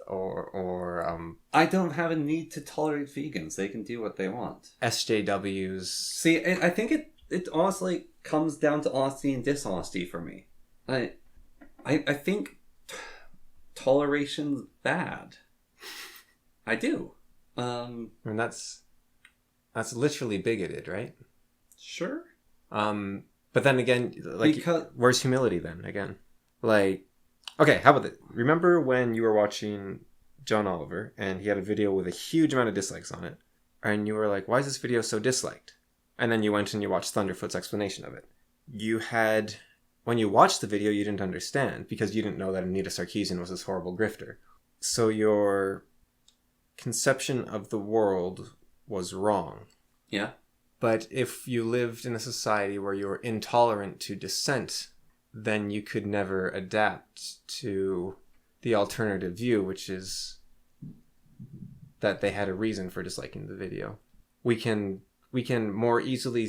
or I don't have a need to tolerate vegans. They can do what they want. SJWs. See, I think it honestly comes down to honesty and dishonesty for me. I think toleration's bad. I do. And that's literally bigoted, right? Sure. But then again, like, where's humility then? Again, like, okay, how about this? Remember when you were watching John Oliver and he had a video with a huge amount of dislikes on it, and you were like, "Why is this video so disliked?" And then you went and you watched Thunderfoot's explanation of it. When you watched the video, you didn't understand because you didn't know that Anita Sarkeesian was this horrible grifter. So your conception of the world was wrong. Yeah. But if you lived in a society where you were intolerant to dissent, then you could never adapt to the alternative view, which is that they had a reason for disliking the video. We can more easily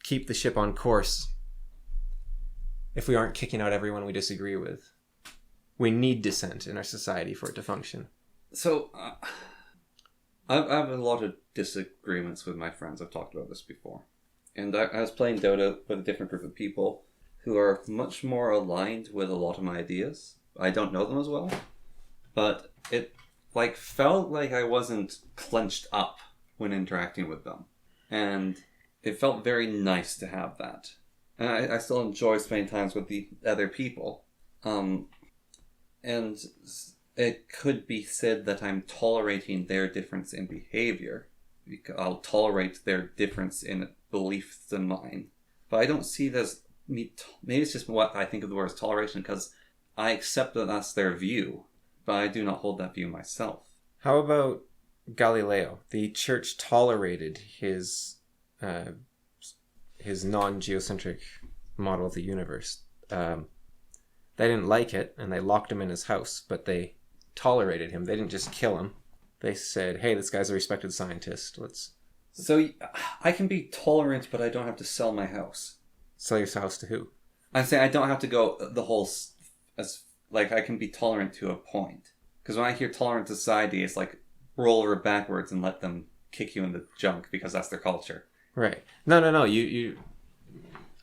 keep the ship on course if we aren't kicking out everyone we disagree with. We need dissent in our society for it to function. So, I have a lot of disagreements with my friends. I've talked about this before. And I was playing Dota with a different group of people who are much more aligned with a lot of my ideas. I don't know them as well. But it felt like I wasn't clenched up when interacting with them. And it felt very nice to have that. And I still enjoy spending times with the other people. And it could be said that I'm tolerating their difference in behavior. I'll tolerate their difference in beliefs than mine. But I don't see it as me. Maybe it's just what I think of the word as toleration, because I accept that that's their view, but I do not hold that view myself. How about Galileo? The church tolerated his non-geocentric model of the universe. They didn't like it, and they locked him in his house, but they tolerated him. They didn't just kill him. They said, hey, this guy's a respected scientist. So I can be tolerant, but I don't have to sell my house. Sell your house to who? I'm saying I don't have to go the whole as like I can be tolerant to a point. Because when I hear tolerant society, it's like roll over backwards and let them kick you in the junk because that's their culture. Right. No. You.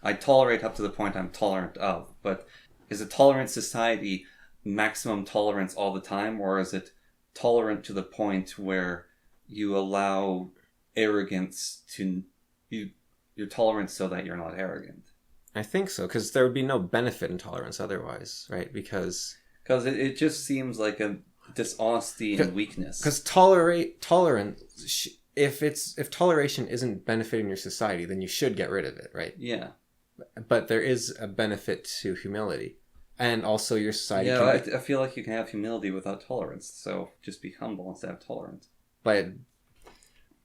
I tolerate up to the point I'm tolerant of, but is a tolerant society maximum tolerance all the time, or is it tolerant to the point where you allow arrogance to you're tolerant so that you're not arrogant? I think so, because there would be no benefit in tolerance otherwise, right? Because it just seems like a dishonesty and weakness. Because tolerance, if toleration isn't benefiting your society, then you should get rid of it, right? Yeah. But there is a benefit to humility, and also your society. Yeah, I feel like you can have humility without tolerance. So just be humble instead of tolerant. But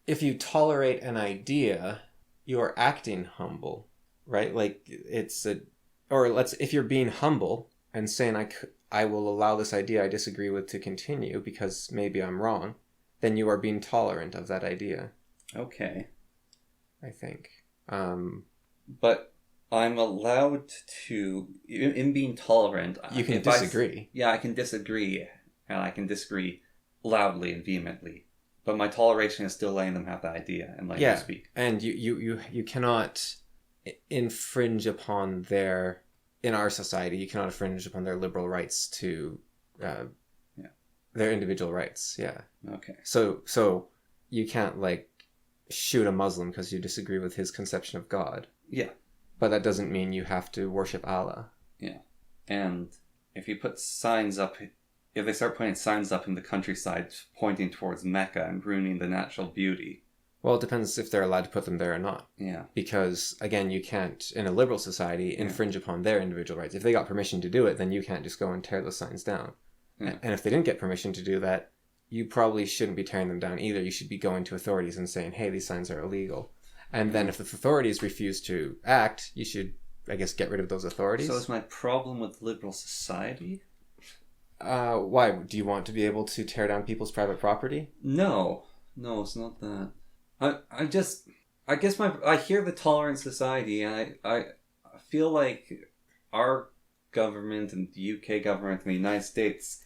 if you tolerate an idea, you are acting humble, right? Like if you're being humble and saying I will allow this idea I disagree with to continue because maybe I'm wrong, then you are being tolerant of that idea. Okay. I think. But I'm allowed to, in being tolerant... You can disagree. I can disagree. And I can disagree loudly and vehemently. But my toleration is still letting them have that idea and letting them speak. And you cannot infringe upon their... In our society, you cannot infringe upon their liberal rights to... their individual rights, yeah. Okay. So you can't, shoot a Muslim because you disagree with his conception of God. Yeah. But that doesn't mean you have to worship Allah. Yeah. And if you put signs up... If they start putting signs up in the countryside pointing towards Mecca and ruining the natural beauty... Well, it depends if they're allowed to put them there or not. Yeah. Because, again, you can't, in a liberal society, infringe upon their individual rights. If they got permission to do it, then you can't just go and tear those signs down. Yeah. And if they didn't get permission to do that, you probably shouldn't be tearing them down either. You should be going to authorities and saying, hey, these signs are illegal. And then if the authorities refuse to act, you should, I guess, get rid of those authorities. So is my problem with liberal society? Why? Do you want to be able to tear down people's private property? No, it's not that. I guess I hear the tolerant society, and I feel like our government and the UK government and the United States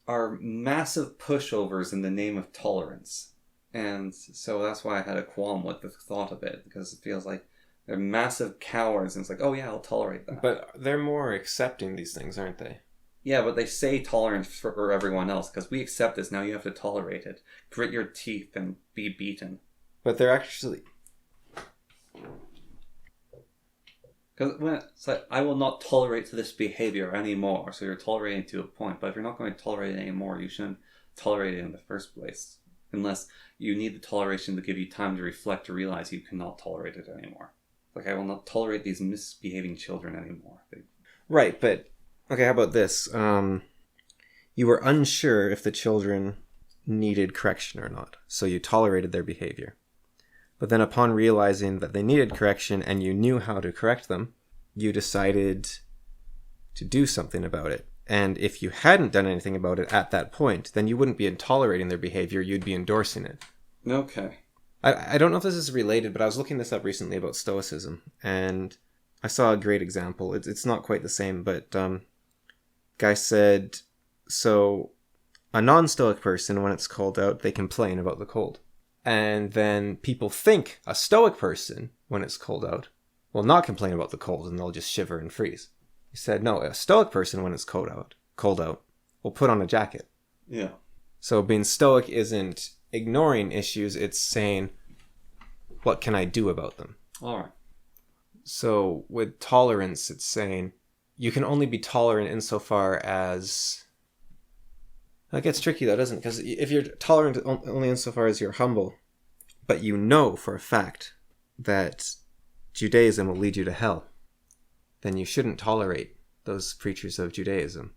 are massive pushovers in the name of tolerance. And so that's why I had a qualm with the thought of it, because it feels like they're massive cowards, and it's like, oh yeah, I'll tolerate that. But they're more accepting these things, aren't they? Yeah, but they say tolerance for everyone else, because we accept this, now you have to tolerate it. Grit your teeth and be beaten. But they're actually... Because when it's like, I will not tolerate this behavior anymore, so you're tolerating to a point, but if you're not going to tolerate it anymore, you shouldn't tolerate it in the first place. Unless you need the toleration to give you time to reflect to realize you cannot tolerate it anymore. Like, I will not tolerate these misbehaving children anymore. Right, but... Okay, how about this? You were unsure if the children needed correction or not, so you tolerated their behavior. But then upon realizing that they needed correction and you knew how to correct them, you decided to do something about it. And if you hadn't done anything about it at that point, then you wouldn't be tolerating their behavior, you'd be endorsing it. Okay. I don't know if this is related, but I was looking this up recently about Stoicism, and I saw a great example. It's not quite the same, but guy said, so a non-Stoic person, when it's cold out, they complain about the cold. And then people think a Stoic person, when it's cold out, will not complain about the cold and they'll just shiver and freeze. He said, no, a Stoic person, when it's cold out, will put on a jacket. Yeah. So being Stoic isn't ignoring issues, it's saying, what can I do about them? All right. So with tolerance, it's saying, you can only be tolerant insofar as... That gets tricky though, doesn't it? Because if you're tolerant only insofar as you're humble, but you know for a fact that Judaism will lead you to hell, then you shouldn't tolerate those preachers of Judaism.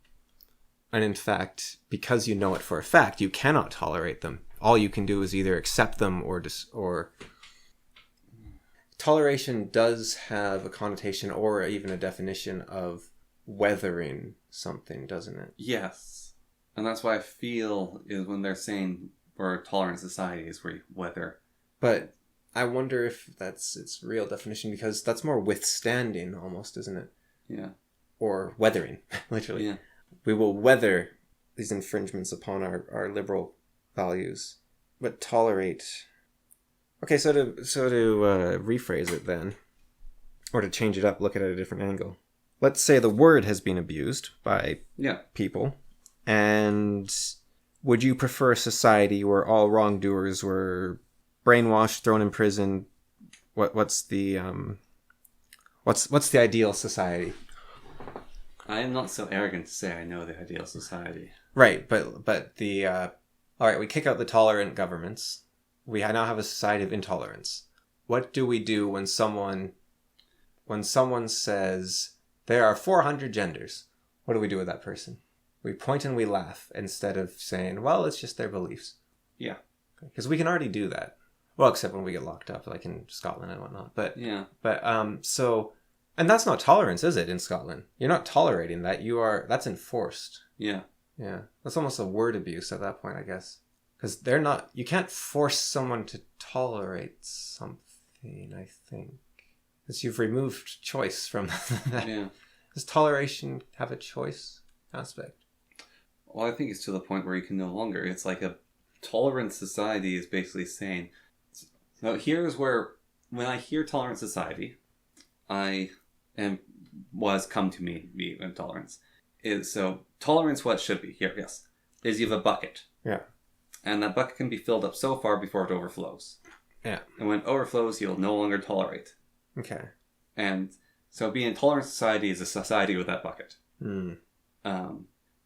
And in fact, because you know it for a fact, you cannot tolerate them. All you can do is either accept them or Toleration does have a connotation or even a definition of weathering something, doesn't it? Yes. And that's why I feel is when they're saying we're a tolerant society is where you weather. But I wonder if that's its real definition, because that's more withstanding almost, isn't it? Yeah. Or weathering, literally. Yeah. We will weather these infringements upon our liberal values, but tolerate. Okay, so to rephrase it then, or to change it up, look at it at a different angle. Let's say the word has been abused by people, and would you prefer a society where all wrongdoers were brainwashed, thrown in prison? What's the ideal society? I am not so arrogant to say I know the ideal society. Right, but the all right, we kick out the tolerant governments. We now have a society of intolerance. What do we do when someone says there are 400 genders? What do we do with that person? We point and we laugh instead of saying, well, it's just their beliefs. Yeah. Because we can already do that. Well, except when we get locked up, like in Scotland and whatnot. But so, and that's not tolerance, is it? In Scotland, you're not tolerating that. That's enforced. Yeah. Yeah, that's almost a word abuse at that point, I guess. Because you can't force someone to tolerate something, I think. Because you've removed choice from that. Yeah. Does toleration have a choice aspect? Well, I think it's to the point where you can no longer. It's like a tolerant society is basically saying... So here's where, when I hear tolerant society, come to me intolerance. So tolerance, what should be here, yes, is you have a bucket. Yeah. And that bucket can be filled up so far before it overflows. Yeah. And when it overflows, you'll no longer tolerate. Okay. And so being a tolerant society is a society with that bucket.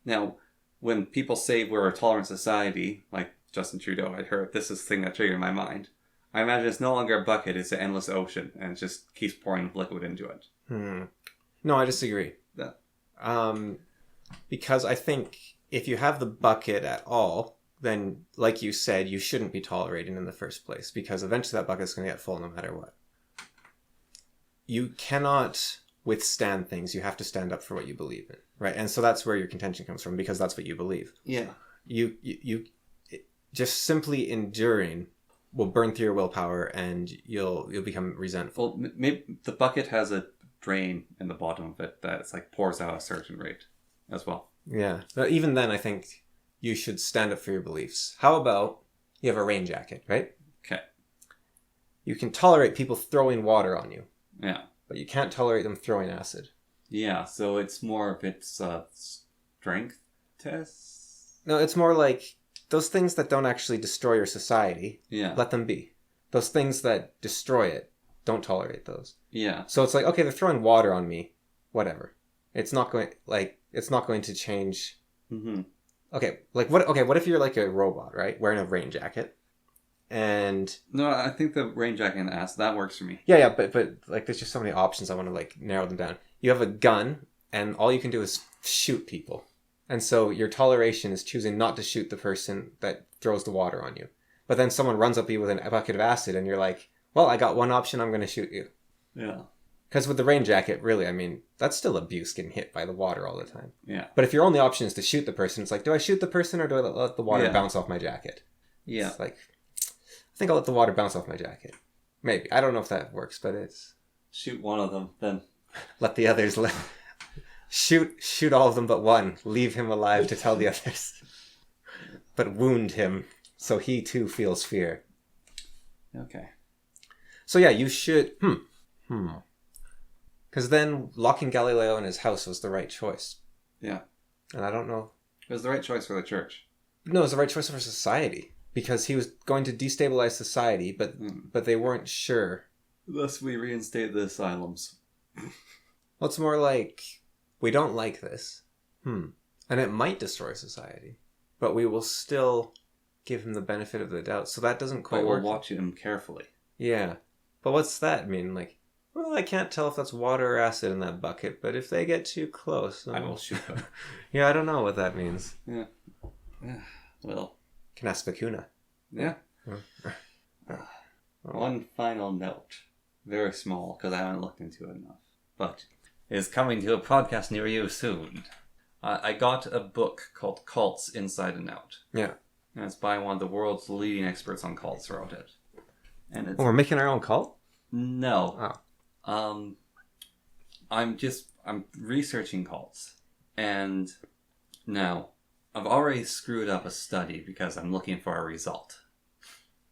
Now, when people say we're a tolerant society, like Justin Trudeau, I heard this is the thing that triggered my mind. I imagine it's no longer a bucket, it's an endless ocean, and it just keeps pouring liquid into it. No, I disagree. Yeah. Because I think if you have the bucket at all, then, like you said, you shouldn't be tolerating in the first place, because eventually that bucket's going to get full no matter what. You cannot withstand things. You have to stand up for what you believe in, right? And so that's where your contention comes from, because that's what you believe. Yeah. You just simply enduring will burn through your willpower, and you'll become resentful. Well, maybe the bucket has a drain in the bottom of it that it's like pours out a certain rate as well. Yeah. But even then, I think you should stand up for your beliefs. How about you have a rain jacket, right? Okay. You can tolerate people throwing water on you. Yeah. But you can't tolerate them throwing acid. Yeah, so it's more of its strength tests? No, it's more like those things that don't actually destroy your society, let them be. Those things that destroy it, don't tolerate those. Yeah. So it's like, okay, they're throwing water on me, whatever. It's not going to change. Mm-hmm. Okay, what if you're like a robot, right? Wearing a rain jacket. And no, I think the rain jacket and ass, that works for me. Yeah, but like there's just so many options. I want to like narrow them down. You have a gun, and all you can do is shoot people. And so your toleration is choosing not to shoot the person that throws the water on you. But then someone runs up to you with a bucket of acid, and you're like, well, I got one option, I'm going to shoot you. Yeah. Because with the rain jacket, really, I mean, that's still abuse, getting hit by the water all the time. Yeah. But if your only option is to shoot the person, it's like, do I shoot the person or do I let the water bounce off my jacket? Yeah. It's like, I think I'll let the water bounce off my jacket. Maybe. I don't know if that works, but it's... Shoot one of them, then. Let the others... Shoot all of them but one. Leave him alive to tell the others. But wound him so he too feels fear. Okay. So yeah, you should... Because then locking Galileo in his house was the right choice. Yeah. And I don't know... It was the right choice for the church. No, it was the right choice for society. Because he was going to destabilize society, but they weren't sure. Thus we reinstate the asylums. Well, it's more like, we don't like this. And it might destroy society. But we will still give him the benefit of the doubt. So that doesn't quite work. But we'll watch him carefully. Yeah. But what's that mean? Like, well, I can't tell if that's water or acid in that bucket, but if they get too close... I will shoot them. Yeah, I don't know what that means. Yeah. Well... Knaspakuna. Yeah. One final note. Very small, because I haven't looked into it enough. But is coming to a podcast near you soon. I got a book called Cults Inside and Out. Yeah. And it's by one of the world's leading experts on cults wrote it. And it's... Oh, we're making our own cult? No. Oh. I'm researching cults. And now, I've already screwed up a study because I'm looking for a result,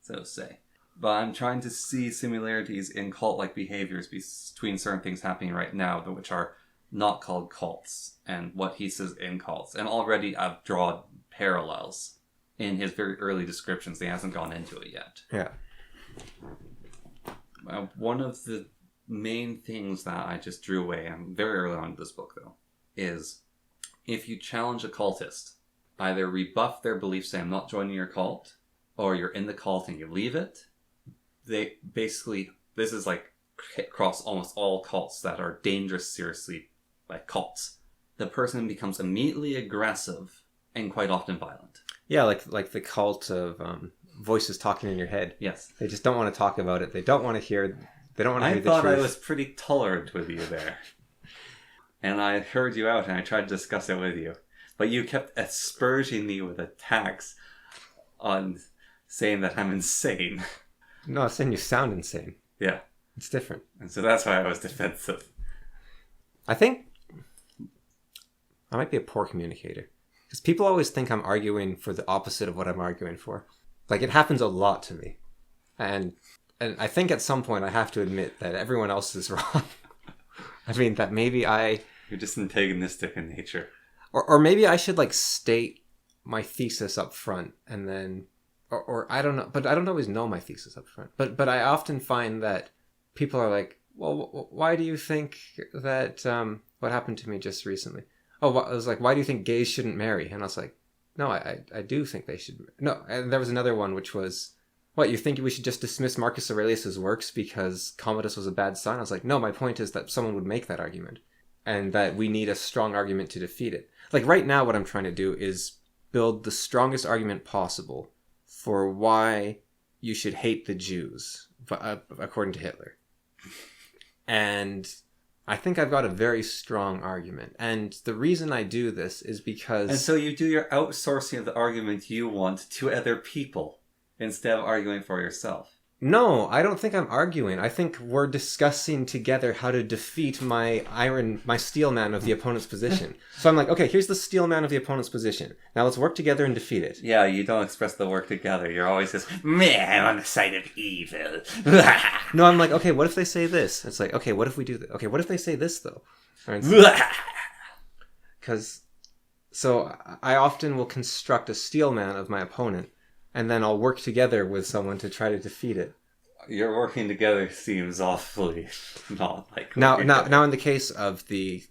so to say. But I'm trying to see similarities in cult-like behaviors between certain things happening right now, which are not called cults, and what he says in cults. And already I've drawn parallels in his very early descriptions. He hasn't gone into it yet. Yeah. One of the main things that I just drew away, and very early on in this book though, is if you challenge a cultist, either rebuff their belief, say I'm not joining your cult, or you're in the cult and you leave it, they basically, this is like across almost all cults that are dangerous, seriously, like cults. The person becomes immediately aggressive and quite often violent. Yeah, like the cult of voices talking in your head. Yes. They just don't want to talk about it. They don't want to hear. They don't want to hear the truth. I thought I was pretty tolerant with you there. And I heard you out and I tried to discuss it with you. But you kept asperging me with attacks on saying that I'm insane. No, I'm saying you sound insane. Yeah. It's different. And so that's why I was defensive. I think I might be a poor communicator. Because people always think I'm arguing for the opposite of what I'm arguing for. Like, it happens a lot to me. And I think at some point I have to admit that everyone else is wrong. I mean, that maybe You're just antagonistic in nature. Or maybe I should, like, state my thesis up front and then... Or I don't know. But I don't always know my thesis up front. But I often find that people are like, well, why do you think that... what happened to me just recently? Oh, I was like, why do you think gays shouldn't marry? And I was like, no, I do think they should. No, and there was another one which was, what, you think we should just dismiss Marcus Aurelius's works because Commodus was a bad son? I was like, no, my point is that someone would make that argument and that we need a strong argument to defeat it. Like right now, what I'm trying to do is build the strongest argument possible for why you should hate the Jews, according to Hitler. And I think I've got a very strong argument. And the reason I do this is because... And so you do your outsourcing of the argument you want to other people instead of arguing for yourself. No, I don't think I'm arguing. I think we're discussing together how to defeat my steel man of the opponent's position. So I'm like, okay, here's the steel man of the opponent's position. Now let's work together and defeat it. Yeah, you don't express the work together. You're always just, man, I'm on the side of evil. No, I'm like, okay, what if they say this? It's like, okay, what if we do this? Okay, what if they say this, though? Because, so I often will construct a steel man of my opponent, and then I'll work together with someone to try to defeat it. Your working together seems awfully not like... Now, in the case of the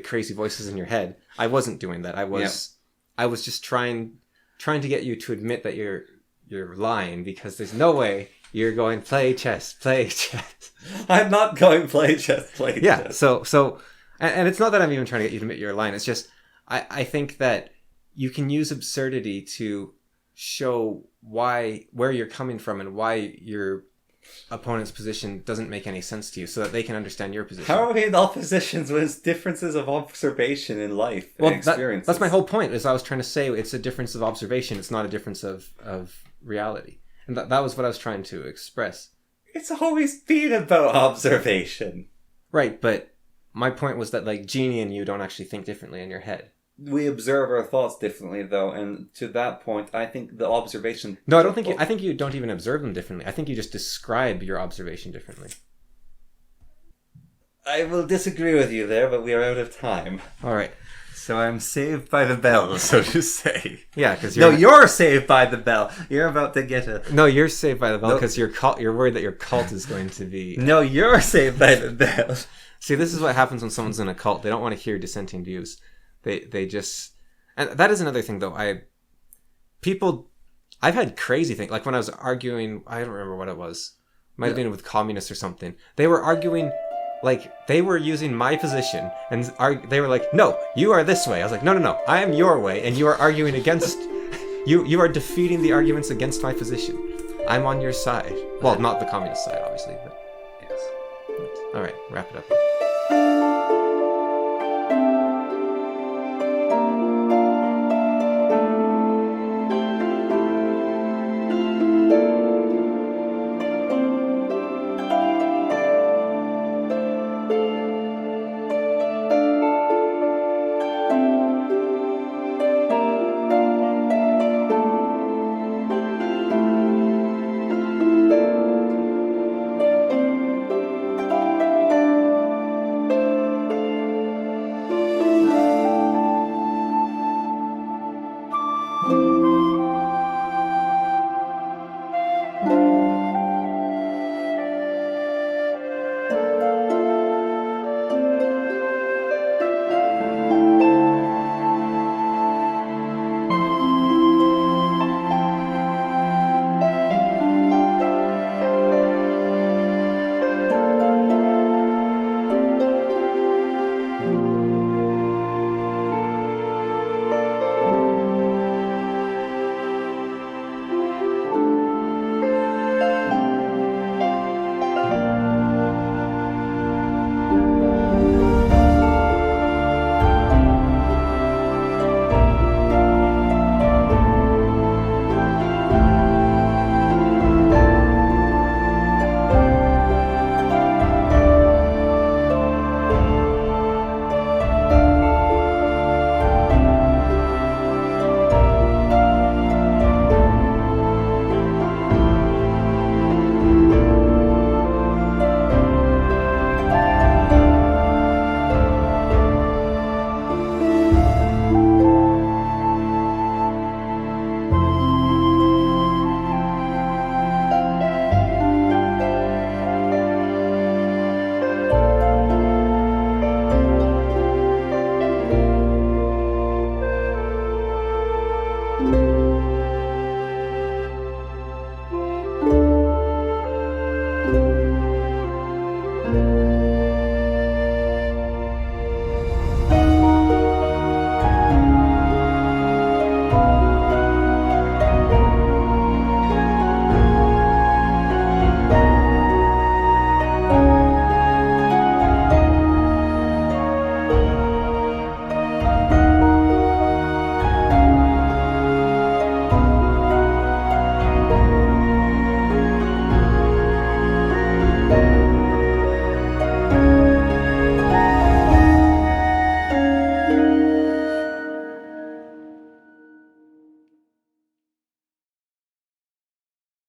crazy voices in your head, I wasn't doing that. I was just trying to get you to admit that you're lying, because there's no way you're going play chess. I'm not going play chess. Yeah. So, and it's not that I'm even trying to get you to admit you're lying. It's just I think that you can use absurdity to show where you're coming from and why your opponent's position doesn't make any sense to you, so that they can understand your position. How are we in all positions when it's differences of observation in life and experiences? That's my whole point, is I was trying to say it's a difference of observation. It's not a difference of reality. And that was what I was trying to express. It's always been about observation. Right, but my point was that, like, Jeannie and you don't actually think differently in your head. We observe our thoughts differently, though, and to that point, I think the observation... No, I don't think I think you don't even observe them differently. I think you just describe your observation differently. I will disagree with you there, but we are out of time. All right. So I'm saved by the bell, so to say. Yeah, because you're saved by the bell. You're about to get a... No, you're saved by the bell because you're worried that your cult is going to be... No, you're saved by the bell. See, this is what happens when someone's in a cult. They don't want to hear dissenting views. They just... And that is another thing, though. I've had crazy things. Like when I was arguing, I don't remember what it was. Might have been with communists or something. They were arguing, like, they were using my position. And they were like, no, you are this way. I was like, no, I am your way. And you are arguing against... You are defeating the arguments against my position. I'm on your side. Well, not the communist side, obviously, but... Yes. All right, wrap it up.